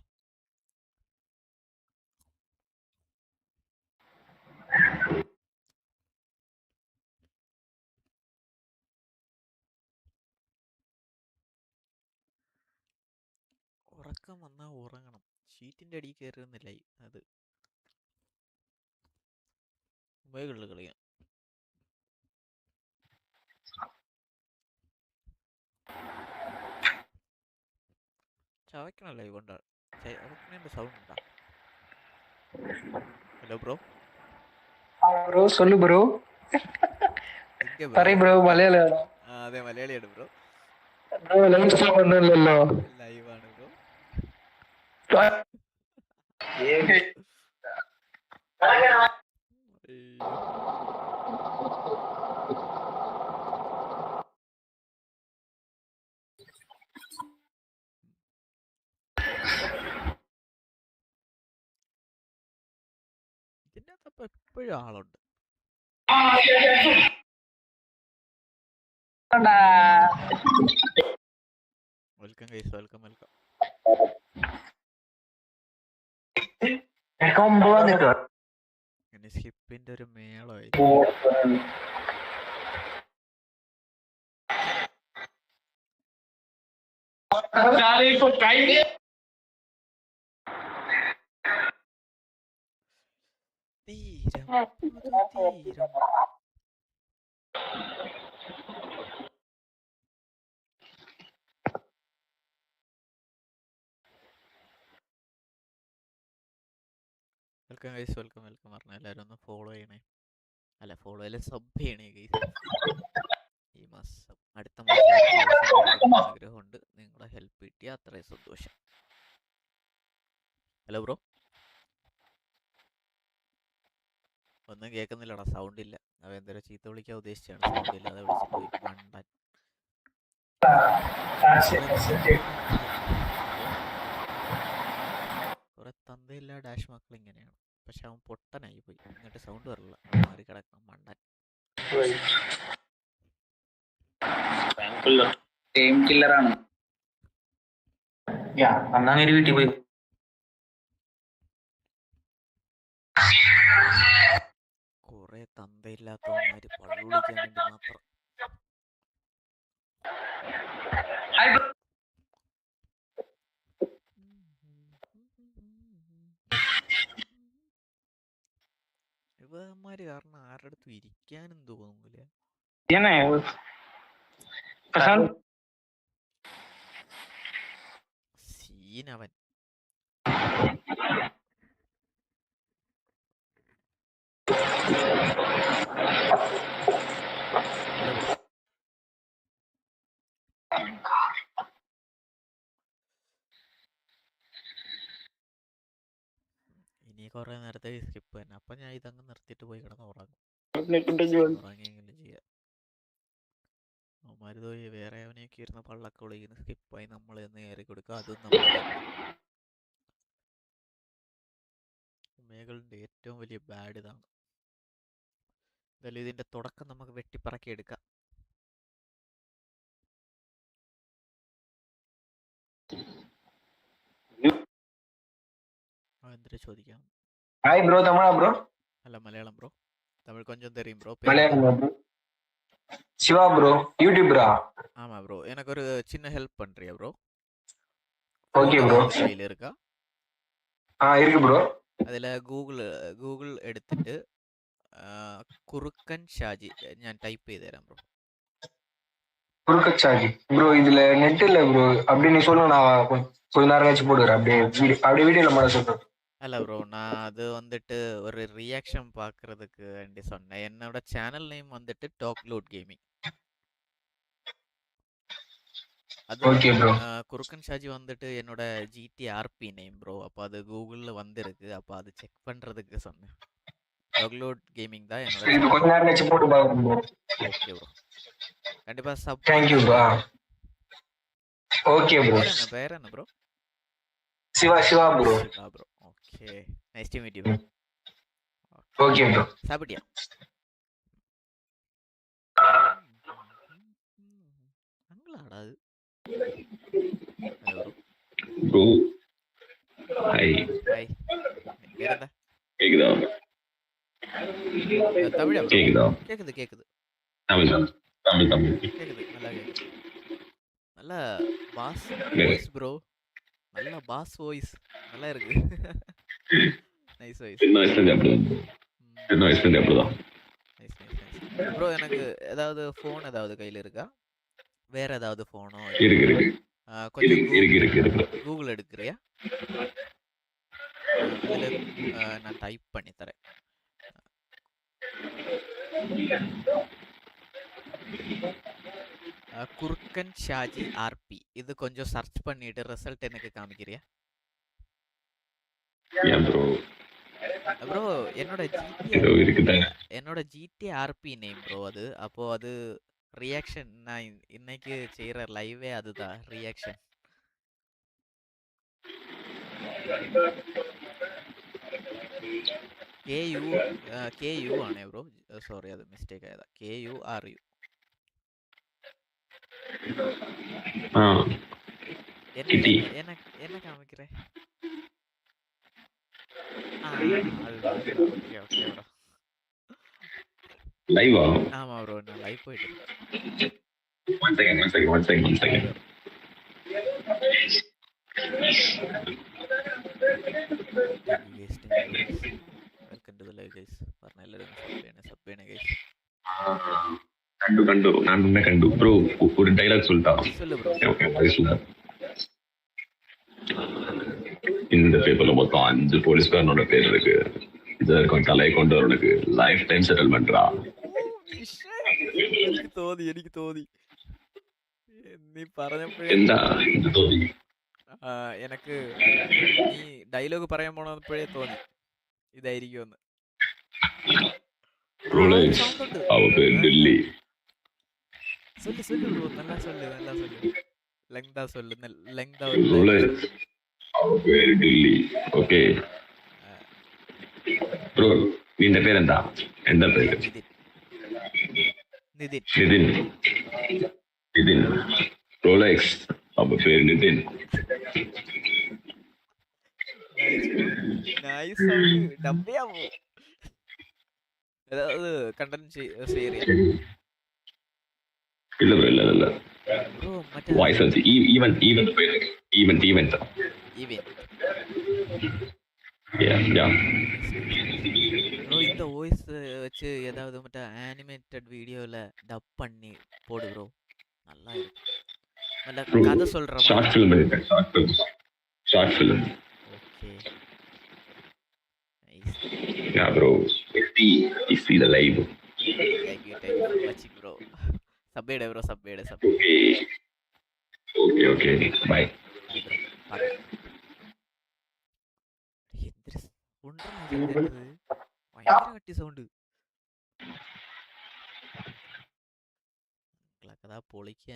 Speaker 1: ഉറക്കം വന്നാ ഉറങ്ങണം. ഷീറ്റിന്റെ അടിയിൽ കയറുന്നില്ല. അത് മൊബൈലിൽ കളിയാം. ചവയ്ക്കണ ലൈവ് ഉണ്ടാ? ചവയ്ക്കണേന്റെ സൗണ്ട് ഉണ്ടാ? Hello bro.
Speaker 4: ബ്രോ சொல்லு ബ്രോ. പറയ് ബ്രോ. മലയാളിയാണോ?
Speaker 1: അതെ, മലയാളിയാണ് ബ്രോ.
Speaker 4: ലൈവാണല്ലോ.
Speaker 1: ലൈവാണ് ബ്രോ. ഇതിൻ്റെ അകത്തപ്പോ എപ്പോഴും ആളുണ്ട്. Welcome guys, welcome. ഇനി സ്കിപ്പിന്റെ ഒരു മേളമായി. തീരം. Welcome guys, welcome. പറഞ്ഞ എല്ലാവരും ഒന്ന് ഫോളോ ചെയ്യണേ. അല്ല, ഫോളോ അല്ല, സബ് ചെയ്യണേ ഗൈസ്. ഈ മാസം അടുത്ത മാസം ആഗ്രഹമുണ്ട്. നിങ്ങളെ ഹെൽപ്പ് കിട്ടിയ അത്രയും സന്തോഷം. Hello bro. ഒന്നും കേൾക്കുന്നില്ലടാ, സൗണ്ട് ഇല്ല. അവൻ എന്തേലും ചീത്ത വിളിക്കാൻ ഉദ്ദേശിച്ചാണ്, സൗണ്ട് ഇല്ലാതെ വിളിച്ചിട്ട് പോയി മണ്ടൻ. കുറെ തന്തയില്ല ഡാഷ് മക്കൾ ഇങ്ങനെയാണ്. പക്ഷെ അവൻ പൊട്ടനായി പോയി, എന്നിട്ട് സൗണ്ട് വരില്ല, മാറി കിടക്കണം മണ്ടൻ.
Speaker 5: ടൈം കില്ലറാണ്. അന്നങ്ങനെ വീട്ടിൽ പോയി
Speaker 1: കുറെ തന്തയില്ലാത്തവന്മാര് പള്ളു വിളിക്കാൻ വേണ്ടി മാത്രം. ഇവന്മാര് കാരണം ആരുടെ അടുത്തും ഇരിക്കാനും തോന്നൂല. സീനവൻ. ഇനി കുറെ നേരത്തെ സ്കിപ്പ് തന്നെ. അപ്പൊ ഞാൻ ഇതങ്ങ് നിർത്തിയിട്ട് പോയി കിടന്ന് ഉറങ്ങും. ഉറങ്ങിയെങ്കിലും ചെയ്യാം. അവന്മാര് വേറെ അവനെയൊക്കെ ഇരുന്ന് പള്ളൊക്കെ വിളിക്കുന്ന സ്കിപ്പായി നമ്മൾ എന്ന് കയറി കൊടുക്കുക. അതും നമ്മൾ മേഘലിന്റെ ഏറ്റവും വലിയ ബാഡ് ഇതാണ്. എന്തായാലും ഇതിന്റെ തുടക്കം നമുക്ക് വെട്ടിപ്പറക്കി എടുക്കാം. എന്തിനാ ചോദിക്കാം?
Speaker 4: ஹாய் ப்ரோ, தமிழா ப்ரோ?
Speaker 1: അല്ല, മലയാളം ബ്രോ. തമിഴ് കൊഞ്ചം തെറിയും bro.
Speaker 4: Malayalam bro. Siva bro, YouTube bro.
Speaker 1: ஆமா ப்ரோ, எனக்கு ஒரு சின்ன ஹெல்ப் பண்றியா ப்ரோ?
Speaker 4: Okay bro.
Speaker 1: கையில இருக்கா?
Speaker 4: இருக்கு ப்ரோ.
Speaker 1: അതിൽ ഗൂഗിൾ എടുത്തിട്ട് കുറുക്കൻ ഷാജി ഞാൻ ടൈപ്പ് ചെയ്ത് തരാം ബ്രോ.
Speaker 4: குறுக்கன் ஷாஜி ப்ரோ, இதுல நெட் இல்ல ப்ரோ. அப்படி நீ சொல்லுங்க, நான் கொஞ்ச நேரம் கழிச்சு போடுறேன். அப்படியே வீடியோல மாட சொல்றேன்.
Speaker 1: அல்ல ப்ரோ, நான் அது வந்துட்டு ஒரு ரியாக்ஷன் பார்க்கறதுக்கு வேண்டி சொன்னேன். என்னோட சேனல் நேம் வந்துட்டு டாக்லூட் கேமிங். அது
Speaker 4: ஓகே ப்ரோ.
Speaker 1: குறுக்கன் ஷாஜி வந்துட்டு என்னோட ஜிடிஆர்பி நேம் ப்ரோ. அப்போ அது கூகுளில் வந்திருக்கு. அப்போ அது செக் பண்ணுறதுக்கு சொன்னேன். டாக்லூட் கேமிங் தான் என்னோட.
Speaker 4: இது கொஞ்ச நேரம் கழிச்சு போட்டு பாருங்க ப்ரோ.
Speaker 1: ஓகே ப்ரோ, கண்டிப்பா sub.
Speaker 4: Thank you bro. Okay bro.
Speaker 1: பேர் என்ன bro?
Speaker 4: Siva bro.
Speaker 1: Siva bro. Okay, nice to meet you bro.
Speaker 4: Okay bro.
Speaker 1: சாப்பிட்டியா? அங்களாடா அது. Hello
Speaker 6: bro. ஹாய்.
Speaker 1: ஹாய். பேர் என்ன?
Speaker 6: கேக்குதா?
Speaker 1: தமிழா?
Speaker 6: கேக்குதா?
Speaker 1: கேக்குது.
Speaker 6: தமிழ்.
Speaker 1: கேக்குது, நல்லா கேக்குது. நல்ல பாஸ் வாய்ஸ் ப்ரோ. நல்ல பாஸ் வாய்ஸ், நல்லா இருக்கு. Nice voice.
Speaker 6: சின்ன வயசுல அப்படிதான்.
Speaker 1: Nice bro. எனக்கு ஏதாவது ஃபோன் ஏதாவது கையில இருக்கா? வேற ஏதாவது ஃபோனோ?
Speaker 6: இருக்கு.
Speaker 1: கொஞ்சம்
Speaker 6: இருக்கு.
Speaker 1: கூகுள் எடுக்கிறியா? அதில் நான் டைப் பண்ணி தரேன். குறுக்கன் ஷாஜி ஆர்பி. இது கொஞ்சம் சர்ச் பண்ணிட்டு ரிசல்ட் எனக்கு காமிக்கிறியா ப்ரோ? என்னோட ஜிடிஆர்பி நேம் ப்ரோ அது. அப்போ அது ரியாக்ஷன். நான் இன்னைக்கு செய்யற லைவே அதுதான் ரியாக்ஷன். KU ആണ് ബ്രോ. സോറി, അത് മിസ്റ്റേക്ക് ആയതാ. KURU. என்ன காமிக்கிறேன்? அதுதான். Okay bro.
Speaker 6: லைவா?
Speaker 1: ஆமா ப்ரோ, நான் லைவ் போயிட்டு இருக்கேன்.
Speaker 6: One second.
Speaker 1: Welcome to the live guys. പറഞ്ഞ എല്ലാവരും സബ് ചെയ്യണേ ഗൈസ്.
Speaker 6: கண்டு நான் உன்னை கண்டு ப்ரோ. ஒரு டைலாக் சொல்லிட்டா?
Speaker 1: சொல்லு ப்ரோ.
Speaker 6: இந்த பேப்பர்ல மொத்தம் 5 போலீஸ்காரனோட பேர் இருக்கு. இதற்கும் தலை கொண்டவனுக்கு லைஃப் டைம் செட்டில்மெண்ட்ரா.
Speaker 1: എനിക്ക് തോന്നി നീ പറഞ്ഞപ്പോഴേ.
Speaker 6: എന്താ തോന്നി?
Speaker 1: എനിക്ക് നീ ഡയലോഗ് പറയാൻ പോണപ്പോഴേ തോന്നി ഇതായിരിക്കുമെന്ന്.
Speaker 6: ரோலெக்ஸ்
Speaker 1: சவுண்ட் உண்டு.
Speaker 6: அவ பேர் டெல்லி.
Speaker 1: சொல்லு சொல்லு ப்ரோ, நல்லா சொல்லு நல்லா சொல்லு. லெங்தா சொல்லு, லெங்தா ஒரு dialogue
Speaker 6: ரோலெக்ஸ்
Speaker 1: சொல்லு.
Speaker 6: அவ பேர் டெல்லி. ఓకే బ్రో నిన్న పేరు ఎంత ఎంత పేరు?
Speaker 1: நிதின் நிதின்
Speaker 6: నితిన్. నితిన్ ரோலெக்ஸ் அவ பேர் Nithin.
Speaker 1: Nice bro, nice sound. டப்பியா ப்ரோ, ஏதாவது கண்டென்ட் செய்யறியா
Speaker 6: இல்ல ப்ரோ, இல்ல இல்ல
Speaker 1: ப்ரோ? மற்ற
Speaker 6: வாய்ஸ் வந்து event event
Speaker 1: event
Speaker 6: yeah
Speaker 1: bro, இந்த வாய்ஸ் வச்சு ஏதாவது மட்டும் அனிமேட்டட் வீடியோவில் டப் பண்ணி போடு ப்ரோ, நல்லா இருக்கும். நல்ல கதை சொல்கிற
Speaker 6: ஷார்ட்
Speaker 1: மாதிரி.
Speaker 6: ஃபிலிம் இருக்கு, short film.
Speaker 1: Okay nice.
Speaker 6: Yeah bro, see the live.
Speaker 1: Thank you for வாட்சிங் ப்ரோ. சப்பேடு ப்ரோ, சப்பேடு.
Speaker 6: Okay bye.
Speaker 1: பாய் ப்ரோ, பார்க்கலாம். எந்திர ஒன்றா இது பயங்கர கட்டி சவுண்டு. கலக்கதா பொழிக்க.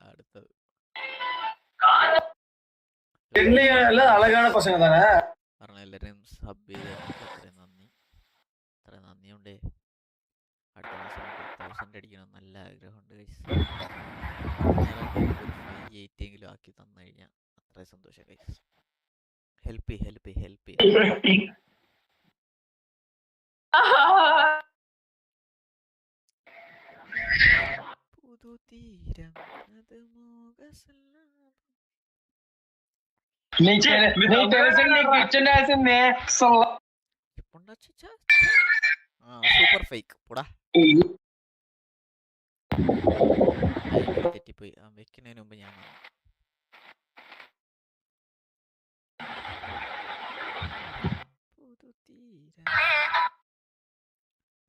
Speaker 1: அடுத்தது
Speaker 7: அழகான பசங்க தானே.
Speaker 1: കാരണം എല്ലാവരും സബ് ചെയ്തതിനൊക്കെ അത്രയും നന്ദി. അത്ര നന്ദിയുണ്ട്. അടുത്ത മാസം 1000 അടിക്കണം നല്ല ആഗ്രഹമുണ്ട് ഗൈസ്. 8 എങ്കിലും ആക്കി തന്നു കഴിഞ്ഞാൽ അത്രയും സന്തോഷം ഗൈസ്. ഹെൽപ്പ് ചെയ്യ്. പുതുതീരം അത് മോഹസല്ലാപം. സൂപ്പർ ഫേക്ക് പോടാ. തെറ്റിപ്പോയി, വെക്കുന്നതിന് മുമ്പ് ഞാൻ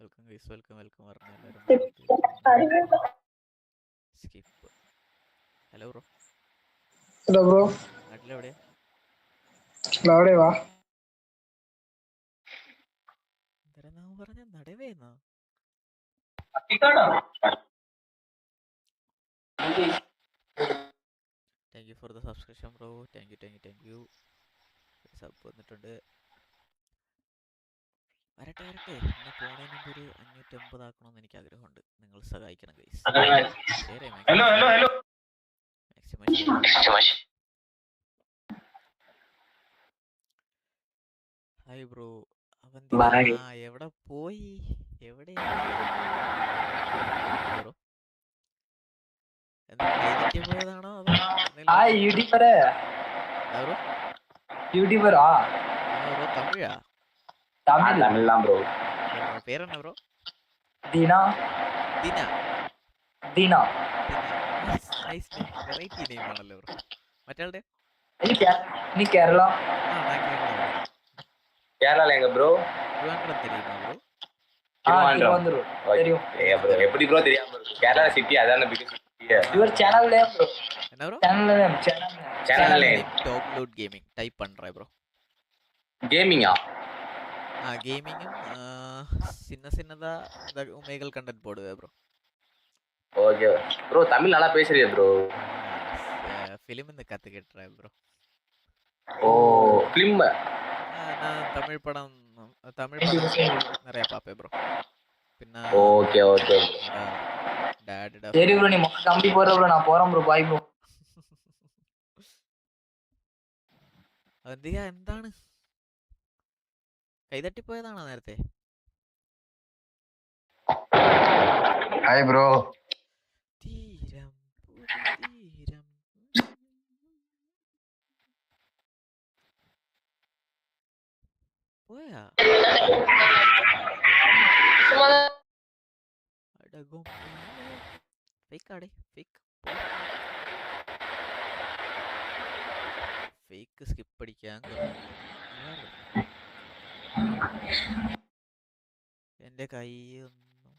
Speaker 1: വെൽക്കം ഗൈസ്, വെൽക്കം പറഞ്ഞ എല്ലാവരും. സ്കിപ്പ്. Hello bro.
Speaker 7: ഹലോ ബ്രോ,
Speaker 1: നാട്ടിലെവിടെ?
Speaker 7: അവിടെ വാ.
Speaker 1: നാം പറഞ്ഞ നടവേന്നാ. Thank you for the subscription bro. Thank you. Sub വന്നിട്ടുണ്ട്. വരട്ടെ. ഇന്ന് പോണതിന് മുമ്പ് ഒരു 550 ആക്കണമെന്ന് എനിക്ക് ആഗ്രഹമുണ്ട്. നിങ്ങൾ സഹായിക്കണം ഗൈസ്. Hi bro. എവിടെ പോയി? എവിടെയാണ് ബ്രോ? പോയതാണോ
Speaker 7: യൂട്യൂബറാ?
Speaker 1: ബ്രോ തമിഴാ?
Speaker 7: തമിഴ് ബ്രോ.
Speaker 1: പേരെന്നാ ബ്രോ?
Speaker 7: ദിന.
Speaker 1: വെറൈറ്റി നെയിം ആണല്ലോ ബ്രോ. മറ്റേ
Speaker 7: നീ കേരള?
Speaker 5: கேரளால எங்க ப்ரோ?
Speaker 1: திருவான்மிரம் தெரியுமா ப்ரோ?
Speaker 5: திருவான்மிரம் எப்படி ப்ரோ தெரியாம இருக்கு? கேரளா சிட்டி அதான big city.
Speaker 7: Your channel name bro?
Speaker 1: என்ன bro?
Speaker 7: Channel name
Speaker 1: top load gaming type பண்றேன் ப்ரோ.
Speaker 5: கேமிங்கா?
Speaker 1: கேமிங்கும் சின்னதா இந்த உமைகள் கண்டென்ட் போடுவேன் ப்ரோ.
Speaker 5: ஓகே ப்ரோ, தமிழ் நல்லா பேசுறீங்க ப்ரோ.
Speaker 1: ஃபிலிம் இந்த கத்துக்கிட்டேன் ப்ரோ.
Speaker 5: ஓ ஃபிலிம்.
Speaker 1: நான் தமிழ் படம் நிறைய பார்ப்பேன் ப்ரோ. பின்ன
Speaker 5: ஓகே
Speaker 1: டாடா
Speaker 7: சரி ப்ரோ, நீ கம்பி போற ப்ரோ, நான் போறேன் ப்ரோ. Bye bro.
Speaker 1: അതെന്തിയാ, എന്താണ് കൈതട്ടിപ്പോയതാണോ നേരത്തെ?
Speaker 4: Hi bro.
Speaker 1: തീരം പോയാ അടകും ഫേക്കാടേ ഫേക്ക് സ്കിപ്പ് അടിക്കാൻ എന്റെ കൈ ഒന്നും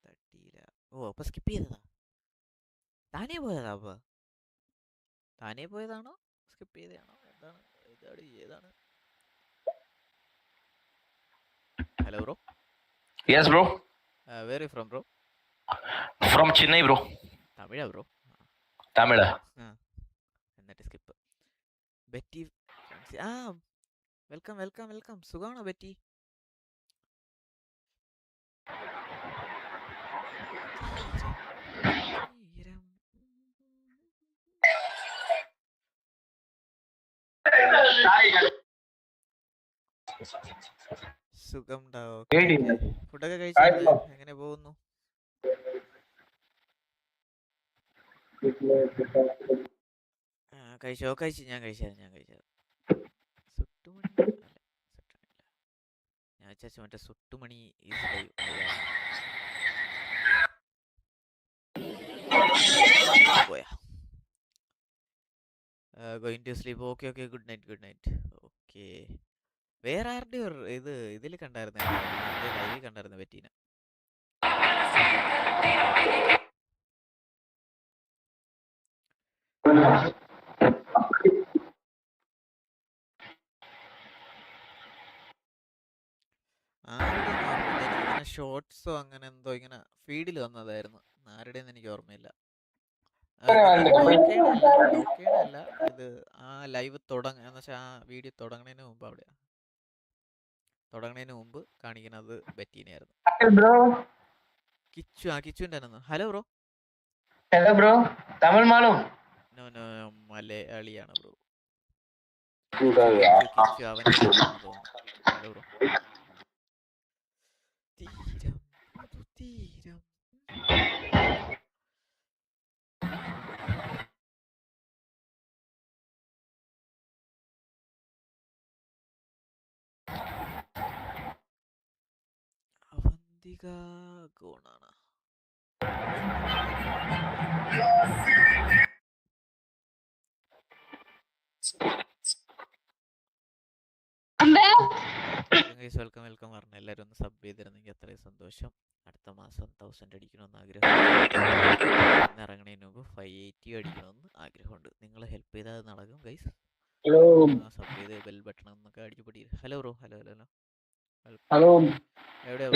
Speaker 1: തട്ടിയില്ല. ഓ അപ്പൊ സ്കിപ്പ് ചെയ്തതാ? താനേ പോയതാ? അപ്പൊ താനേ പോയതാണോ സ്കിപ്പ് ചെയ്തതാണോ? ഏതാണ്? Hello, bro.
Speaker 8: Yes, bro.
Speaker 1: Where are you from, bro?
Speaker 8: From Chennai, bro.
Speaker 1: Tamil, bro.
Speaker 8: Tamil.
Speaker 1: എന്നിട്ട് സ്കിപ്പ്. ബെറ്റി ആ വെൽക്കം വെൽക്കം വെൽക്കം. സുഖാണോ ബെറ്റി? സുഖം. ഫുഡൊക്കെ കഴിച്ചായിരുന്നു. എങ്ങനെ പോകുന്നു? കഴിച്ചു. ഞാൻ കഴിച്ചത് സുട്ടുമണി അല്ല, ഞാൻ വിചാരിച്ചു മറ്റേ സുട്ടുമണി ഈസ് ലൈവ് പോയാ. Going to sleep. Okay good night. Okay. വേറെ ആരുടെ ഇതിൽ കണ്ടായിരുന്നു, ലൈവിൽ കണ്ടായിരുന്നു ബെറ്റീനെ. എനിക്കിങ്ങനെ ഷോർട്സോ അങ്ങനെ എന്തോ ഇങ്ങനെ ഫീഡിൽ വന്നതായിരുന്നു. ആരുടെയെന്ന് എനിക്ക് ഓർമ്മയില്ല. നോക്കേണ്ടല്ല, ഇത് ആ ലൈവ് എന്നുവെച്ചാൽ ആ വീഡിയോ തുടങ്ങുന്നതിന് മുമ്പ് കാണിക്കുന്നത് ബെറ്റീനെയായിരുന്നു. കിച്ചുവിന്റെ hello bro.
Speaker 7: Hello bro, Tamil Malu.
Speaker 1: No മലയാളിയാണ് ബ്രോ. കിച്ചു അവൻ. Hello bro. തീരം അവന്തിക ഗുണാണ്. വെൽക്കം പറഞ്ഞ എല്ലാവരും ഒന്ന് സബ് ചെയ്തിരുന്നെങ്കിൽ അത്രയും സന്തോഷം. അടുത്ത മാസം 1000 അടിക്കണമെന്ന് ആഗ്രഹം. ഇറങ്ങണതിന് മുമ്പ് 580 അടിക്കണമെന്ന് ആഗ്രഹമുണ്ട്. നിങ്ങൾ ഹെൽപ്പ് ചെയ്താൽ നടക്കും ഗൈസ്. സബ് ചെയ്ത് ബെൽ ബട്ടൺ എന്നൊക്കെ അടിച്ചു പിടി. Hello bro. ഹലോ എവിടെയാ?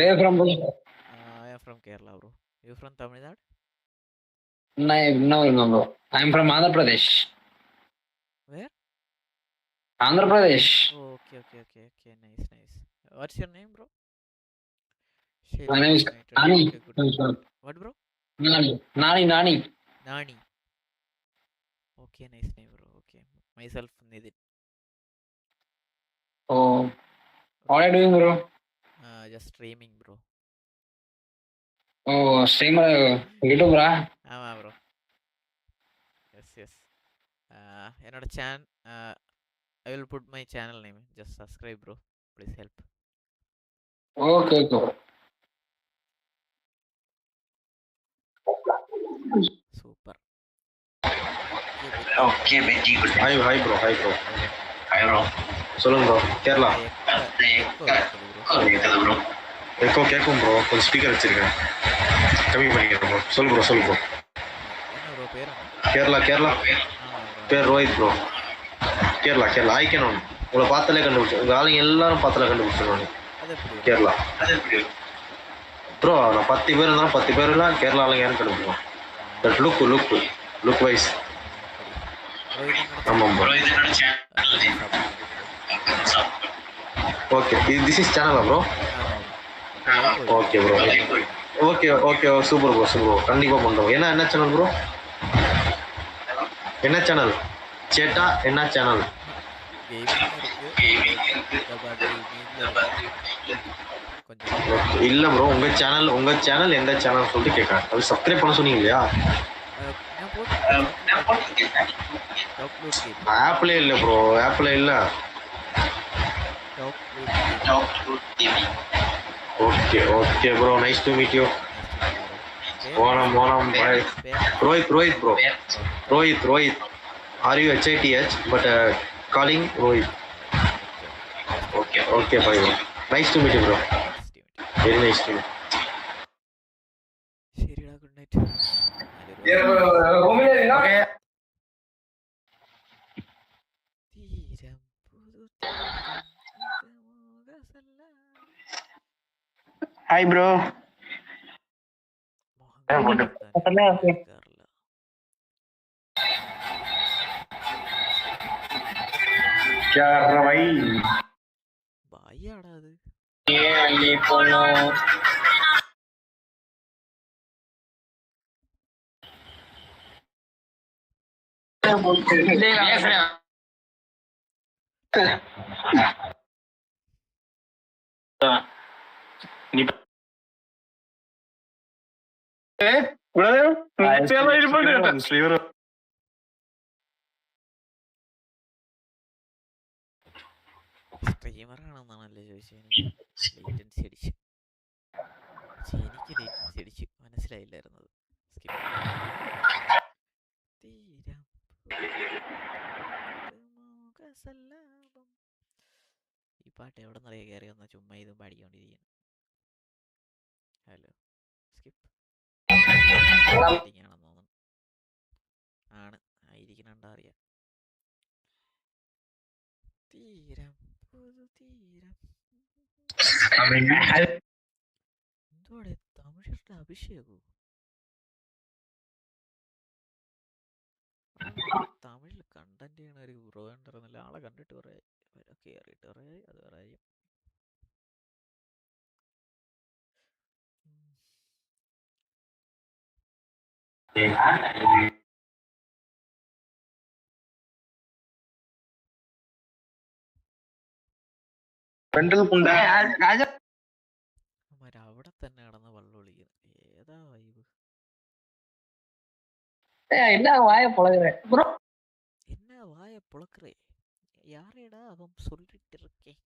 Speaker 1: I am from Kerala bro. You from Tamil Nadu?
Speaker 9: No, bro. I'm from Andhra Pradesh.
Speaker 1: Where?
Speaker 9: Andhra Pradesh.
Speaker 1: Okay. Nice. What's your name, bro?
Speaker 9: My name is Nani.
Speaker 1: What, bro?
Speaker 9: Nani.
Speaker 1: Okay, nice name, bro. Okay. Myself, Nidin.
Speaker 9: Oh. What are you doing, bro?
Speaker 1: Just streaming, bro.
Speaker 9: Oh, streamer. YouTube, bro.
Speaker 1: bro. Yes. Another channel. I will put my channel name. Just subscribe, bro. Please help.
Speaker 9: Okay.
Speaker 1: Super.
Speaker 5: Okay, Betty, good.
Speaker 10: Hi, bro.
Speaker 5: Hi, bro.
Speaker 10: சொல்லுங்க ப்ரோ. கேரளா.
Speaker 5: bro.
Speaker 10: எக்கோ கேட்கும் ப்ரோ. கொஞ்சம் ஸ்பீக்கர் வச்சிருக்கேன், கம்மி பண்ணிக்கிறேன் ப்ரோ. சொல்லு ப்ரோ.
Speaker 1: என்ன ப்ரோ பேர்?
Speaker 10: கேரளா. பேர் ரோஹித் ப்ரோ. கேரளா. ஆயிக்கணும். உங்களை பார்த்தாலே கண்டுபிடிச்சேன். உங்க ஆளுங்க எல்லாரும் பார்த்தாலே கண்டுபிடிச்சிருவாங்க. கேரளா ப்ரோ. நான் 10 பேர் இருந்தாலும் 10 பேர்லாம் கேரளா ஆளுங்க யாரும் கண்டுபிடிப்போம். But look wise. ஆமாம் ப்ரோ. ஓகே. திஸ் இஸ் சேனலா bro? Okay bro. Okay super bro. கண்டிப்பாக பண்ணுறோம். என்ன சேனல் ப்ரோ? என்ன சேனல்? சேட்டா என்ன சேனல்? இல்ல ப்ரோ, உங்க சேனல் எந்த சேனல் சொல்லிட்டு கேட்கறேன். அது சப்ஸ்கிரைப் பண்ண சொன்னீங்க இல்லையா? ஆப்ல இல்ல bro. Okay bro. Nice to meet you. Onam bye. Rohit bro. Rohit. Are you HITH but calling Rohit. Okay bye bro. Nice to meet you bro. Very nice to meet you.
Speaker 1: ശരിടാ, good night.
Speaker 5: Okay.
Speaker 7: Hi bro.
Speaker 1: ഭായിയാടാ അത്. സ്ട്രീമറാണെന്നാണല്ലേ ചോദിച്ചത്. ലേറ്റൻസി അടിച്ച്. പക്ഷെ എനിക്ക് ലേറ്റൻസി അടിച്ച് മനസ്സിലായില്ലായിരുന്നത്. ഈ പാട്ട് എവിടെ നിന്നറിയാൻ കയറി വന്ന ചുമ്മാ ഇതും പാടിക്കൊണ്ടിരിക്കുന്നു. ഹലോ സ്കിപ്പ് ആണെന്ന് തോന്നുന്നു. ആണ് ആയിരിക്കണണ്ട അറിയാം. തീരം പുതുതീരം എന്തോടെ തമിഴിന്റെ അഭിഷേകവും തമിഴിൽ കണ്ടന്റ് ചെയ്യണ ഒരു ബ്രോ ഉണ്ടെന്നല്ല. ആളെ കണ്ടിട്ട് കുറേ കയറിയിട്ട് കുറേ അത് പറയാം. അവിടെ തന്നെ കിടന്ന് വള്ളം ഒളിക്കുന്നു. ഏതാ വൈബ്?
Speaker 9: என்ன வாய பழகுறேன் ப்ரோ.
Speaker 1: என்ன வாய புழக்கிறே? யாரேடா அவன் சொல்லிட்டு இருக்கேன்.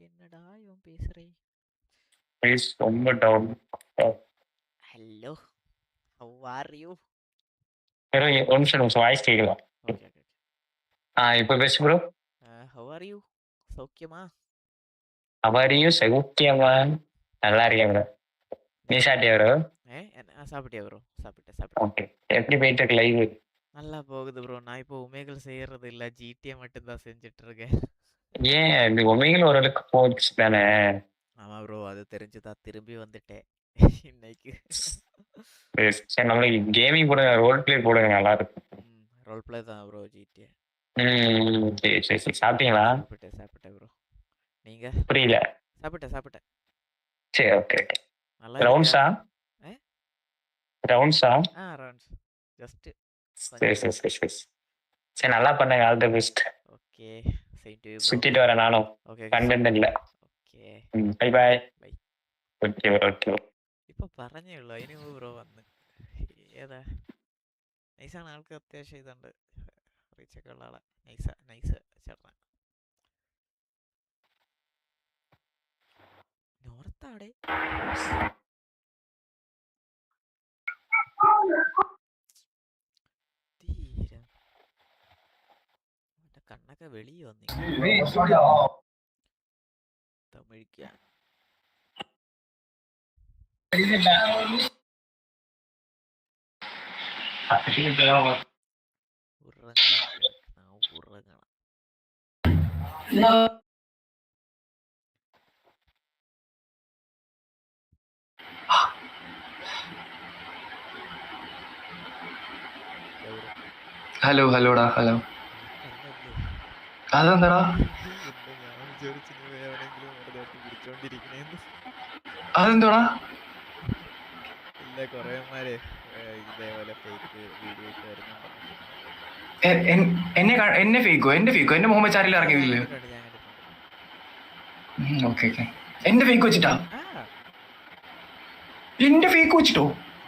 Speaker 1: என்னடா இவன் பேசுறே?
Speaker 7: ரொம்ப down.
Speaker 1: Hello how are you?
Speaker 7: ஒரு நிமிஷம் வாய்ஸ் கேட்கலாம்.
Speaker 1: Okay okay.
Speaker 7: இப்போ பேசு ப்ரோ.
Speaker 1: how are you? சௌக்கியமா?
Speaker 7: அவரையும் சௌக்கியமா? நல்லா இருக்கேன் ப்ரோ. நீ சாப்பிட்டியா ப்ரோ?
Speaker 1: சாப்பிட்டியா ப்ரோ? சாப்பிட்டேன்.
Speaker 7: ஓகே. எப்படி போயிட்டு இருக்கு லைவ்?
Speaker 1: நல்லா போகுது ப்ரோ. நான் இப்போ உமேகள் செய்யறது இல்ல, ஜிடிஏ மட்டும் தான் செஞ்சுட்டு இருக்கேன்.
Speaker 7: ஏன் இந்த உமைகள் ஓரளவுக்கு போச்சு தானே?
Speaker 1: ஆமா ப்ரோ, அது தெரிஞ்சுதான் திரும்பி வந்துட்டேன் இன்னைக்கு.
Speaker 7: சரி, நம்மளுக்கு கேமிங் போடுங்க, ரோல் பிளே போடுங்க, நல்லா இருக்கும்.
Speaker 1: ரோல் பிளே தான் ப்ரோ ஜிடிஏ.
Speaker 7: சரி. சாப்பிட்டீங்களா?
Speaker 1: சாப்பிட்டேன் ப்ரோ. நீங்க?
Speaker 7: புரியல.
Speaker 1: சாப்பிட்டேன்.
Speaker 7: சரி, ஓகே.
Speaker 1: நல்லா
Speaker 7: ரவுண்ட்ஸா? ரவுண்ட்ஸா?
Speaker 1: Rounds just.
Speaker 7: சரி, நல்லா பண்ணுங்க. All the best.
Speaker 1: Okay, same to you.
Speaker 7: சுத்திட்டு வரேன் நானும்.
Speaker 1: ஓகே,
Speaker 7: கண்டென்ட் இல்ல.
Speaker 1: Okay
Speaker 7: bye bye. ഓക്കെ.
Speaker 1: ഇപ്പൊ പറഞ്ഞേ ഉള്ളൂ, അതിന് ബ്രോ വന്ന്. ഏതാ നൈസാണ് ആൾക്ക്, അത്യാവശ്യം ഇതുണ്ട്, റീച്ചൊക്കെ ഉള്ള ആളെ. നൈസ് ചേട്ടൻ. നോർത്താടെ തീരം കണ്ണൊക്കെ വെളിയ വന്നി തമിഴിക്കാൻ. ഉറങ്ങണം.
Speaker 4: ഹലോടാ. ഹലോ. അതെന്താടാ? അതെന്തോടാ?
Speaker 1: ഇല്ല, കൊറേമാര് ഇതേപോലെ ഫേക്ക് വീഡിയോ ഒക്കെ വരുന്നുണ്ട്.
Speaker 4: എന്നെ ഫേക്കോ? എന്റെ മുഹമ്മദ് ചാരിൽ ഇറങ്ങിയില്ലേ? ഓക്കെ. എന്റെ ഫേക്ക് വെച്ചിട്ടാ? എന്റെ ഫേക്ക് വെച്ചിട്ടോ?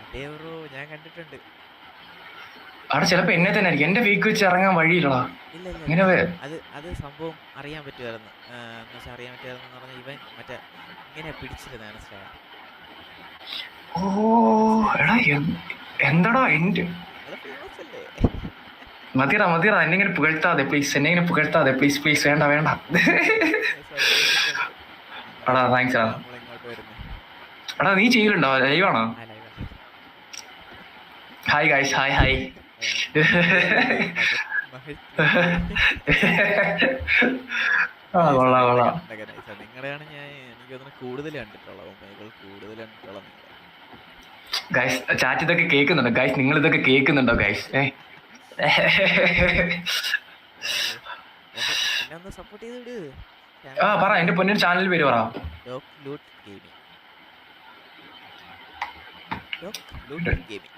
Speaker 1: അതേ ബ്രോ, ഞാൻ കണ്ടിട്ടുണ്ട്.
Speaker 4: അവിടെ ചിലപ്പോ എന്നെ തന്നെ ആയിരിക്കും. എന്റെ ഫേക്ക് വെച്ച് ഇറങ്ങാൻ വഴിയില്ലടാ.
Speaker 1: ഇല്ല, അത് സംഭവം അറിയാൻ പറ്റുമായിരുന്നു. എന്നുവെച്ചാൽ അറിയാൻ പറ്റുമായിരുന്നു എന്ന് പറഞ്ഞാൽ ഇവൻ മറ്റേ ഇങ്ങനെ പിടിച്ചിരുന്ന മനസ്സിലായ.
Speaker 4: ഓ എടാ, എന്താടാ എന്റെ മതിയടാ. എന്നെ ഇങ്ങനെ പുകഴ്ത്താതെ പ്ലീസ്. വേണ്ട. എടാ താങ്ക്സ് എടാ. എടാ നീ ചെയ്യലുണ്ടോ? ലൈവാണോ? Hi guys. ഹായ്.
Speaker 9: കൊള്ളാം കൊള്ളാം.
Speaker 1: നിങ്ങളുടെയാണ് ഞാൻ എനിക്ക് തോന്നുന്നു കൂടുതൽ കണ്ടിട്ടുള്ളത്, ഒമേഗകൾ കൂടുതൽ കണ്ടിട്ടുള്ളത് നിങ്ങളെ.
Speaker 9: ഗൈസ് ചാറ്റ് ഇതൊക്കെ കേൾക്കുന്നുണ്ടോ ഗൈസ്? നിങ്ങൾ ഇതൊക്കെ കേൾക്കുന്നുണ്ടോ ഗൈസ്?
Speaker 1: എന്നെ ഒന്ന് സപ്പോർട്ട് ചെയ്ത് വിട്.
Speaker 9: ആ പറ, എന്റെ പൊന്നിന്റെ ചാനൽ പേര് പറ.
Speaker 1: ഡോക് ലൂട്ട് ഗെയിമിംഗ്. ഡോക് ലൂട്ട് ഗെയിമിംഗ്.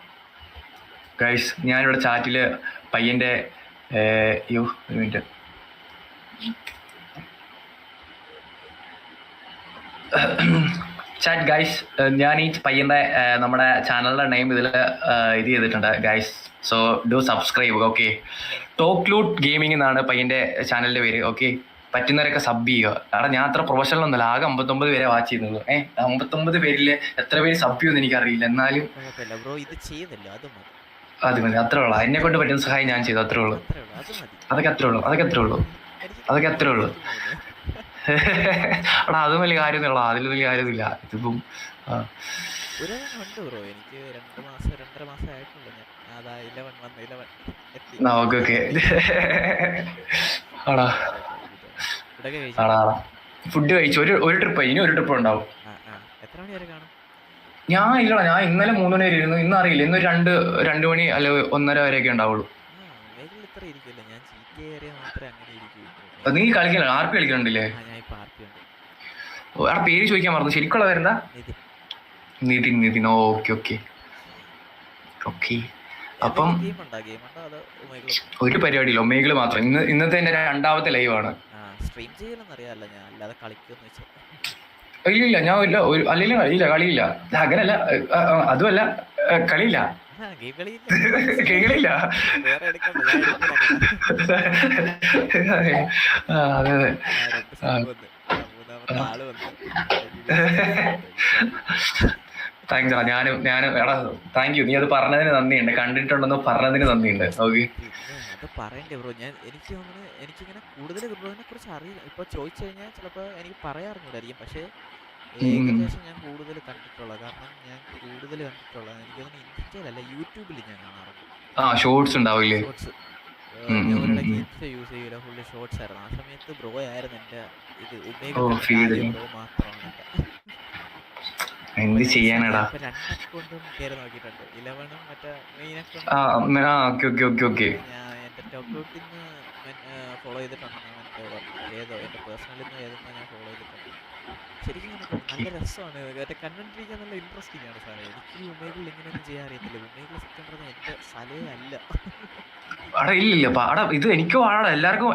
Speaker 9: ഗൈസ് ഞാനിവിടെ ചാറ്റില് പയ്യന്റെ ഒരു മിനിറ്റ്. ചാറ്റ് ഗൈസ്, ഞാൻ ഈ പയ്യന്റെ നമ്മുടെ ചാനലിന്റെ നെയിം ഇതിൽ ഇത് ചെയ്തിട്ടുണ്ട് guys. So do subscribe. Okay, talk loot gaming എന്നാണ് പയ്യന്റെ ചാനലിന്റെ പേര്. ഓക്കെ, പറ്റുന്നവരൊക്കെ സബ് ചെയ്യുക. കാരണം ഞാൻ അത്ര പ്രൊഫഷണൽ ഒന്നുമല്ല, ആകെ 59 പേരെ വാച്ച് ചെയ്യുന്നുള്ളൂ. 59 പേരിൽ എത്ര പേര് സബ് ചെയ്യുമെന്ന് എനിക്കറിയില്ല. എന്നാലും അത് മതി, അത്രേ ഉള്ളൂ. എന്നെ കൊണ്ട് പറ്റുന്ന സഹായം ഞാൻ ചെയ്തു, അത്രേ ഉള്ളൂ. അതൊക്കെ അത്രേ ഉള്ളൂ. എടാ അതും വലിയ കാര്യമൊന്നുമില്ല, അതിലും വലിയ കാര്യമൊന്നുമില്ല. ഇതിപ്പം
Speaker 1: എനിക്ക് 2 മാസം 2.5 മാസം ആയിട്ടുള്ളൂ. അതാ 11
Speaker 9: ഓക്കെ ഓക്കെ. ആടാ ഫുഡ് കഴിച്ചു. ഒരു ട്രിപ്പ്, ഇനി ഒരു ട്രിപ്പ് ഉണ്ടാവും.
Speaker 1: എത്ര മണി വരെ കാണും?
Speaker 9: ഞാൻ ഇല്ലടാ, ഞാൻ ഇന്നലെ 3 മണി വരെ ഇരുന്നു. ഇന്ന് അറിയില്ല, ഇന്ന് 2 മണി അല്ല 1:30 വരെയൊക്കെ ഉണ്ടാവുള്ളൂ. നീ കളിക്കണ ആർപ്പി കളിക്കണുണ്ടല്ലേ? ആ പേര് ചോദിക്കാൻ മറന്നു, ശരിക്കുള്ള പേരെന്താ? നിതിൻ. Okay okay okay. അപ്പം ഒരു പരിപാടിയില്ല, ഒമേഗിള് മാത്രം. ഇന്നത്തെ എന്റെ 2ാമത്തെ ലൈവാണ്. ഇല്ല ഞാൻ ഇല്ല, അല്ലെങ്കിൽ കളിയില്ല. അങ്ങനല്ല, അതുമല്ല കളിയില്ല. കേളില്ല. അതെ അതെ. താങ്ക്സ് എടാ. ഞാനും എടാ താങ്ക് യു. നീ അത് പറഞ്ഞതിന് നന്ദിയുണ്ട്, കണ്ടിട്ടുണ്ടെന്ന് പറഞ്ഞതിന് നന്ദിയുണ്ട്. ഓക്കെ
Speaker 1: പറയണ്ടേ ബ്രോ? എനിക്കിങ്ങനെ കൂടുതൽ ബ്രോനെ കുറിച്ച് അറിയില്ല. ഇപ്പൊ ചോദിച്ചു കഴിഞ്ഞാൽ ചിലപ്പോ എനിക്ക് പറയാറുണ്ടായിരിക്കും, പക്ഷെ ഏകദേശം ഞാൻ കൂടുതൽ കണ്ടിട്ടുള്ളത്. കാരണം ഞാൻ കൂടുതൽ കണ്ടിട്ടുള്ളത് എനിക്കൊന്നും ഇൻസ്റ്റയിലല്ല, യൂട്യൂബിൽ ഞാൻ കാണാറുണ്ട്.
Speaker 9: ഷോർട്സ് ഉണ്ടാവില്ലേ?
Speaker 1: ഇൻസ്റ്റ യൂസ് ചെയ്യില്ല, ഫുള്ള് ഷോർട്സ് ആയിരുന്നു. ആ സമയത്ത് ബ്രോ ആയിരുന്നു എന്റെ ഇത്. ബ്രോ മാത്രമാണ്
Speaker 9: എന്ത് ചെയ്യാനടാ.
Speaker 1: 2 അക്കൗണ്ടും കയറി നോക്കിയിട്ടുണ്ട്. 11 മറ്റേ മെയിൻ അക്കൗണ്ട് ഞാൻ എന്റെ ടോക്ക് ഔട്ടിൽ നിന്ന് ഫോളോ ചെയ്തിട്ടുണ്ടെന്ന് ഏതോ എന്റെ പേഴ്സണലിൽ നിന്ന് ഏതെന്നോ ഞാൻ ഫോളോ ചെയ്തിട്ടുണ്ട്. ശരിക്കും നല്ല രസമാണ്, മറ്റേ കണ്ടിരിക്കാൻ നല്ല ഇൻട്രസ്റ്റിംഗ് ആണ് സാറേ. എനിക്ക് ഈ ഉമേഗിൽ ഇങ്ങനെയൊന്നും ചെയ്യാൻ അറിയത്തില്ല. ഉമേഗിൽ സത്യം പറഞ്ഞാൽ എന്റെ സ്ഥലമേ അല്ല.
Speaker 9: പാടാ ഇല്ലില്ല പാടാ. ഇത് എനിക്ക് പാടാ, എല്ലാവർക്കും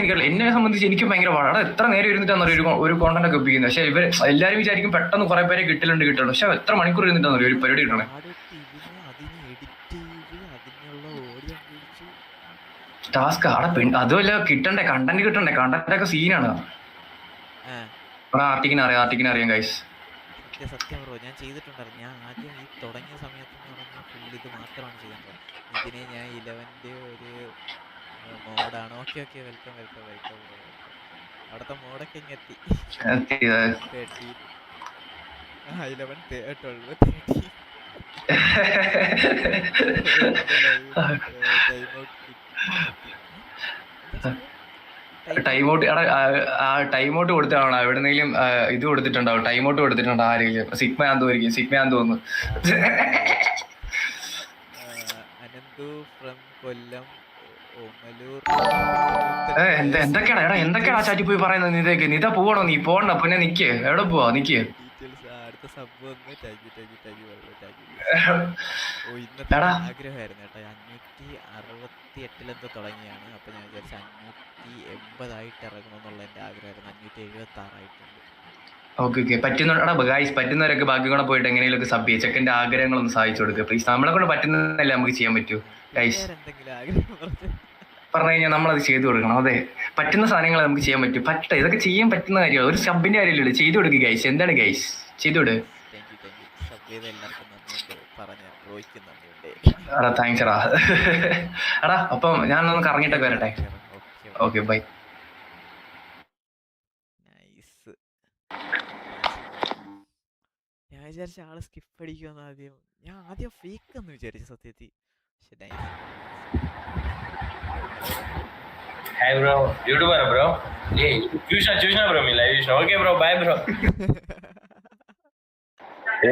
Speaker 9: എനിക്കറിയില്ല. എന്നെ സംബന്ധിച്ച് എനിക്ക് ഭയങ്കര പാടാ. എത്ര നേരം ഇരുന്നിട്ടാണ് ഒരു കോണ്ടന്റ് ഒക്കെ ഒപ്പിക്കുന്നത്. പക്ഷെ ഇവർ എല്ലാവരും വിചാരിക്കും പെട്ടെന്ന് കുറെ പേരെ കിട്ടലുണ്ട്. പക്ഷെ എത്ര മണിക്കൂർ ഇരുന്നിട്ടാണ് ഒരു പരിപാടി കിട്ടണേ. ടാസ്ക് അവിടെ അതുമല്ല, കിട്ടണ്ടേ കണ്ടന്റ് കിട്ടണ്ടേ. കണ്ടന്റ് ഒക്കെ സീനാണ്. ആർട്ടിക്കിനെ അറിയാം ഗൈസ്.
Speaker 1: സത്യം ബ്രോ, ഞാൻ ചെയ്തിട്ടുണ്ടായിരുന്നു. ഞാൻ ആദ്യം ഈ തുടങ്ങിയ സമയത്ത് ഫുൾ ഇത് മാത്രമാണ് ചെയ്യുന്നത്. ഇതിനെ ഞാൻ 11ന്റെ ഒരു മോഡാണ്. Okay welcome. അവിടുത്തെ മോഡൊക്കെ ഇങ്ങെത്തി. 11 12
Speaker 9: ടൈം ഔട്ട് കൊടുത്താണോ എവിടെന്നെങ്കിലും ഇത് കൊടുത്തിട്ടുണ്ടാവും? ടൈം ഔട്ട് കൊടുത്തിട്ടുണ്ടോ ആരെങ്കിലും? സിഗ്മയാന്ന് തോന്നുന്നു.
Speaker 1: അനന്തു ഫ്രം കൊല്ലം ഓമലൂർ.
Speaker 9: എന്തൊക്കെയാടാ ചാറ്റി പോയി പറയുന്നത്? നിത പോവണോ? നീ പോകണ്ട, പിന്നെ നിക്ക്. എവിടെ പോവാ? നിക്ക്.
Speaker 1: അടുത്ത സബ് വന്ന് താങ്ക് യു. ഇന്നത്തെ ആഗ്രഹമായിരുന്നു കേട്ടോ. 568 തുടങ്ങിയാണ്. അപ്പൊ ഞാൻ വിചാരിച്ച 580 ഇറങ്ങണമെന്നുള്ള എന്റെ ആഗ്രഹമായിരുന്നു. 576 ആയിട്ടുണ്ട്.
Speaker 9: ഓക്കെ പറ്റുന്നവരൊക്കെ ബാക്കി കൂടെ പോയിട്ട് എങ്ങനെയൊക്കെ സബ് ചെയ്യും. ചെക്കൻ്റെ ആഗ്രഹങ്ങളൊന്ന് സാധിച്ചു കൊടുക്കുക പ്ലീസ്. നമ്മളെ കൊണ്ട് പറ്റുന്നതല്ലേ നമുക്ക് ചെയ്യാൻ പറ്റൂ ഗൈസ്. പറഞ്ഞു കഴിഞ്ഞാൽ നമ്മളത് ചെയ്തു കൊടുക്കണം. അതെ, പറ്റുന്ന സാധനങ്ങൾ നമുക്ക് ചെയ്യാൻ പറ്റും. ഇതൊക്കെ ചെയ്യാൻ പറ്റുന്ന കാര്യമാണ്. ഒരു സബിന്റെ കാര്യമില്ലല്ലോ, ചെയ്തു കൊടുക്കുക ഗൈസ്. എന്താണ് ഗൈസ്, ചെയ്തു കൊടു. എടാ താങ്ക്സ് എടാ. അപ്പം ഞാനൊന്ന് കറങ്ങിയിട്ടൊക്കെ വരട്ടെ. Okay bye.
Speaker 1: ഞാൻ വിചാരിച്ച ആള് സ്കിപ്പ് അടിക്കുമെന്ന് ആദ്യം. ഞാൻ ആദ്യം ഫേക്ക് എന്ന് വിചാരിച്ചു സത്യത്തിൽ.
Speaker 7: హాయ్ బ్రో యూట్యూబర్ బ్రో ఏ చూసినా బ్రో మీ లైవ్ చూసినా ఓకే బ్రో బాయ్ బ్రో ఏ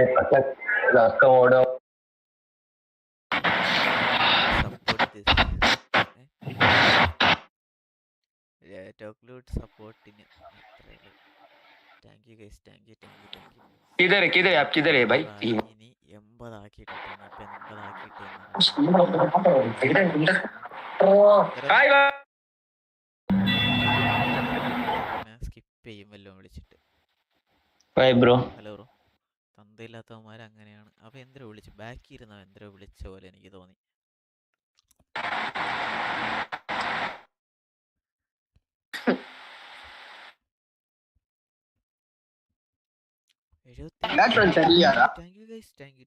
Speaker 7: అక్క ఓడో
Speaker 1: Tocloot support in thank you guys, thank you.
Speaker 4: किधर है आप किधर है भाई?
Speaker 1: ഇനി 80 ആക്കിയിട്ടാണ് ഇപ്പൊ 80 ആക്കിയിട്ടേ സ്കിപ്പ് ചെയ്യും വല്ലതും വിളിച്ചിട്ട്.
Speaker 7: Bye bro.
Speaker 1: Hello bro. തന്തയില്ലാത്തവന്മാർ അങ്ങനെയാണ്. അപ്പൊ എന്തോ വിളിച്ചു ബാക്കി ഇരുന്ന എന്തോ വിളിച്ച പോലെ എനിക്ക് തോന്നി. Thank you guys, thank U.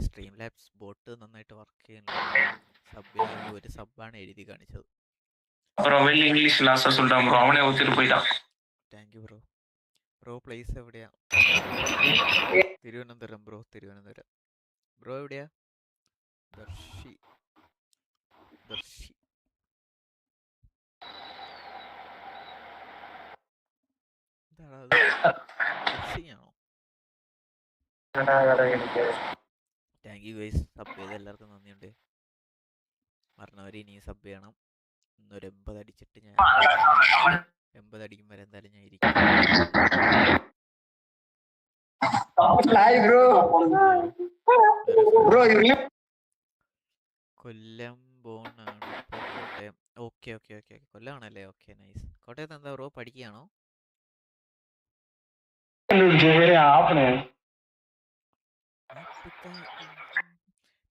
Speaker 1: Stream labs boat നന്നായിട്ട് വർക്ക് ചെയ്യുന്നുണ്ട്. സബിന് ഒരു സബ്ബാണ് എഴുതി കാണിച്ചത്.
Speaker 7: ഇംഗ്ലീഷ് ലാസ്റ്റ് சொல்றான் ப்ரோ அவனே ஒத்துட்டு போய்ட்டான்.
Speaker 1: Thank you bro. Bro place എവിടെയാ? തിരുവനന്തപുരം ബ്രോ, തിരുവനന്തപുരം. ബ്രോ എവിടെയാ? ദർശി. എന്താണോ ദർശിയാണോ? Thank you guys. സബ് ചെയ്ത് എല്ലാവർക്കും നന്ദിയുണ്ട്. മറന്നവരെ ഇനിയും സബ് ചെയ്യണം. ഇന്നൊരു 80 അടിച്ചിട്ട് ഞാൻ 80 അടിക്കും വരെ എന്തായാലും ഞാൻ ഇരിക്കും. കൊല്ലം ബോണാണ് ഇപ്പോൾ കോട്ടയം. ഓക്കെ കൊല്ലമാണല്ലേ? Okay nice. കോട്ടയത്ത് എന്താ ബ്രോ പഠിക്കുകയാണോ?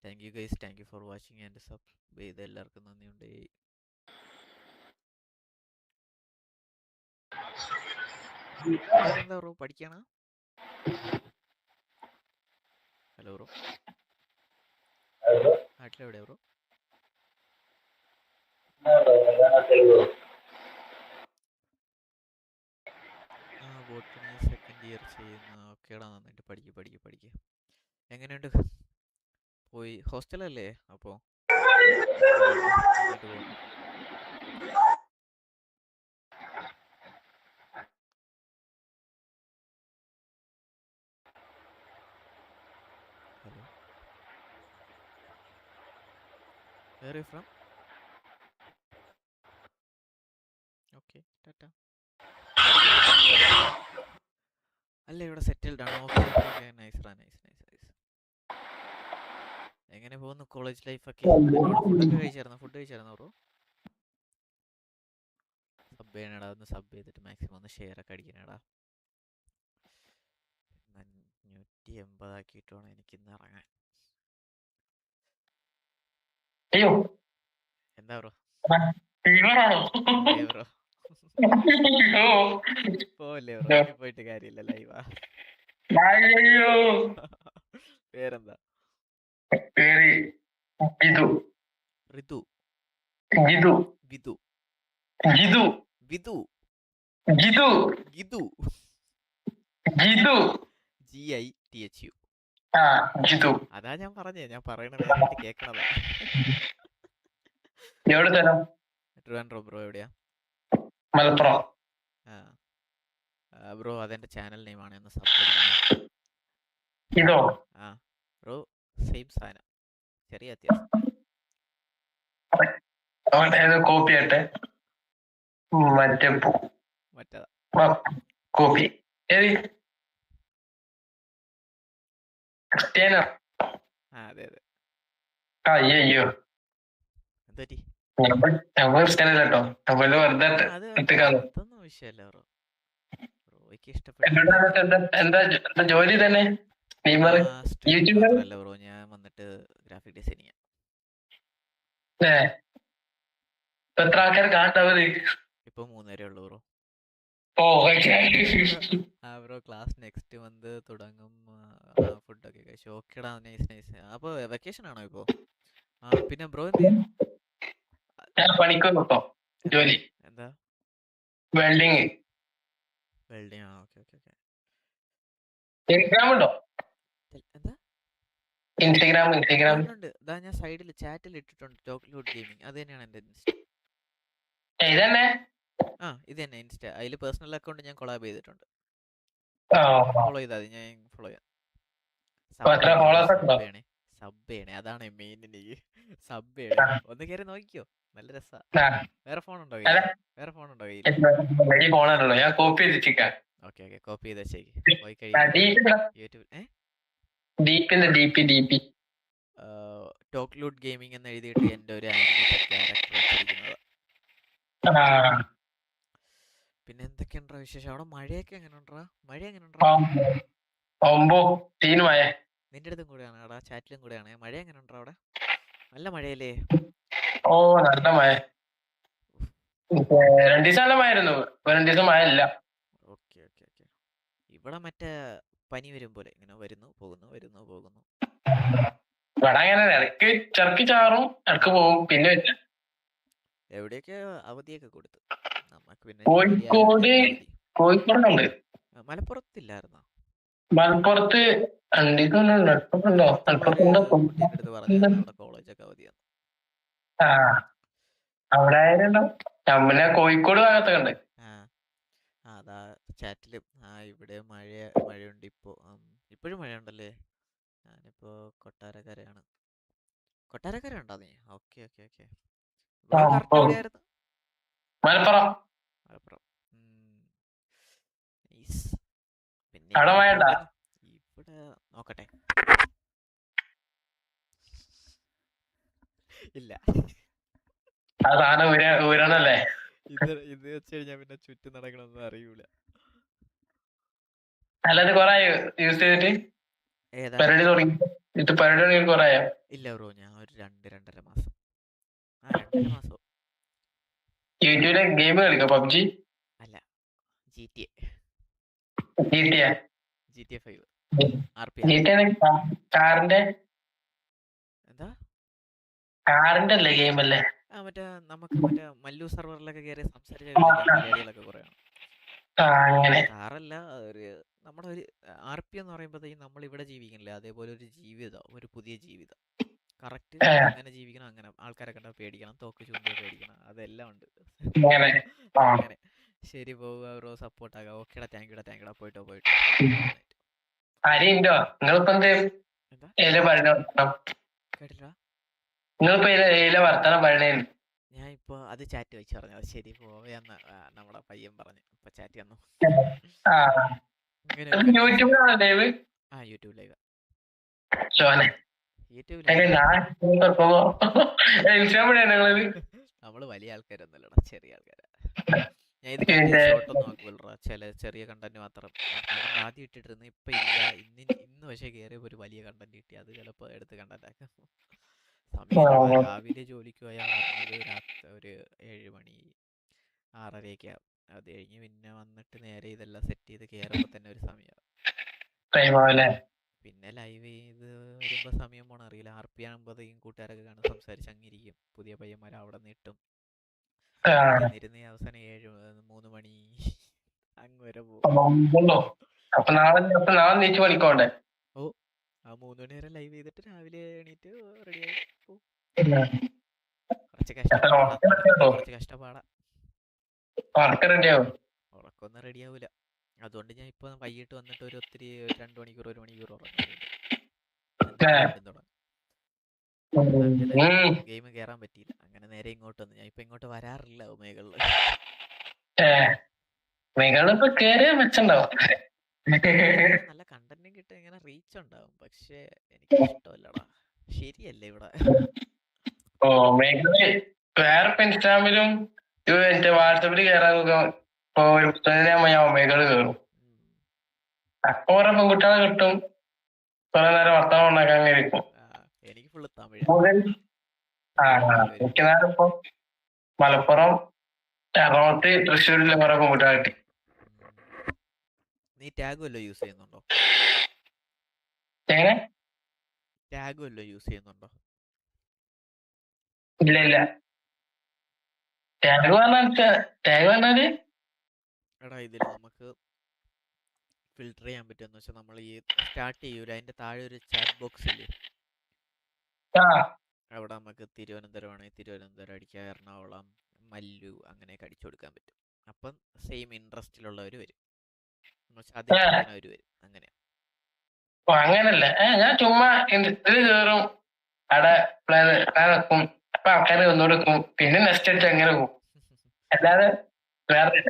Speaker 1: Thank you guys, thank you for watching and sub ചെയ്ത് എല്ലാവർക്കും നന്ദിയുണ്ട്. എന്താ ബ്രോ പഠിക്കാണോ? ഹലോ ബ്രോ, നാട്ടിലെവിടെയാ ബ്രോ? ബോട്ടണി സെക്കൻഡ് ഇയർ ചെയ്യുന്ന. ഓക്കേടാ, നന്നായിട്ട് പഠിക്കുക. എങ്ങനെയുണ്ട്? പോയി ഹോസ്റ്റലല്ലേ? അപ്പോൾ നന്നായിട്ട് പോകുന്നു. Hello, where you from? Okay, tata. അല്ല, ഇവിടെ സെറ്റിൽഡ് ആണ്. Okay, nice. എങ്ങനെ പോകുന്നു കോളേജ് ലൈഫൊക്കെ? ഫുഡ് കഴിച്ചായിരുന്നോ ബ്രോ? സബ് ചെയ്യണടാ, ഒന്ന് സബ് ചെയ്തിട്ട് മാക്സിമം ഒന്ന് ഷെയർ ഒക്കെ അടിക്കണേടാ. 180 ആക്കിയിട്ട് വേണം എനിക്കിന്ന് ഇറങ്ങാൻ.
Speaker 7: അയ്യോ,
Speaker 1: എന്താ ബ്രോ? ബ്രോ പോവല്ലേ ബ്രോ? ഇനി പോയിട്ട് കാര്യമില്ല, ലൈവാ. പേരെന്താ? ഋതു. GITHU. അതാ ഞാൻ പറഞ്ഞേ, ഞാൻ പറയണത് കേക്കണതാ. ട്രിവാൻഡ്രം ബ്രോ. എവിടെയാ?
Speaker 7: മലപ്പുറം.
Speaker 1: ബ്രോ അതെന്റെ ചാനൽ നെയിം ആണ്, ഒന്ന് സബ് അടിക്കണേ.
Speaker 7: ഇതോ?
Speaker 1: ബ്രോ സെയിം സാധനം, ചെറിയ വ്യത്യാസം.
Speaker 7: കോപ്പി ആട്ടെ.
Speaker 1: മറ്റേതാ
Speaker 7: കോപ്പി. ക്രിസ്ത്യാനോ?
Speaker 1: അതെ.
Speaker 7: അയ്യോ,
Speaker 1: എന്തോറ്റി?
Speaker 7: ക്രിസ്ത്യാനല്ലോ.
Speaker 1: അതൊന്നും വിഷയമല്ല ബ്രോ. ബ്രോയ്ക്ക് ഇഷ്ടപ്പെട്ട
Speaker 7: എന്താ ജോലി തന്നെ?
Speaker 1: യൂട്യൂബല്ല ബ്രോ, ഞാൻ വന്നിട്ട് ഗ്രാഫിക് ഡിസൈനിങ്.
Speaker 7: എത്ര ആൾക്കാർ കാണുന്നവര്?
Speaker 1: ഇപ്പൊ 3 വരെ ഉള്ളു bro. Bro class next month തുടങ്ങും. ഫുഡൊക്കെ കഴിച്ചു. ഓക്കെടാ, നൈസ്. അപ്പൊ വെക്കേഷൻ ആണോ ഇപ്പോ? പിന്നെ ബ്രോ എന്ത് ചെയ്യുന്നു?
Speaker 7: പണിക്കൊന്നും ജോലി
Speaker 1: എന്താ?
Speaker 7: വെൽഡിങ്.
Speaker 1: ഓക്കെ.
Speaker 7: എക്സാം ഉണ്ടോ?
Speaker 1: എന്താ
Speaker 7: ഇൻസ്റ്റഗ്രാം
Speaker 1: ഉണ്ട്. ഇതാ ഞാൻ സൈഡിൽ ചാറ്റിൽ ഇട്ടിട്ടുണ്ട് ടോക്ലൂട്ട് ഗെയിമിംഗ്. അത് തന്നെയാണ് എൻ്റെ ഇൻസ്റ്റ.
Speaker 7: ഇതന്നെ
Speaker 1: ആ ഇത് തന്നെ ഇൻസ്റ്റ. അതിൽ പേഴ്സണൽ അക്കൗണ്ട് ഞാൻ കൊളാബ് ചെയ്തിട്ടുണ്ട്.
Speaker 7: ഓ,
Speaker 1: ഫോളോ ചെയ്താൽ മതി. ഞാൻ ഫോളോ ചെയ്യാം.
Speaker 7: അപ്പൊ എത്ര ഫോളോവേഴ്സ് ഉണ്ടോ?
Speaker 1: സബ് ചെയ്യണേ, അതാണ് മെയിൻ. എനിക്ക് സബ് ചെയ്യണേ. ഒന്ന് കയറി നോക്കിയോ, നല്ല രസാ.
Speaker 7: ആ,
Speaker 1: വേറെ ഫോൺ ഉണ്ടോ
Speaker 7: അല്ല.
Speaker 1: വേറെ ഫോൺ ഉണ്ടോ കയ്യിൽ?
Speaker 7: ഈ ഫോണാണല്ലോ ഞാൻ കോപ്പി ചെയ്തിരിക്കാം.
Speaker 1: ഓക്കെ ഓക്കെ, കോപ്പി ചെയ്ത് വെച്ചേക്ക്. പോയി കഴിയും യൂട്യൂബ്.
Speaker 7: DP
Speaker 1: ടോക്ലൂട്ട് ഗെയിമിംഗ് എന്ന് എഴുതിയിട്ട് എൻ്റെ ഒരു ആനിമേറ്റഡ് ക്യാരക്ടർ വെച്ചിരിക്കുന്നത്. പിന്നെ എന്തൊക്കെയുണ്ടോ വിശേഷം? അവിടെ മഴയൊക്കെ എങ്ങനെ ഉണ്ടാ? മഴ എങ്ങനെ ഉണ്ടാ? നിന്റെ അടുത്തും കൂടെയാണ് അവിടെ ചാറ്റിലും കൂടെയാണ്. മഴ എങ്ങനെ ഉണ്ടാ അവിടെ? നല്ല മഴയല്ലേ?
Speaker 7: ഓ നല്ല മഴ. 2 ദിവസം നല്ല മഴയായിരുന്നു. 2 ദിവസം മഴ ഇല്ല.
Speaker 1: Okay okay okay. ഇവിടെ മറ്റേ പനി വരും പോലെ ഇങ്ങനെ വരുന്നു പോകുന്നു വരുന്നു പോകുന്നു.
Speaker 7: ഇവിടെ അങ്ങനെ ഇടയ്ക്ക് ചെറുക്കി ചാറും, ഇടക്ക് പോകും. പിന്നെ
Speaker 1: എവിടെയൊക്കെ അവധിയൊക്കെ കൊടുത്തു നമുക്ക്. പിന്നെ
Speaker 7: കോഴിക്കോടുണ്ട്.
Speaker 1: മലപ്പുറത്തില്ലായിരുന്നോ?
Speaker 7: മലപ്പുറത്ത് 2 ദിവസം
Speaker 1: കോളേജൊക്കെ അവധിയാണ്.
Speaker 7: ആ അവിടെ ആയാലും പിന്നെ കോഴിക്കോട് ഭാഗത്തൊക്കെ ഉണ്ട്.
Speaker 1: അതാ ചാറ്റിലും. ഇവിടെ മഴയുണ്ട് ഇപ്പോ. ഇപ്പോഴും മഴയുണ്ടല്ലേ? ഞാനിപ്പോ കൊട്ടാരക്കരയാണ്. കൊട്ടാരക്കര ഉണ്ടോ നീ? Okay okay okay. എവിടെയായിരുന്നു?
Speaker 7: മലപ്പുറം.
Speaker 1: മലപ്പുറം. പിന്നെ
Speaker 7: അവിടെ മഴ ഉണ്ടോ?
Speaker 1: ഇവിടെ നോക്കട്ടെ. ഇല്ല.
Speaker 7: ആ സാധനം ഊരണല്ലേ?
Speaker 1: ഇത് വെച്ച് കഴിഞ്ഞാ പിന്നെ ചുറ്റും നടക്കണമെന്ന് അറിയൂല.
Speaker 7: അല്ലാതെ കൊറേ യൂസ് ചെയ്തിട്ട് പരിപാടി തുടങ്ങി. ഇത് പരിപാടി കൊറേയോ?
Speaker 1: ഇല്ല ബ്രോ, ഞാൻ ഒരു 2-2.5 മാസം. 2.5 മാസം.
Speaker 7: യൂട്യൂബിലെ ഗെയിം കളിക്കോ? പബ്ജി
Speaker 1: അല്ല, GTA 5
Speaker 7: കാറിന്റെ
Speaker 1: എന്താ?
Speaker 7: കാറിന്റെ അല്ലേ ഗെയിം അല്ലേ?
Speaker 1: മറ്റേ നമുക്ക് മറ്റേ മല്ലു സെർവറിലൊക്കെ കയറി സംസാരിച്ച പരിപാടികളൊക്കെ കുറയാണ്. കാറല്ല, നമ്മുടെ ഒരു RP എന്ന് പറയുമ്പോഴത്തേക്കും നമ്മൾ ഇവിടെ ജീവിക്കണില്ല, അതേപോലെ ഒരു ജീവിതം, ഒരു പുതിയ ജീവിതം. കറക്റ്റ് അങ്ങനെ ജീവിക്കണം, അങ്ങനെ ആൾക്കാരെ കണ്ടാൽ പേടിക്കണം, തോക്ക് ചൂണ്ടിയെ പേടിക്കണം, അതെല്ലാം ഉണ്ട്. അങ്ങനെ ശരി, പോവുക ബ്രോ, സപ്പോർട്ട് ആകാം. ഓക്കേടാ, താങ്ക്യൂടാ താങ്ക്യൂടാ. പോയിട്ടോ.
Speaker 7: കേട്ടില്ല വർത്തമാനം പറയണേ.
Speaker 1: ഞാൻ ഇപ്പൊ അത് ചാറ്റ് വെച്ച് പറഞ്ഞു. അത് ശരി പോവെന്ന് നമ്മുടെ പയ്യൻ പറഞ്ഞു. ഇപ്പൊ ചാറ്റ് വന്നു.
Speaker 7: യൂട്യൂബിലാണ് ലൈവ്.
Speaker 1: YouTube live. നമ്മള് വലിയ ആൾക്കാരൊന്നുമല്ലടാ, ചെറിയ ആൾക്കാരാ. ഞാൻ ഇത് ഷോട്ടൊന്നും ആക്കുവല്ലടാ, ചെറിയ കണ്ടന്റ് മാത്രം. ആദ്യം ഇട്ടിട്ടിരുന്നു, ഇപ്പൊ ഇല്ല. ഇന്ന് പക്ഷേ കയറിയപ്പോ ഒരു വലിയ കണ്ടന്റ് കിട്ടി. അത് ചിലപ്പോ എടുത്ത് കണ്ടന്റ് ആക്കാം. സമയം രാവിലെ ജോലിക്ക് പോയാൽ പറഞ്ഞത് ഒരു 7 മണി 6:30 ആവും. അത് കഴിഞ്ഞ് പിന്നെ വന്നിട്ട് നേരെ ഇതെല്ലാം സെറ്റ് ചെയ്ത് കയറുമ്പോ തന്നെ ഒരു സമയമാവും. പിന്നെ ലൈവ് ചെയ്ത് വരുമ്പോ സമയം പോണ അറിയില്ല. RP ആകുമ്പോഴത്തേക്കും കൂട്ടുകാരൊക്കെ കാണും, സംസാരിച്ച് അങ്ങിരിക്കും. പുതിയ പയ്യന്മാർ അവിടെ നിട്ടും ഇരുന്ന് അവസാനം 3 മണി അങ്ങ് വരെ പോകും. ഓ, 3 മണി വരെ ലൈവ് ചെയ്തിട്ട് രാവിലെ എണീറ്റ് റെഡിയായി പോകും. കുറച്ച് കഷ്ടപ്പാടാ. ഉറക്കൊന്നും റെഡി ആവൂല. അതുകൊണ്ട് ഞാൻ ഇപ്പൊ വൈകിട്ട് വന്നിട്ട് ഒരു 2 മണിക്കൂർ 1 മണിക്കൂർ ഗെയിം കേറാൻ പറ്റിയില്ല. അങ്ങനെ നേരെ ഇങ്ങോട്ട് വന്നു. ഞാൻ ഇപ്പൊ ഇങ്ങോട്ട് വരാറില്ല ഒമേകളില്. നല്ല കണ്ടന്റും കിട്ടും, ഇങ്ങനെ റീച്ച് ഉണ്ടാവും. പക്ഷെ എനിക്ക് ഇഷ്ടമല്ലടാ, ശരിയല്ലേ ഇവിടെ.
Speaker 7: വേറെ ഇൻസ്റ്റാഗ്രാമിലും വാട്സാപ്പില് കയറാനൊക്കെ ഒമേഗള് കയറും. അപ്പൊ കുറെ പെൺകുട്ടികളെ കിട്ടും, കുറെ നേരം വർത്തമാനം ഉണ്ടാക്കാൻ അങ്ങനെ ഇരിക്കും.
Speaker 1: എനിക്ക് ഫുള്ള് തമിഴ്.
Speaker 7: മിക്കനേരം ഇപ്പൊ മലപ്പുറം, എറണാകുളത്ത്, തൃശ്ശൂരിലെ കുറെ പെൺകുട്ടികളെ കിട്ടി.
Speaker 1: നീ ടാഗ് വല്ലതും യൂസ് ചെയ്യുന്നുണ്ടോ?
Speaker 7: എങ്ങനെ?
Speaker 1: ടാഗ് വല്ലതും യൂസ് ചെയ്യുന്നുണ്ടോ?
Speaker 7: ഇല്ല. ടാഗ് പറഞ്ഞാല്
Speaker 1: എടാ, ഇതില് നമുക്ക് ഫിൽട്ടർ ചെയ്യാൻ പറ്റുമെന്ന് വെച്ചാൽ നമ്മൾ ഈ സ്റ്റാർട്ട് ചെയ്യൂല, അതിന്റെ താഴെ ഒരു ചാറ്റ് ബോക്സ് ഇല്ലേ,
Speaker 7: ആ
Speaker 1: അവിടെ നമുക്ക് തിരുവനന്തപുരമാണെങ്കിൽ തിരുവനന്തപുരം അടിക്കുക, എറണാകുളം, മല്ലു അങ്ങനെയൊക്കെ അടിച്ചു കൊടുക്കാൻ പറ്റും. അപ്പം സെയിം ഇൻട്രസ്റ്റിലുള്ളവർ വരും, അതിൽ കളിക്കുന്നവർ വരും. അങ്ങനെ
Speaker 7: ഓ അങ്ങനല്ലേ. ഞാൻ ചുമ്മാ ഇതിൽ കയറും, അവിടെ പ്ലാൻ വെക്കും, അപ്പൊ ആൾക്കാർ ഒന്നുകൊടുക്കും, പിന്നെ നെക്സ്റ്റ് അടിച്ച് അങ്ങനെ പോകും. അല്ലാതെ വേറെ ഇല്ല.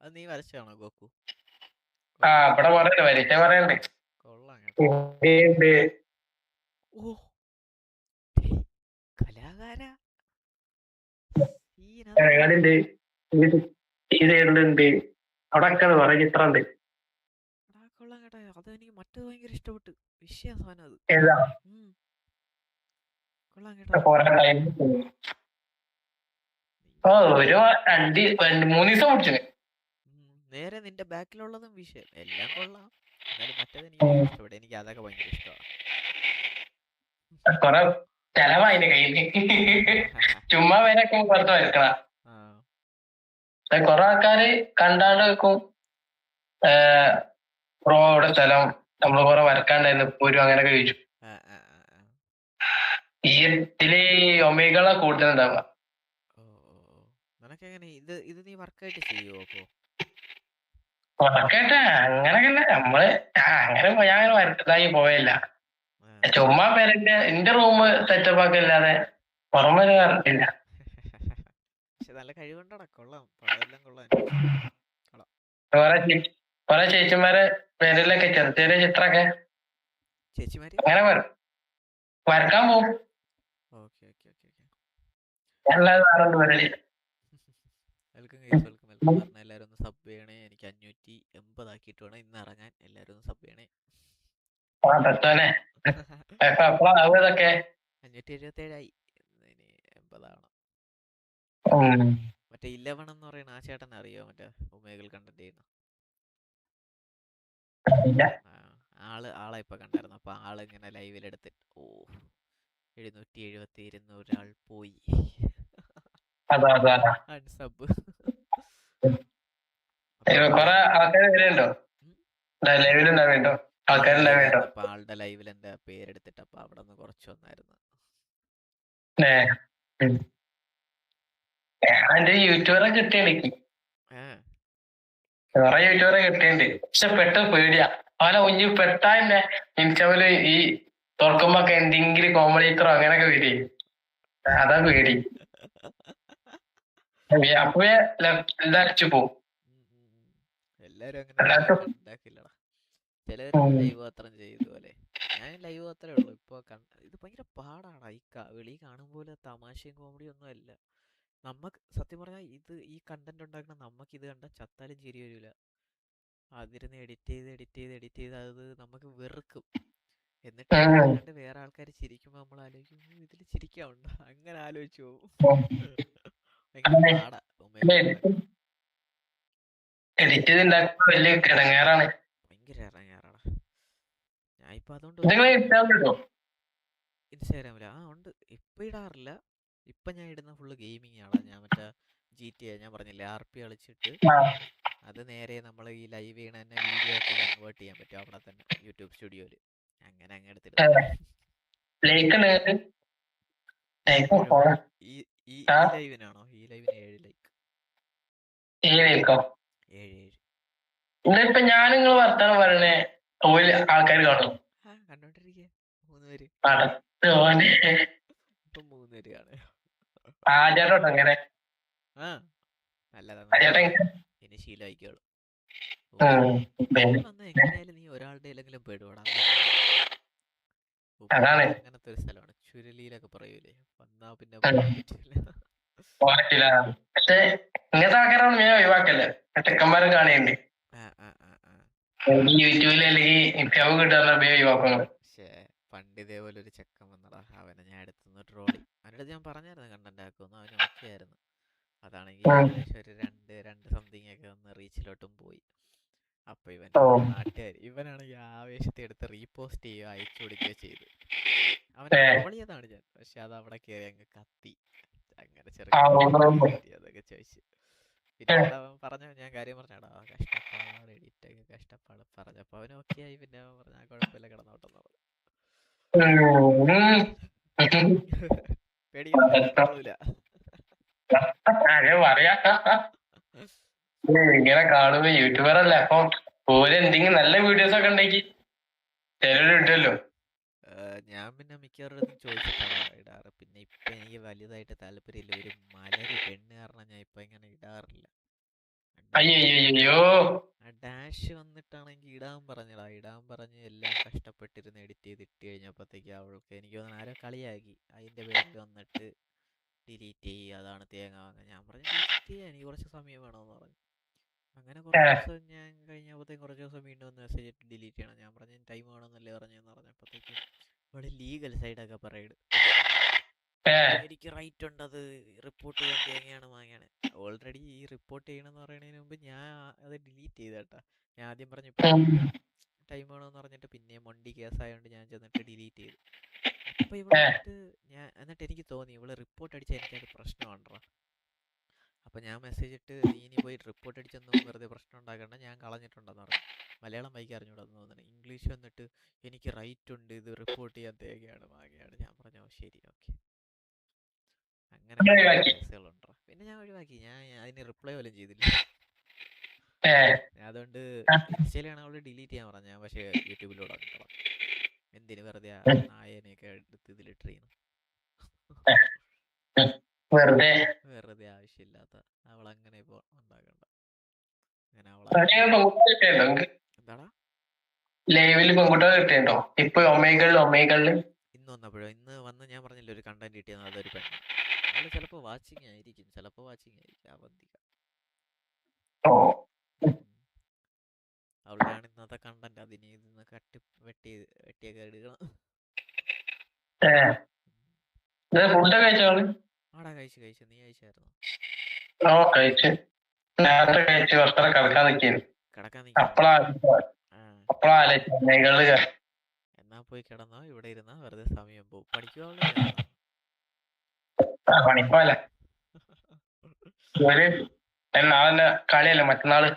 Speaker 1: അത് നീ വരച്ചാണോ ഗോക്കു?
Speaker 7: ആ ഇവിടെ പറയണ്ട്, വരിച്ച പറയണ്ട്.
Speaker 1: കൊള്ളാം കേട്ടോ.
Speaker 7: ഉണ്ട്.
Speaker 1: ഓ കലാകാര
Speaker 7: ഉണ്ട് ഈ സൈഡിലുണ്ട്, അവിടെ ഒക്കെ കുറെ ചിത്രം ഉണ്ട്.
Speaker 1: കൊള്ളാം കേട്ടോ. അത് എനിക്ക് മറ്റത് ഭയങ്കര ഇഷ്ടപ്പെട്ടു. വിഷയ സാധനം അത്.
Speaker 7: ഏതാ
Speaker 1: കൊള്ളാം കേട്ടോ.
Speaker 7: കൊറേ ടൈം ഓ ഒരു 2-3 ദിവസം പിടിച്ചു.
Speaker 1: നേരെ നിന്റെ ബാക്കിലുള്ളതും വിഷയം എല്ലാം കൊള്ളാം. എന്നാലും മറ്റേത് എനിക്ക് ഇഷ്ടപ്പെട്ടു. എനിക്ക് അതൊക്കെ ഭയങ്കര ഇഷ്ടമാണ്.
Speaker 7: കൊറേ ചെലവായിന്റെ കയ്യിൽ ചുമ്മാ പേരൊക്കെ പുറത്ത് വരക്കണ. കൊറേ ആൾക്കാര് കണ്ടാണ്ട് വെക്കും, ബ്രോ ഇവിടെ സ്ഥലം നമ്മള് കൊറേ വരക്കാണ്ടായിരുന്നു പോരും അങ്ങനെയൊക്കെ ചോദിച്ചു. ഈ ഇതില് ഒമേഗകളെ കൂടുതലുണ്ടാവുക.
Speaker 1: നിനക്കെങ്ങനെ ഇത് നീ വർക്കായിട്ട് ചെയ്യുവോ? അപ്പോ
Speaker 7: വർക്കായിട്ട് അങ്ങനെയൊക്കെ നമ്മള് അങ്ങനെ ഞാൻ അങ്ങനെ വരക്കതായി പോയല്ല. ചുമ്മാ പേരന്റെ എന്റെ റൂം സെറ്റപ്പ് ഒക്കെ ഇല്ലാതെ പുറമെ കണ്ടില്ല.
Speaker 1: പക്ഷെ നല്ല കഴിവുണ്ടടാ. കൊള്ളാം, പടമെല്ലാം കൊള്ളാം.
Speaker 7: കൊറേ ചേച്ചിമാരെ പേരിലൊക്കെ ചെറിയ ചെറിയ ചിത്രമൊക്കെ അങ്ങനെ വരക്കാൻ പോകും.
Speaker 1: എല്ലാരും ഒന്ന് സബ് ചെയ്യണേ. എനിക്ക് 580 ആക്കിയിട്ട് വേണം ഇന്ന് ഇറങ്ങാൻ. എല്ലാരും ഒന്ന് സബ് ചെയ്യണേ. 577 ആയി. 80 ആവണം. മറ്റേ 11 എന്ന് പറയുന്ന ആ ചേട്ടനെ അറിയോ? മറ്റേ ഒമേഗൽ കണ്ടന്റ് ചെയ്യുന്ന ആളെ ഇപ്പൊ കണ്ടായിരുന്നു. അപ്പൊ ആള് ഇങ്ങനെ ലൈവിൽ എടുത്തിട്ട് 770 ഒരാൾ പോയി അൺസബ്.
Speaker 7: കൊറേ ആൾക്കാര് വരുന്നുണ്ടോ ലൈവിലുണ്ടാവേണ്ടോ? ആൾക്കാരുണ്ടാവേണ്ടോ?
Speaker 1: അപ്പൊ ആളുടെ ലൈവിൽ എന്റെ പേരെടുത്തിട്ട് അപ്പൊ അവിടെ നിന്ന് കുറച്ച് വന്നായിരുന്നു.
Speaker 7: എന്റെ യൂട്യൂബറെ കിട്ടിയെനിക്ക് കുറെ യൂട്യൂബറെ കിട്ടിയുണ്ട്. പക്ഷെ പെട്ടെന്ന് പേടിയാ. അവനെ ഒഞ്ഞി പെട്ടാ തന്നെ ഇൻസ്റ്റയില് ഈ തുറക്കുമ്പോ ഒക്കെ എന്തെങ്കിലും കോമഡിക്കറോ അങ്ങനെയൊക്കെ വരി. അതാ പേടി. അപ്പഴേ ഇതടിച്ചു പോവും.
Speaker 1: എല്ലാരും അങ്ങനെ ഉണ്ടാക്കില്ലടാ. ചിലവര് ലൈവ് മാത്രം ചെയ്തുപോലെ. ഞാൻ ലൈവ് മാത്രമേ ഉള്ളൂ ഇപ്പൊ. ഇത് ഭയങ്കര പാടാണ്. ഈ വെളി കാണുമ്പോലെ തമാശയും കോമഡിയും ഒന്നും അല്ല. നമുക്ക് സത്യം പറഞ്ഞാൽ ഈ കണ്ടന്റ് ഉണ്ടാക്കുന്ന നമുക്ക് ഇത് കണ്ട ചത്താലും ചിരി വരില്ല. അതിരുന്ന് എഡിറ്റ് ചെയ്ത് അത് നമുക്ക് വെറുക്കും. എന്നിട്ട് കണ്ട് വേറെ ആൾക്കാർ ചിരിക്കുമ്പോ നമ്മൾ ആലോചിക്കും ഇതിൽ ചിരിക്കാവുണ്ടോ? അങ്ങനെ ആലോചിച്ചു പോവും. ഭയങ്കര പാടാ.
Speaker 7: എഡിറ്റ് ചെയ്തുണ്ടാക്കുമ്പോ വലിയ കിടങ്ങാറാണ്.
Speaker 1: ഭയങ്കര ഇറങ്ങാറാണ്. ഞാൻ ഇപ്പൊ അതുകൊണ്ട് ഇൻസ്റ്റാഗ്രാമില് ഉണ്ട്. ഇപ്പൊ ഇടാറില്ല. ഇപ്പൊ ഞാൻ ഇടുന്ന ഫുള്ള് ഗെയിമിംഗ് ആണ്. ഞാൻ മറ്റേ GTA ഞാൻ പറഞ്ഞില്ലേ RP കളിച്ചിട്ട് അത് നേരെ നമ്മൾ ഈ ലൈവ് ചെയ്യണ തന്നെ വീഡിയോ ഒക്കെ കൺവേർട്ട് ചെയ്യാൻ പറ്റും അവിടെ തന്നെ യൂട്യൂബ് സ്റ്റുഡിയോയില്. അങ്ങനെ എടുത്തിടും. ഈ ലൈവിനാണോ? ഈ ലൈവിന് 7 ലൈക്ക്.
Speaker 7: 7 ഞാൻ നിങ്ങൾ വർത്താനം പറയണേ ആൾക്കാർ കാണും.
Speaker 1: കണ്ടോണ്ടിരിക്കുക 3 പേര്. ഇപ്പൊ 3 പേര് കാണും.
Speaker 7: ആചാരോട്ടോ അങ്ങനെ
Speaker 1: നല്ലതാ. ഇനി ശീലമായിക്കോളും. എങ്ങനെയായാലും നീ ഒരാളുടെ എല്ലെങ്കിലും പെടുവാടാ. അങ്ങനത്തെ ഒരു സ്ഥലമാണ്. ചുരുളിയിലൊക്കെ പറയൂലേ, വന്നാ പിന്നെ
Speaker 7: പറ്റില്ല. പക്ഷെ ഇങ്ങനത്തെ ആൾക്കാരാണ് ഞാൻ ഒഴിവാക്കല്ലേ. ചെക്കന്മാരും കാണുന്നുണ്ട് യൂട്യൂബിൽ അല്ലെങ്കിൽ ഇൻസ്റ്റഗ്രാം കിട്ടാൻ ഒഴിവാക്കുന്നത്.
Speaker 1: പക്ഷേ പണ്ട് ഇതേപോലെ ഒരു ചെക്കൻ വന്നടാ. അവനെ ഞാൻ എടുത്തുനിന്ന് ട്രോളി. അവനടുത്ത് ഞാൻ പറഞ്ഞായിരുന്നു കണ്ടന്റ് ആക്കുമെന്ന്. അവന് ഓക്കെ ആയിരുന്നു. അതാണെങ്കിൽ ഏകദേശം ഒരു 2 സംതിങ് ഒക്കെ ഒന്ന് റീച്ചിലോട്ടും പോയി. അപ്പൊ ഇവനാണെങ്കിൽ ആവേശത്തെ എടുത്ത് റീപോസ്റ്റ് ചെയ്യുകയോ അയച്ചു കൊടുക്കുകയോ ചെയ്തു. അവനെ ട്രോളിയതാണ് ഞാൻ. പക്ഷെ അത് അവിടെ കയറി അങ്ങ് കത്തി. അങ്ങനെ അതൊക്കെ ചോദിച്ചു. പിന്നെ അവൻ പറഞ്ഞു, ഞാൻ കാര്യം പറഞ്ഞാടാ കഷ്ടപ്പാട് എഡിറ്റൊക്കെ കഷ്ടപ്പാട് പറഞ്ഞപ്പോ അവന് ഓക്കെ ആയി. പിന്നെ പറഞ്ഞ കുഴപ്പമില്ല കിടന്നോട്ടെന്ന് പറഞ്ഞു. പേടിക്കണം, പ്രശ്നമൊന്നുമില്ല.
Speaker 7: അതെ പറയാ. ഇങ്ങനെ കാണുമ്പോ യൂട്യൂബർ അല്ല അപ്പം എന്തെങ്കിലും നല്ല വീഡിയോസ് ഒക്കെ ഉണ്ടെങ്കിൽ ചിലരുണ്ടല്ലോ.
Speaker 1: ഞാൻ പിന്നെ മിക്കവരുടെ ചോദിച്ചിട്ടാണ് ഇടാറ്. പിന്നെ ഇപ്പൊ എനിക്ക് വലുതായിട്ട് താല്പര്യമില്ല. ഒരു മലര് പെണ്ണ് കാരണം ഞാൻ ഇപ്പൊ ഇങ്ങനെ ഇടാറില്ല.
Speaker 7: അയ്യോ
Speaker 1: ആ ഡാഷ് വന്നിട്ടാണെങ്കിൽ ഇടാൻ പറഞ്ഞടാ, ഇടാൻ പറഞ്ഞ് എല്ലാം കഷ്ടപ്പെട്ടിരുന്ന് എഡിറ്റ് ചെയ്ത് ഇട്ട് കഴിഞ്ഞപ്പോഴത്തേക്ക് അവൾക്ക് എനിക്ക് തോന്നുന്നു ആരോ കളിയാക്കി അതിന്റെ പേരിൽ വന്നിട്ട് ഡിലീറ്റ് ചെയ്യുക, അതാണ് തേങ്ങ വാങ്ങുക. ഞാൻ പറഞ്ഞു ഡിലീറ്റ് ചെയ്യാൻ എനിക്ക് കുറച്ച് സമയം വേണമെന്ന് പറഞ്ഞു. അങ്ങനെ കുറച്ച് ദിവസം ഞാൻ കഴിഞ്ഞപ്പോഴത്തേക്കും കുറച്ച് ദിവസം വീണ്ടും ഒന്ന് മെസ്സേജ് ഇട്ട് ഡിലീറ്റ് ചെയ്യണം. ഞാൻ പറഞ്ഞു ടൈം വേണമെന്നല്ലേ പറഞ്ഞെന്ന് പറഞ്ഞപ്പോഴത്തേക്കും ഇവിടെ ലീഗൽ സൈഡൊക്കെ പറയട്, എനിക്ക് റൈറ്റ് ഉണ്ട്, അത് റിപ്പോർട്ട് ചെയ്യാൻ തേങ്ങയാണ് വാങ്ങിയാണ്. ഓൾറെഡി ഈ റിപ്പോർട്ട് ചെയ്യണമെന്ന് പറയുന്നതിന് മുമ്പ് ഞാൻ അത് ഡിലീറ്റ് ചെയ്തേട്ടാ. ഞാൻ ആദ്യം പറഞ്ഞു ഇപ്പം ടൈം വേണമെന്ന് പറഞ്ഞിട്ട് പിന്നെ മൊണ്ടി കേസായതുകൊണ്ട് ഞാൻ ചെന്നിട്ട് ഡിലീറ്റ് ചെയ്തു. അപ്പൊ ഇവിടെ എന്നിട്ട് എനിക്ക് തോന്നി ഇവള് റിപ്പോർട്ട് അടിച്ചാൽ എനിക്കത് പ്രശ്നമുണ്ടോ. അപ്പൊ ഞാൻ മെസ്സേജ് ഇട്ട് നീ ഇനി പോയി റിപ്പോർട്ട് അടിച്ചൊന്നും വെറുതെ പ്രശ്നം ഉണ്ടാക്കണ്ട, ഞാൻ കളഞ്ഞിട്ടുണ്ടെന്ന് പറഞ്ഞു. മലയാളം വായിക്കാൻ അറിഞ്ഞൂടാന്ന് തോന്നുന്നു. ഇംഗ്ലീഷ് വന്നിട്ട് എനിക്ക് റൈറ്റ് ഉണ്ട്, ഇത് റിപ്പോർട്ട് ചെയ്യാൻ തേങ്ങയാണ് വാങ്ങിയാണ്. ഞാൻ പറഞ്ഞു ശരി ഓക്കെ. അങ്ങനെ കേസുകളുണ്ടോ. പിന്നെ ഞാൻ ഒഴിവാക്കി, ഞാൻ അതിന് റിപ്ലൈ പോലും ചെയ്തില്ല. അതുകൊണ്ട് ഇൻസ്റ്റയിലാണ് അവള് ഡിലീറ്റ് ചെയ്യാൻ പറഞ്ഞ, ഞാൻ പക്ഷേ യൂട്യൂബിലൂടെ ആക്കിക്കോളാം. എന്തിന് വെറുതെ നായനെയൊക്കെ എടുത്ത് ഇതിലിട്ട് ചെയ്യുന്നു. വെറുതെ ആവശ്യമില്ലാത്ത അവളങ്ങനെ ഇപ്പൊ ഉണ്ടാക്കണ്ട. അങ്ങനെ എന്താടാ
Speaker 7: ലൈവില് പെൺകുട്ടികൾ കിട്ടിയുണ്ടോ ഇപ്പൊ? ഒമേകളില്
Speaker 1: ഇന്ന് വന്നപ്പോഴോ, ഇന്ന് വന്ന് ഞാൻ പറഞ്ഞില്ല ഒരു കണ്ടന്റ് കിട്ടിയെന്ന്, അതൊരു പെണ്ണ്. അവള് ചിലപ്പോ വാച്ചിങ് ആയിരിക്കും, അവന്തിക. അവളുടെയാണ് ഇന്നത്തെ കണ്ടന്റ്. അതിന് ഇന്ന് വെട്ടിയൊക്കെ എടുക്കണം.
Speaker 7: ഫുഡൊക്കെ കഴിച്ചോള്?
Speaker 1: ആടാ കഴിച്ചു. നീ കഴിച്ചായിരുന്നോ?
Speaker 7: കഴിച്ചു. നേരത്തെ കഴിച്ചു. കുറച്ചേരം കിടക്കാൻ നിൽക്കുന്നു.
Speaker 1: എന്നാ പോയി കിടന്നോ, ഇവിടെ ഇരുന്നാ വെറുതെ സമയം പോവും. പഠിക്കുവാളെ
Speaker 7: പണിപ്പോലെ നാളെ കളിയല്ലേ മറ്റന്നാള്.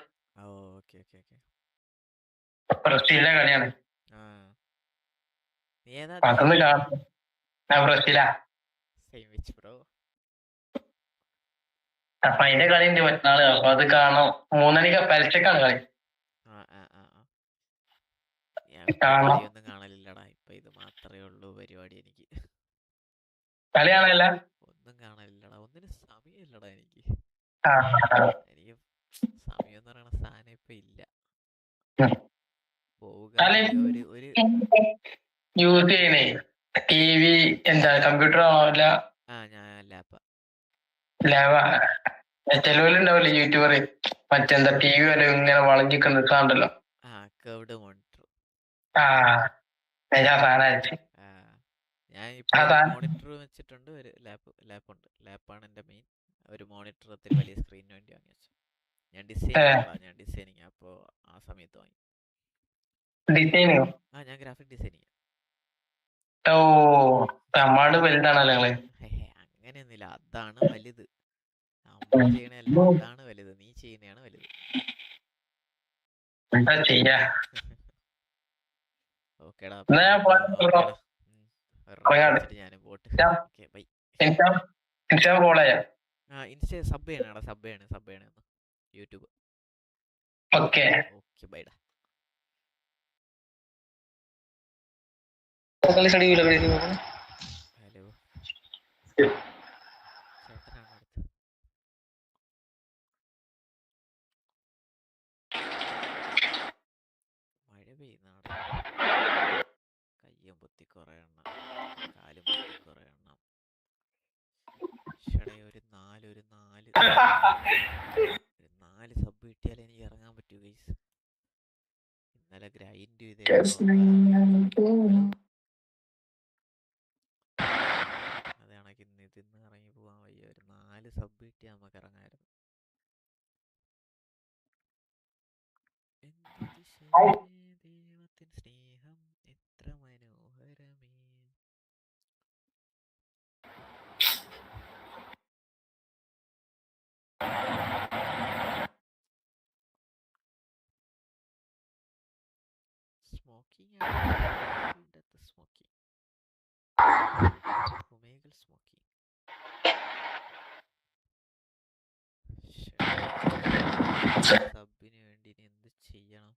Speaker 7: ബ്രസീലിന്റെ കളിയാണ്. അതൊന്ന് കാണാം. ഞാൻ ബ്രസീലാ. അപ്പൊ അതിന്റെ കളി ഉണ്ട് മറ്റന്നാള്. അപ്പൊ അത് കാണാം. 3 മണിക്ക് പരസ്യക്കാണ് കളി.
Speaker 1: ഒന്നും കാണലില്ലടാ. ഇപ്പൊ ഇത് മാത്രമേ ഉള്ളൂ പരിപാടി എനിക്ക്.
Speaker 7: കളി കാണലില്ല?
Speaker 1: ഒന്നും കാണലില്ലടാ. ഒന്നിനും സമയമില്ലടാ എനിക്ക്. എനിക്ക് സമയം എന്ന് പറയുന്ന സാധനം ഇപ്പൊ ഇല്ല.
Speaker 7: യൂസ് ചെയ്യണേ ടി വി എന്താ കമ്പ്യൂട്ടർ ആവില്ല?
Speaker 1: ഞാൻ
Speaker 7: ലാബാ. ചെലവിലുണ്ടാവില്ലേ യൂട്യൂബർ മറ്റെന്താ ടി വി വരെ ഇങ്ങനെ വളഞ്ഞിട്ട് നിൽക്കാണ്ടല്ലോ.
Speaker 1: ഞാൻ ഇപ്പൊ മോണിറ്റർ വെച്ചിട്ടുണ്ട്. ഒരു ലാപ്പുണ്ട്. ലാപ്പാണ് എന്റെ മെയിൻ. ഒരു മോണിറ്റർ ഒത്തിരി വലിയ സ്ക്രീനിന് വേണ്ടി വാങ്ങി വെച്ചു. ഞാൻ ഡിസൈനിങ് അപ്പോ ആ സമയത്ത് വാങ്ങി. ഞാൻ ഗ്രാഫിക് ഡിസൈനിങ്. അങ്ങനെയൊന്നുമില്ല, അതാണ് വലുത്. നമ്മൾ ചെയ്യണല്ല, അതാണ് വലുത്. നീ ചെയ്യുന്നതാണ് വലുത്. ഓക്കേടാ, ഞാനും പോട്ട്. ബൈ. ഇൻസ്റ്റ സബ് ചെയ്യണടാ, സബ് ചെയ്യണ യൂട്യൂബ്. ഓക്കെ ബൈഡാ. ഹലോ ചേട്ടനാണ് അടുത്ത്. മഴ പെയ്യുന്നാടാ. കയ്യും പൊത്തി കുറെ എണ്ണം, കാലും പൊത്തി കുറെ എണ്ണം. ഒരു 4 സബ് കിട്ടിയാലേ എനിക്ക് ഇറങ്ങാൻ പറ്റൂ ഗൈസ്. ഇന്നലെ ഗ്രൈൻഡ് ചെയ്ത് അതാണെങ്കിൽ ഇതിന്ന് ഇറങ്ങി പോവാൻ വയ്യ. ഒരു 4 സബ് കിട്ടിയാൽ നമുക്ക് ഇറങ്ങാമായിരുന്നു. ദൈവത്തിൻ സ്നേഹം എത്ര മനോഹരമേ. സ്മോക്കിംഗ് ഒമേഗൽ സ്മോക്കി സബിന് വേണ്ടി ഇനി എന്ത് ചെയ്യണം?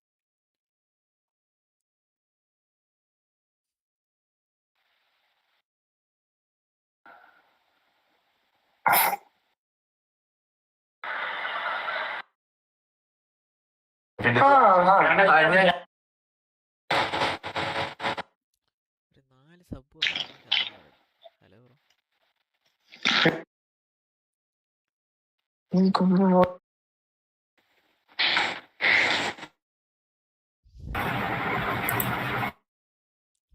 Speaker 1: ഒരു 4 സബ്. Hello bro.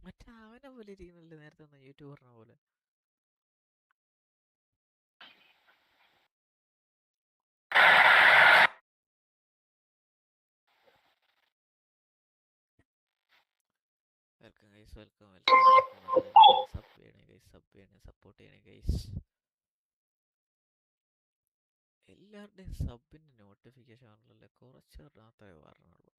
Speaker 1: മറ്റേ അവനെ പോലെ ഇരിക്കുന്നില്ല നേരത്തെ യൂട്യൂബറിനെ പോലെ. Welcome guys, welcome welcome. Sub ചെയ്യണേ ഗൈസ്, സബ് ചെയ്യണേ, സപ്പോർട്ട് ചെയ്യണേ ഗൈസ്. എല്ലാവരുടെയും സബിൻ്റെ നോട്ടിഫിക്കേഷൻ ആണല്ലോ, കുറച്ച് മാത്രമേ പറഞ്ഞുള്ളൂ.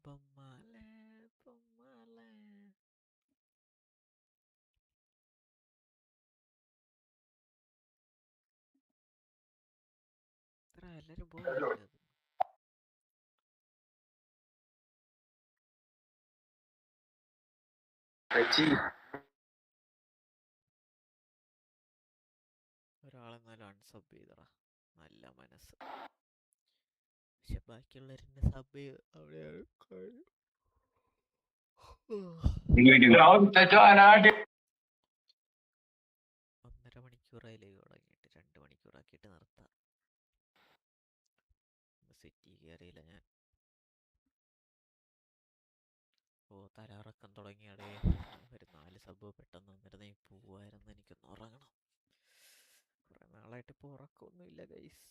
Speaker 1: പൊമ്മാലെ പൊമ്മാലെ എല്ലാരും പോകുന്നില്ല. ഒരാളെന്നാലും അൺസബ് ചെയ്തടാ, നല്ല മനസ്സ്. പക്ഷെ ബാക്കിയുള്ളവരെന്നെ സബ് ചെയ്ത് അവിടെയാണ് കാര്യം. 1.5 മണിക്കൂറായി ലൈവ് തുടങ്ങിയിട്ട്, 2 മണിക്കൂറാക്കിയിട്ട് നിർത്താം. സിറ്റി കയറിയില്ല ഞാൻ. ഓ തലകറക്കം തുടങ്ങിയാടേ. ഒരു 4 സബ് പെട്ടെന്ന് വന്നിരുന്നേ പോവായിരുന്നു. എനിക്കൊന്ന് ഉറങ്ങണം. കുറെ നാളായിട്ട് ഇപ്പോൾ ഉറക്കമൊന്നുമില്ല ഗൈസ്.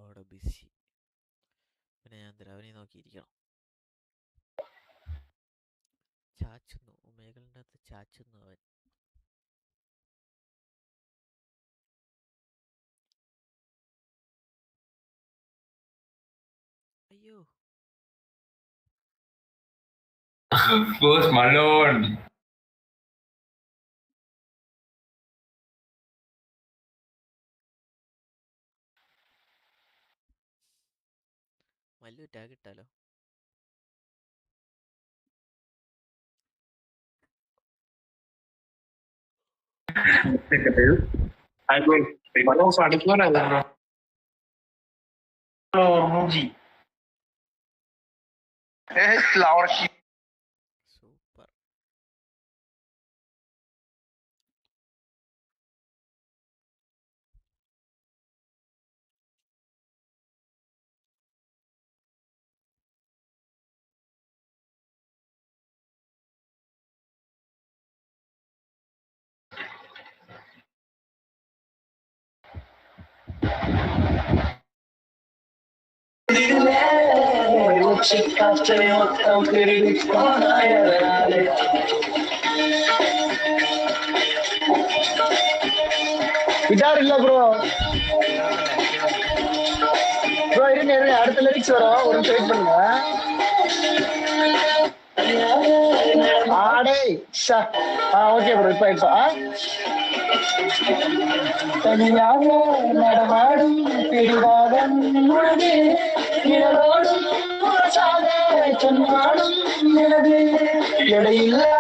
Speaker 1: അവിടെ ബിസി. പിന്നെ ഞാൻ ദ്രവനെ നോക്കിയിരിക്കണം. ചാച്ചുന്നു, ഒമേഗലിൻ്റെ അകത്ത് ചാച്ചുന്നു അവൻ. അയ്യോ
Speaker 5: Post Malone.
Speaker 1: മല്ലു ടാഗ് ഇട്ടാലോ? സൂപ്പർ.
Speaker 11: விட்டாரில்ல ப்ரோ ப்ரோ இருங்க இருங்க, அடுத்த லிரிக்ஸ் வரும், ஒரு நிமிஷம் வெயிட் பண்ணுங்க. ஆடே ஓகே ப்ரோ. இப்ப தனியாக நடமாடும் பிடிவாதம் சொன்னாடும் எனது எடையில்லா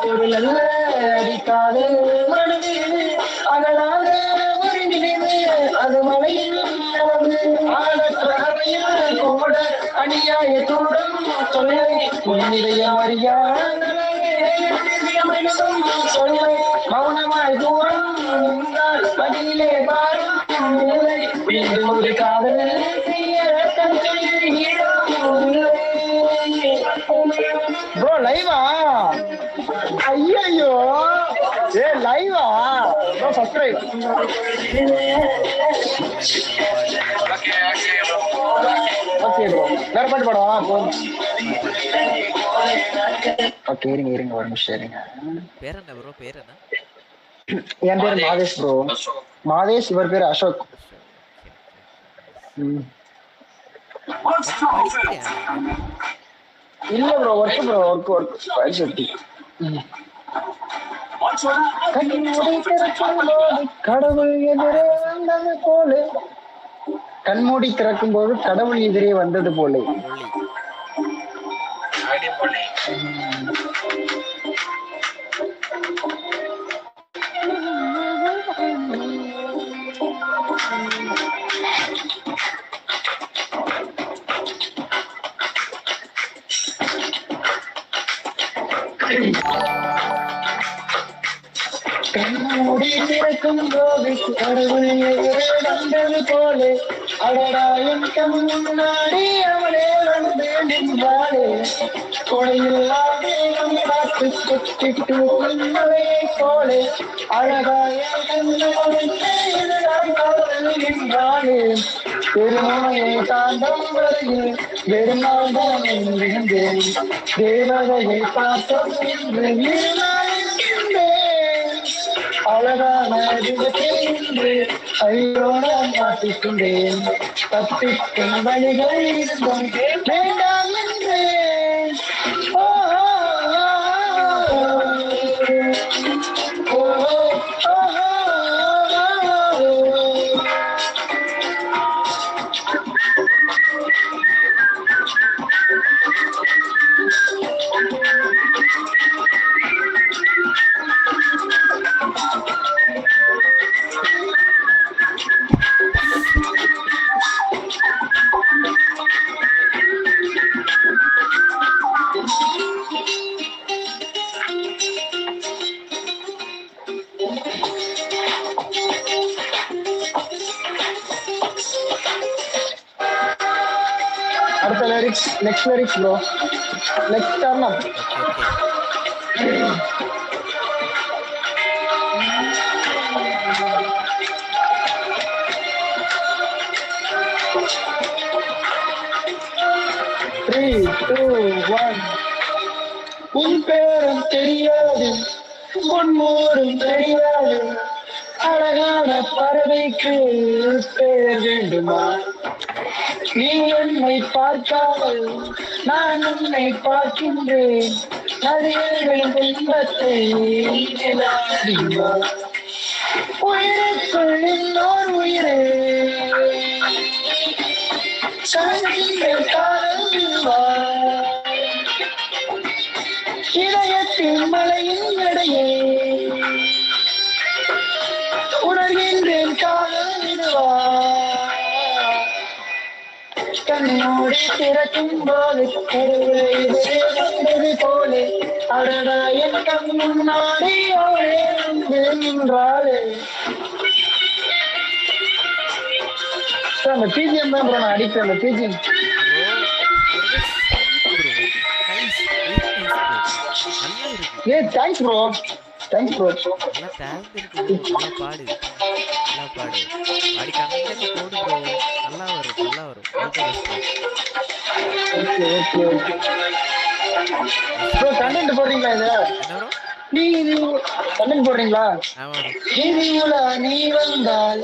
Speaker 11: பொருள் அல்ல அடிக்காது மனது அகலாத ஒரு நினைவு அது மலையில் ஆடற்றையில் கூட அநியாயத்துடன் சொல்லை உன்னிடைய மரியாதை சொல்லை மௌனமாய் தூரம் பதிலே பாரும் மீண்டும் ஒரு காதல் செய்ய ப்ரோ லைவா? ஐயோ ஏ லைவா ப்ரோ சப்ஸ்கிரைப். ஓகே ப்ரோ வேற பாட்டு பாடவா? ஓகே இருங்க ஒரு நிமிஷம் இருங்க.
Speaker 1: பேர் என்ன ப்ரோ? பேர் என்ன?
Speaker 11: என் பேர் மாதேஷ் ப்ரோ. மாதேஷ். இவர் பேர் அசோக். இல்ல ப்ரோ ஒர்க் ப்ரோ ஒர்க் படிச்சுட்டி. கடவுள் எதிரே வந்தது போல. கண்மூடி திறக்கும் போது கடவுள் எதிரே வந்தது போல. கண்மூடி திறக்கும் போது கடவுள் எதிரே வந்தது போல. அடடா என் கண் முன்னாடி அவளே வந்து நின்றாளே. கொடையில்லா தேகம் பார்த்து கொட்டிட்டு உண்மையை போல. அழகா என் கண்ணோடு நின்றாளே. பெருமாயை தாண்டம் வரையில் பெருமாள் தான் இருந்தேன். தேவதையை பார்த்தோம் என்று அழகான ஐயோ நான் மாட்டிக்கொண்டேன். தப்பிக்கும் வழிகள் இருந்தும் வேண்டாம் என்றேன். அடுத்த lyrics next lyrics bro. Next turn அப். Three, two, one. உன் பேரும் தெரியாது பொன்மோடும் தெரியாது. அழகான பறவைக்கு பேர் வேண்டுமா? நீ என்னை பார்க்காமல் நான் உன்னை பார்க்கின்றேன். நதிகளின் துன்பத்தை உயிருக்குள் இன்னொரு உயிரே இதயத்தின் மலையின் இடையே உணர்கின்றேன் காலம் இதுவா. கண்ணோடு திறக்கும் போது கடவுளை எதிரே வந்தது போல. அடடா என் கண் முன்னாடி அவளே வந்து நின்றாளே. அந்த பிஜிஎம் தான் ப்ரோ நான் அடிக்கிறேன். அந்த பிஜிஎம் ஏ தேங்க்ஸ் ப்ரோ. Thanks bro.
Speaker 1: நல்லா டேலண்ட் இருக்கு. நல்லா பாடு பாடி கமெண்ட்ல போடு ப்ரோ. நல்லா வரும்.
Speaker 11: ஓகே ப்ரோ கண்டென்ட் போடுறீங்களா? இது நீ கண்டென்ட் போடுறீங்களா? நீ வந்தால்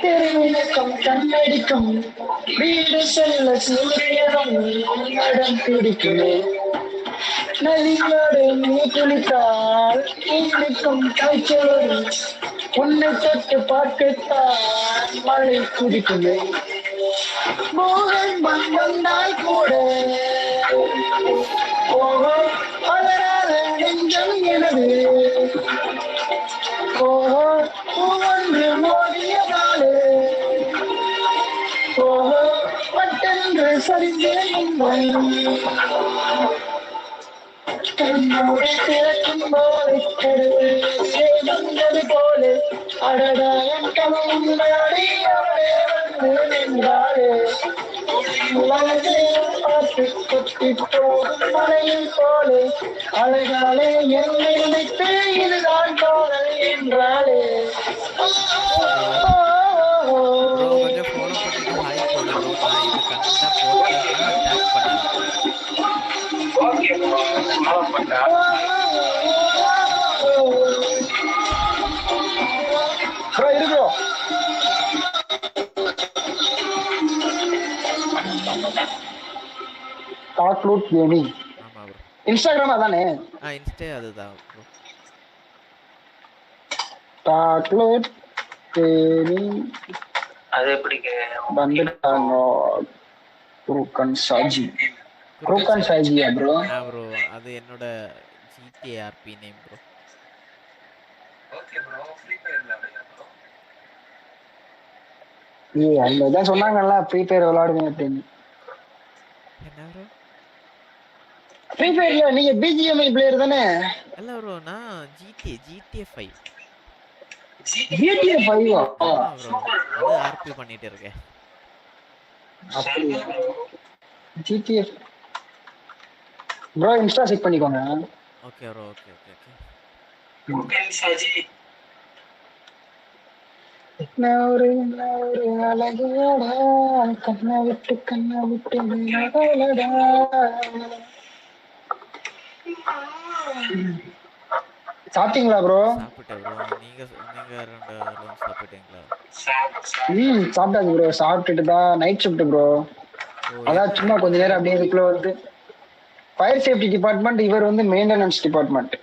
Speaker 11: தெருவிளக்கம் கண்ணடிக்கும். வீடு செல்ல சூரியனும் இடம் பிடிக்குமே. நதியோடு நீ குளித்தால் நீக்கும் காய்ச்சல். உன்னை தொட்டு பார்க்கத்தான் மழை குடிக்குமே. மோகன் வந்தால் கூட அதனால நெஞ்சம் எனது ஒன்று மோதியதாலே பட்டென்று சரிந்தேன். கண்ணோடு திறக்கும் போது வந்தது போல. அடடா என் கண்ணாடி அவளே வந்து நின்றாளே. காற்று கொட்டி போகும் மலையில் போலே அழகாலே என்னை நினைத்து இதுதான் காதல் என்றாலே
Speaker 1: ப்ரோ கொஞ்சம் ஃபாலோ பண்ணிட்டு ஹாய் போடு ப்ரோ. நான் இது கண்டா போட்டேன்னா டேக் பண்ணலாம்.
Speaker 11: ஓகே ப்ரோ பண்ணா ப்ரோ இரு ப்ரோ. டாக்லூட் கேமிங்
Speaker 1: ஆமா ப்ரோ.
Speaker 11: இன்ஸ்டாகிராம் அதானே?
Speaker 1: இன்ஸ்டா அதுதான் ப்ரோ.
Speaker 11: டாக்லூட் கேமிங்
Speaker 10: அது எப்படிங்க
Speaker 11: வந்துட்டாங்க. குருக்கன் சாஜி சாஜியா ப்ரோ?
Speaker 1: ப்ரோ அது என்னோட GTRP name bro.
Speaker 10: Okay bro free fire விளையாடுங்க ப்ரோ.
Speaker 11: அதான் சொன்னாங்கல்ல ஃப்ரீ ஃபயர் விளையாடுங்க அப்படின்னு.
Speaker 1: என்ன ப்ரோ?
Speaker 11: ஃப்ரீ ஃபயர்ல நீங்க பிஜிஎம்ஐ பிளேயர் தானே?
Speaker 1: இல்ல ப்ரோ நான் GTA 5.
Speaker 11: GTA 5
Speaker 1: ப்ரோ அது RP பண்ணிட்டு இருக்கேன்.
Speaker 11: அப்படியே GTA ப்ரோ இன்ஸ்டா செக் பண்ணிக்கோங்க.
Speaker 1: Okay bro. ஓகே.
Speaker 10: சாஜி
Speaker 11: ஒரு அழகாடா கண்ணா விட்டு மகளடா. சாப்பிட்டீங்களா ப்ரோ?
Speaker 1: சாப்பிட்டேன் ப்ரோ. நீங்க ரெண்டு ஆளும் சாப்பிட்டீங்களா?
Speaker 11: சாப்பிட்டாச்சு ப்ரோ. சாப்பிட்டுட்டு தான் நைட் ஷிஃப்ட் ப்ரோ. அதான் சும்மா கொஞ்ச நேரம் அப்படியே இதுக்குள்ள வந்து ஃபயர் சேஃப்டி டிபார்ட்மெண்ட், இவர் வந்து மெயின்டெனன்ஸ் டிபார்ட்மெண்ட்.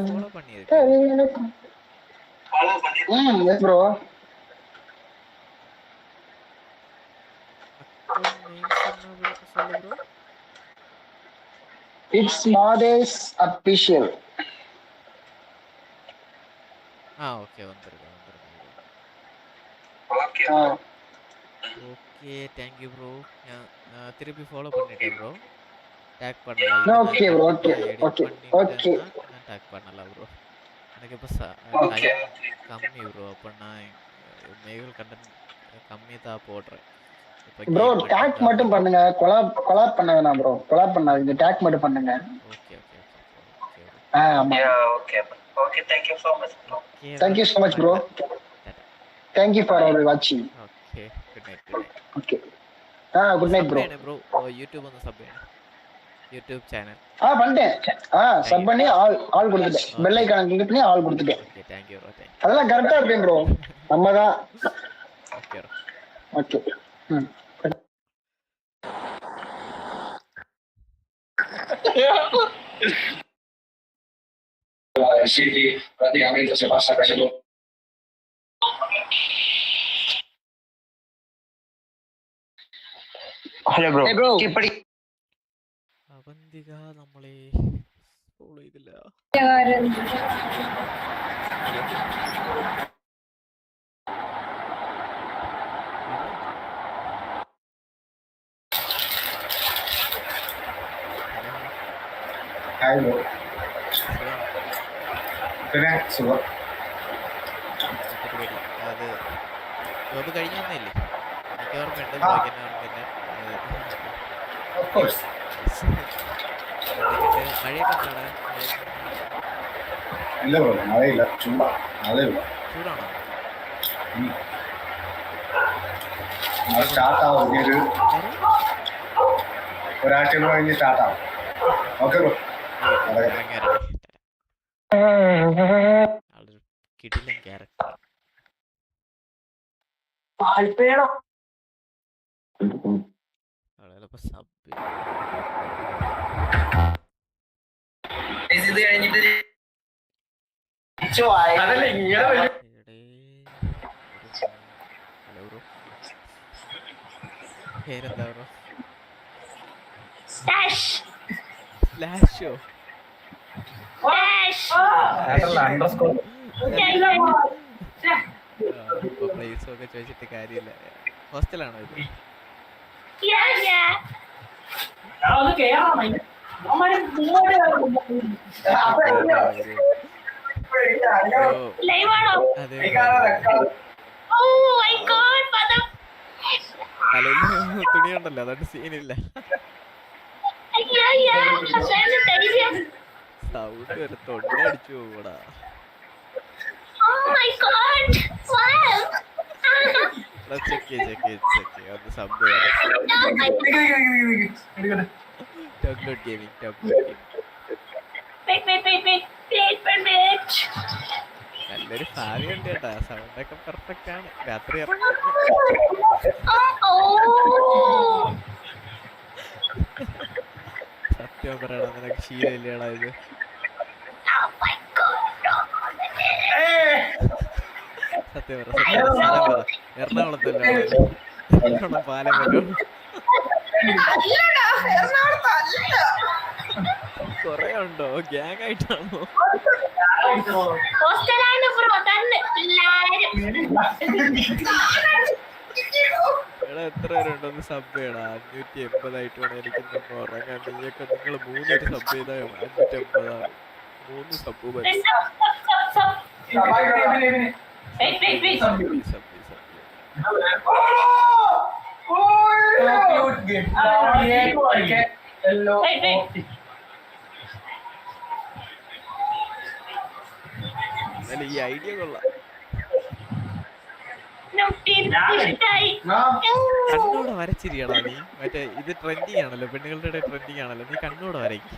Speaker 1: ஃபாலோ பண்ணியிருக்கேன்.
Speaker 11: Yes bro.
Speaker 1: சொல்லு bro.
Speaker 11: It's Mathesh official.
Speaker 1: Okay வந்துருங்க.
Speaker 10: Okay
Speaker 1: okay thank you bro. திருப்பி ஃபாலோ பண்ணிட்டேன் ப்ரோ. டேக் பண்ணலாம்.
Speaker 11: Okay bro. ஓகே
Speaker 1: நான் டேக் பண்ணலாம் ப்ரோ. எனக்கு இப்போ டைம் கம்மி ப்ரோ. அப்போ நான் மேல் கண்டென்ட் கம்மி தான் போடுறேன்
Speaker 11: ப்ரோ. டேக் மட்டும் பண்ணுங்க. கொலாப் பண்ண வேணாம் ப்ரோ. கொலாப் பண்ணாதீங்க. டேக் மட்டும் பண்ணுங்க.
Speaker 1: ஓகே.
Speaker 11: ஆமா.
Speaker 10: Okay thank you so much bro.
Speaker 11: Thank you so much bro. Thank you for all watching.
Speaker 1: Okay, good night.
Speaker 11: Okay. Good night bro.
Speaker 1: bro. YouTube on the sub YouTube channel.
Speaker 11: பண்ணிட்டேன். சப் பண்ணி ஆல் கொடுத்துட்டேன். பெல் ஐகான் கிளிக் பண்ணி ஆல் கொடுத்துட்டேன்.
Speaker 1: Okay, thank you bro.
Speaker 11: அதெல்லாம் கரெக்ட்டா இருப்பேன் bro. நம்ம தான்.
Speaker 1: Okay bro.
Speaker 11: Okay.
Speaker 4: City praticamente se passa facendo.
Speaker 10: Hello bro
Speaker 11: bro.
Speaker 10: ഇപ്പടി
Speaker 1: അവന്തിക നമ്മളെ ഫോളോ ചെയ്തില്ല.
Speaker 4: Hai bro. പിന്നെ സുഖം.
Speaker 1: അത് ജോബ് കഴിഞ്ഞൊന്നുമില്ലേ? എനിക്ക് ഓർമ്മയുണ്ട്.
Speaker 4: Of course.
Speaker 1: മഴയൊക്കെ ഉണ്ടാണ്.
Speaker 4: ഇല്ല ബ്രോ മഴയില്ല. ചൂടാ. മഴയില്ല.
Speaker 1: ചൂടാണോ?
Speaker 4: മഴ സ്റ്റാർട്ടാവും. ഒരാഴ്ച കഴിഞ്ഞ് സ്റ്റാർട്ടാവും. Okay bro.
Speaker 1: കിടിലൻ ക്യാരക്ടർ. സബ്
Speaker 10: ഇത് കഴിഞ്ഞിട്ട്
Speaker 1: ഹലോ ബ്രോ. പേരെന്താ ബ്രോ? സ്ലാഷോ? ഇപ്പൊ പ്ലേസും ഒക്കെ ചോദിച്ചിട്ട് കാര്യമില്ല. ഹോസ്റ്റലാണോ ഇത്? തലയിൽ തുണിയുണ്ടല്ലോ അതുകൊണ്ട് സീനില്ല. സൗണ്ട് വരെ തൊണ്ട അടിച്ചു പോകൂടാ. ചെക്ക് ഒന്ന് സബ് ടോക്ലോട്ട് ഗെയിമിംഗ് നല്ലൊരു ഭാവി ഉണ്ട് കേട്ടാ. സൗണ്ട് ഒക്കെ പെർഫെക്റ്റ് ആണ്. രാത്രി സത്യം പറയണം, നിനക്ക് ശീലമില്ലേടാ ഇത്? സത്യം പറ എറണാകുളത്തല്ലേ? എറണാകുളം പാലം കൊറേ ഉണ്ടോ? ഗ്യാങ് ആയിട്ടാണോ? എടാ എത്ര പേരുണ്ടോന്ന് സബ് ചെയ്യടാ. 580 വേണം എനിക്ക് ഉറങ്ങാൻ. നീയൊക്കെ നിങ്ങൾ 3 പേര് സബ് ചെയ്താൽ 580. 3 സബ് മതി. ഈ ഐഡിയ കൊള്ളാം. കണ്ണോടെ വരച്ചിരിക്കടാ നീ. മറ്റേ ഇത് ട്രെൻഡിങ് ആണല്ലോ, പെണ്ണുങ്ങളുടെ ട്രെൻഡിങ് ആണല്ലോ. നീ കണ്ണോടെ വരയ്ക്ക്.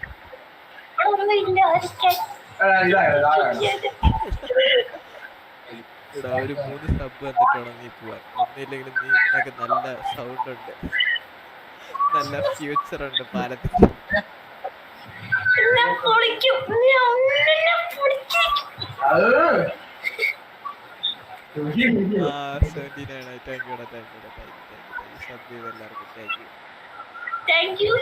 Speaker 1: ഇവിടെ ഒരു 3 സബ് വന്നിട്ട് വേണം നീ പോവാൻ. ഒന്നില്ലെങ്കിലും നീ നിനക്ക് നല്ല സൗണ്ട് ഉണ്ട്, നല്ല ഫ്യൂച്ചർ ഉണ്ട് പാലത്തിൽ. 79 താങ്ക് യു സബ് ചെയ്ത് എല്ലാവർക്കും താങ്ക് യു.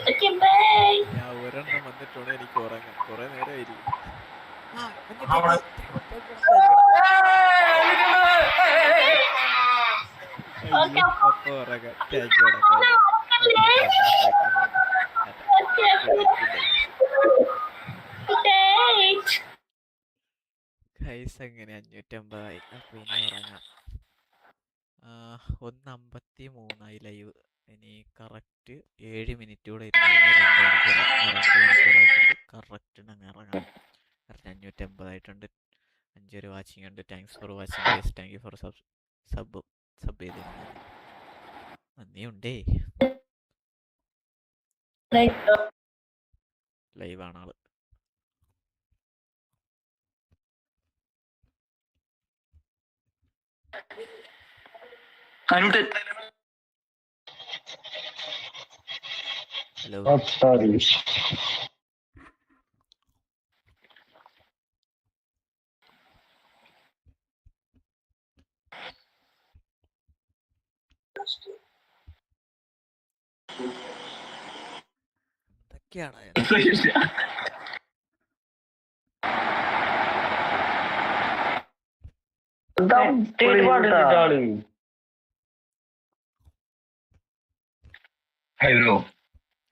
Speaker 1: ഞാൻ ഒരെണ്ണം വന്നിട്ടുണ്ട്. എനിക്ക് ഉറങ്ങാൻ കുറെ നേരമായിരിക്കും. അപ്പൊ ഉറങ്ങാം. Thank you. ഗൈസ് അങ്ങനെ 550 അപ്പൊ ഇനി ഉറങ്ങാം. 1:53 ലൈവ്. ഇനി കറക്റ്റ് 7 മിനിറ്റ് കൂടെ ഇരുന്ന് 2 മണിക്കൂറാക്കിയിട്ട് കറക്റ്റ് അങ്ങ് ഇറങ്ങാം. 550 ആയിട്ടുണ്ട്. 5 വാച്ചിങ് ഉണ്ട്. Thanks for watching guys. Thank you four sub ചെയ്തിരുന്നത്. നന്ദിയുണ്ടേ. ലൈവാണ് ആള്. ഹലോ എന്തൊക്കെയാണ്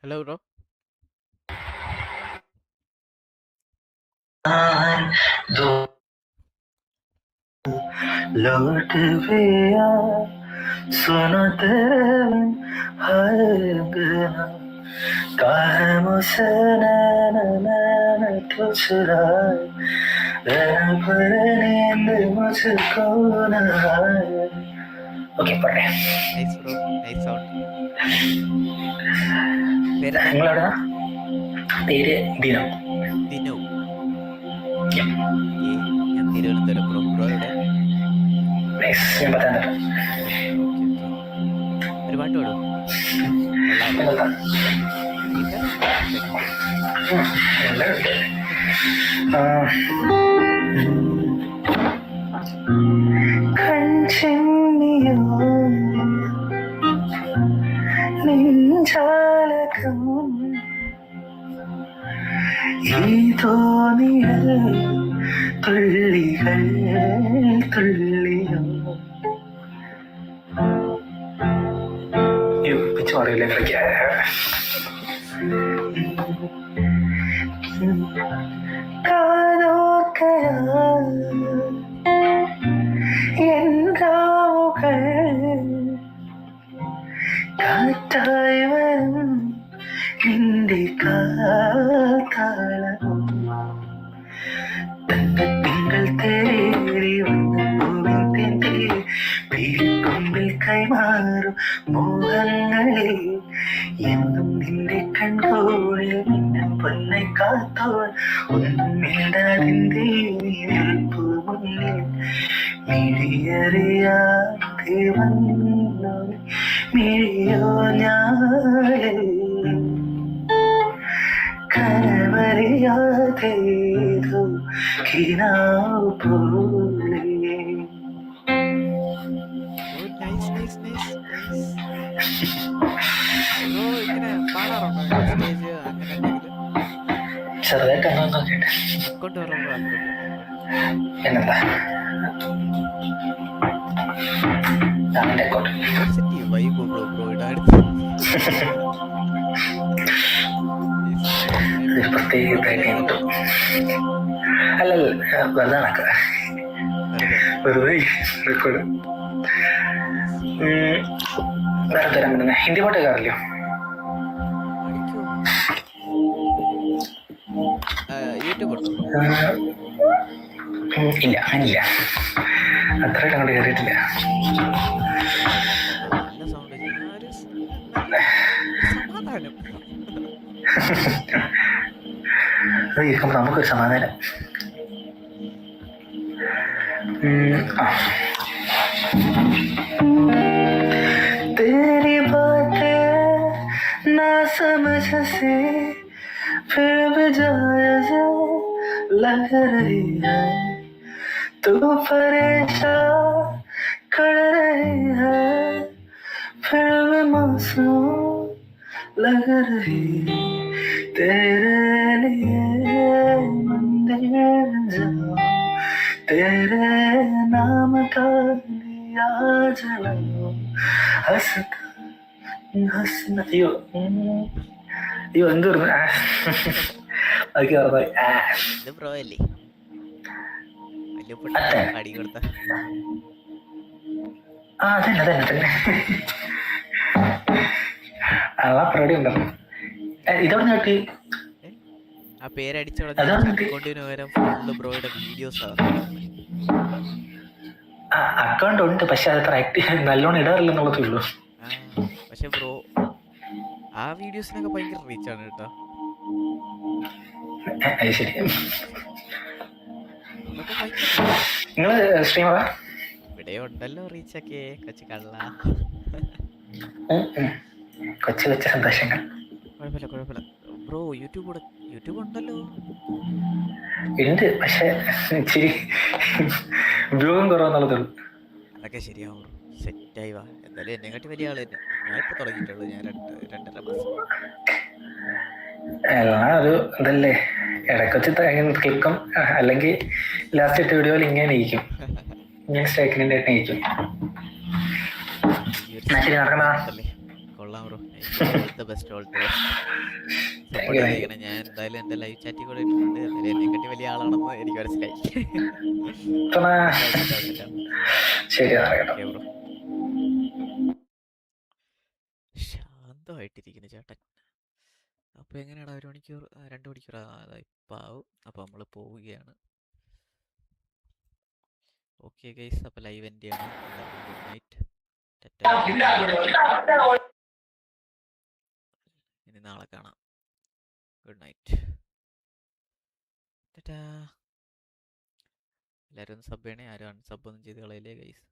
Speaker 6: ഹലോ
Speaker 1: ബ്രോ.
Speaker 12: लौट भी आ सुनो तेरे बिन काहे मुझसे नैन तो चुराए पर नींद मुझको न आए. ഓക്കെ പറയാം. നിങ്ങളെവിടാ? പേര് ദിനം.
Speaker 1: ഞാൻ തിരുവനന്തപുരം. ബ്രോ എവിടെ?
Speaker 12: ഞാൻ പത്തനംതിട്ട.
Speaker 1: ഒരു പാട്ട് പാടും.
Speaker 12: കൺചെന്നിയോ നെഞ്ചാലകം ഈ തോന്നിയൽ തുള്ളികൾ തുള്ളിയോ. പിച്ചു പറയില്ല കളിക്ക. കാറ്റായി വരും നിന്റെ കാലവും തങ്കത്തിങ്കൾ തേടി വന്ന പൂവിൻ തേടി പിരിക്കൊമ്പിൽ കൈമാറും മോഹങ്ങളെ എന്നും നിന്റെ കൺകോണിൽ മിന്നും പൊന്നെ കാത്തോൾ ഒന്നും മിണ്ടാതിന്റെ നിൽപ്പു മുന്നിൽ മിഴിയറിയാതെ വന്നു മിഴിയോ ഞാളെ കരവറിയാതേതോ കിനാവ് പോലെ ചെറുതായിട്ട് അങ്ങനെ കേട്ടെ പിന്നെന്താ അതിന്റെ അക്കൗണ്ട് പ്രത്യേകതായിട്ട് കിട്ടും. അല്ലല്ല വെറുതെ നടക്ക വെറുതെ റെക്കോർഡ്. വേറെ തരാൻ പറ്റുന്ന ഹിന്ദി പാട്ട് കേൾക്കാറില്ലോ? ഇല്ല അങ്ങനില്ല, അത്രയായിട്ട് അങ്ങോട്ട് കയറിയിട്ടില്ല. അത് കേൾക്കുമ്പോ നമുക്കൊരു സമാധാനം. तेरी बातें ना समझ से फिर भी जायज़ लग रही है, तू परेशान कर रही है फिर भी मासूम लग रही है, तेरे लिए मंदिर जाऊं तेरे नाम का दिया जलाऊं हंसता हंसना. അയ്യോ അയ്യോ എന്ത് പറഞ്ഞു അതൊക്കെ പറഞ്ഞു. ആ തന്നെ തന്നെ തന്നെ ആ പരിപാടി ഉണ്ടല്ലോ. ഇതവിടെ നോട്ടി
Speaker 1: ആ പേരടിച്ചോളെ
Speaker 12: അക്കൗണ്ട് ഉണ്ട്, പക്ഷെ അത് നല്ലോണം ഇടാറില്ലെന്നുള്ളതേ ഉള്ളൂ.
Speaker 1: പക്ഷെ ബ്രോ ആ വീഡിയോസിനൊക്കെ ഭയങ്കര റീച്ചാണ് കേട്ടോ.
Speaker 12: ശരി, നിങ്ങള് സ്ട്രീമറാ?
Speaker 1: ഇവിടെ ഉണ്ടല്ലോ റീച്ചൊക്കെ കൊച്ചു കള്ള.
Speaker 12: കൊച്ചു കൊച്ചു സന്തോഷങ്ങൾ.
Speaker 1: കുഴപ്പമില്ല കുഴപ്പമില്ല ബ്രോ. യൂട്യൂബ് ഉണ്ടല്ലോ.
Speaker 12: ഉണ്ട്, പക്ഷെ ഇച്ചിരി ഉപയോഗം കുറവെന്നുള്ളതേ ഉള്ളൂ.
Speaker 1: അതൊക്കെ ശരിയാവും ബ്രോ, സെറ്റായി വാ. എന്തായാലും എന്നെക്കാട്ടി വലിയ ആള് തന്നെ. ഞാൻ ഇപ്പൊ തുടങ്ങിയിട്ടുള്ളൂ, ഞാൻ 2.5 മാസം.
Speaker 12: എല്ലാം ഒരു ഇതല്ലേ, ഇടക്കൊച്ച് ക്ലിക്കും അല്ലെങ്കിൽ ലാസ്റ്റ് ഇട്ട വീഡിയോയിൽ ഇങ്ങനെ ഇരിക്കും, ഇങ്ങനെ സ്ട്രൈക്കിൻ്റെ ഇരിക്കും. ശരി നടക്കണ.
Speaker 1: കൊള്ളാം ബ്രോ, ബെസ്റ്റ് ഓൾ ഞാൻ എന്തായാലും എന്റെ ലൈവ് ചാറ്റിൽ കൂടെ ഇട്ടിട്ടുണ്ട്. എന്തായാലും എന്നെക്കാട്ടി വലിയ ആളാണെന്ന് എനിക്ക് മനസ്സിലായി.
Speaker 12: ശരി
Speaker 1: ബ്രോ, ശാന്തമായിട്ടിരിക്കുന്നു ചേട്ടൻ. അപ്പൊ എങ്ങനെയാണ് 1 മണിക്കൂർ 2 മണിക്കൂർ ഇപ്പം ആവും. അപ്പൊ നമ്മള് പോവുകയാണ്. ഓക്കെ ഗൈസ്, അപ്പൊ ലൈവ് എൻഡ് ചെയ്യണം. Good night. ഇനി നാളെ കാണാം. Good night. എല്ലാവരും സബ് ചെയ്യണേ, ആരും അൺസബ് ഒന്നും ചെയ്ത് കളയില്ലേ ഗൈസ്.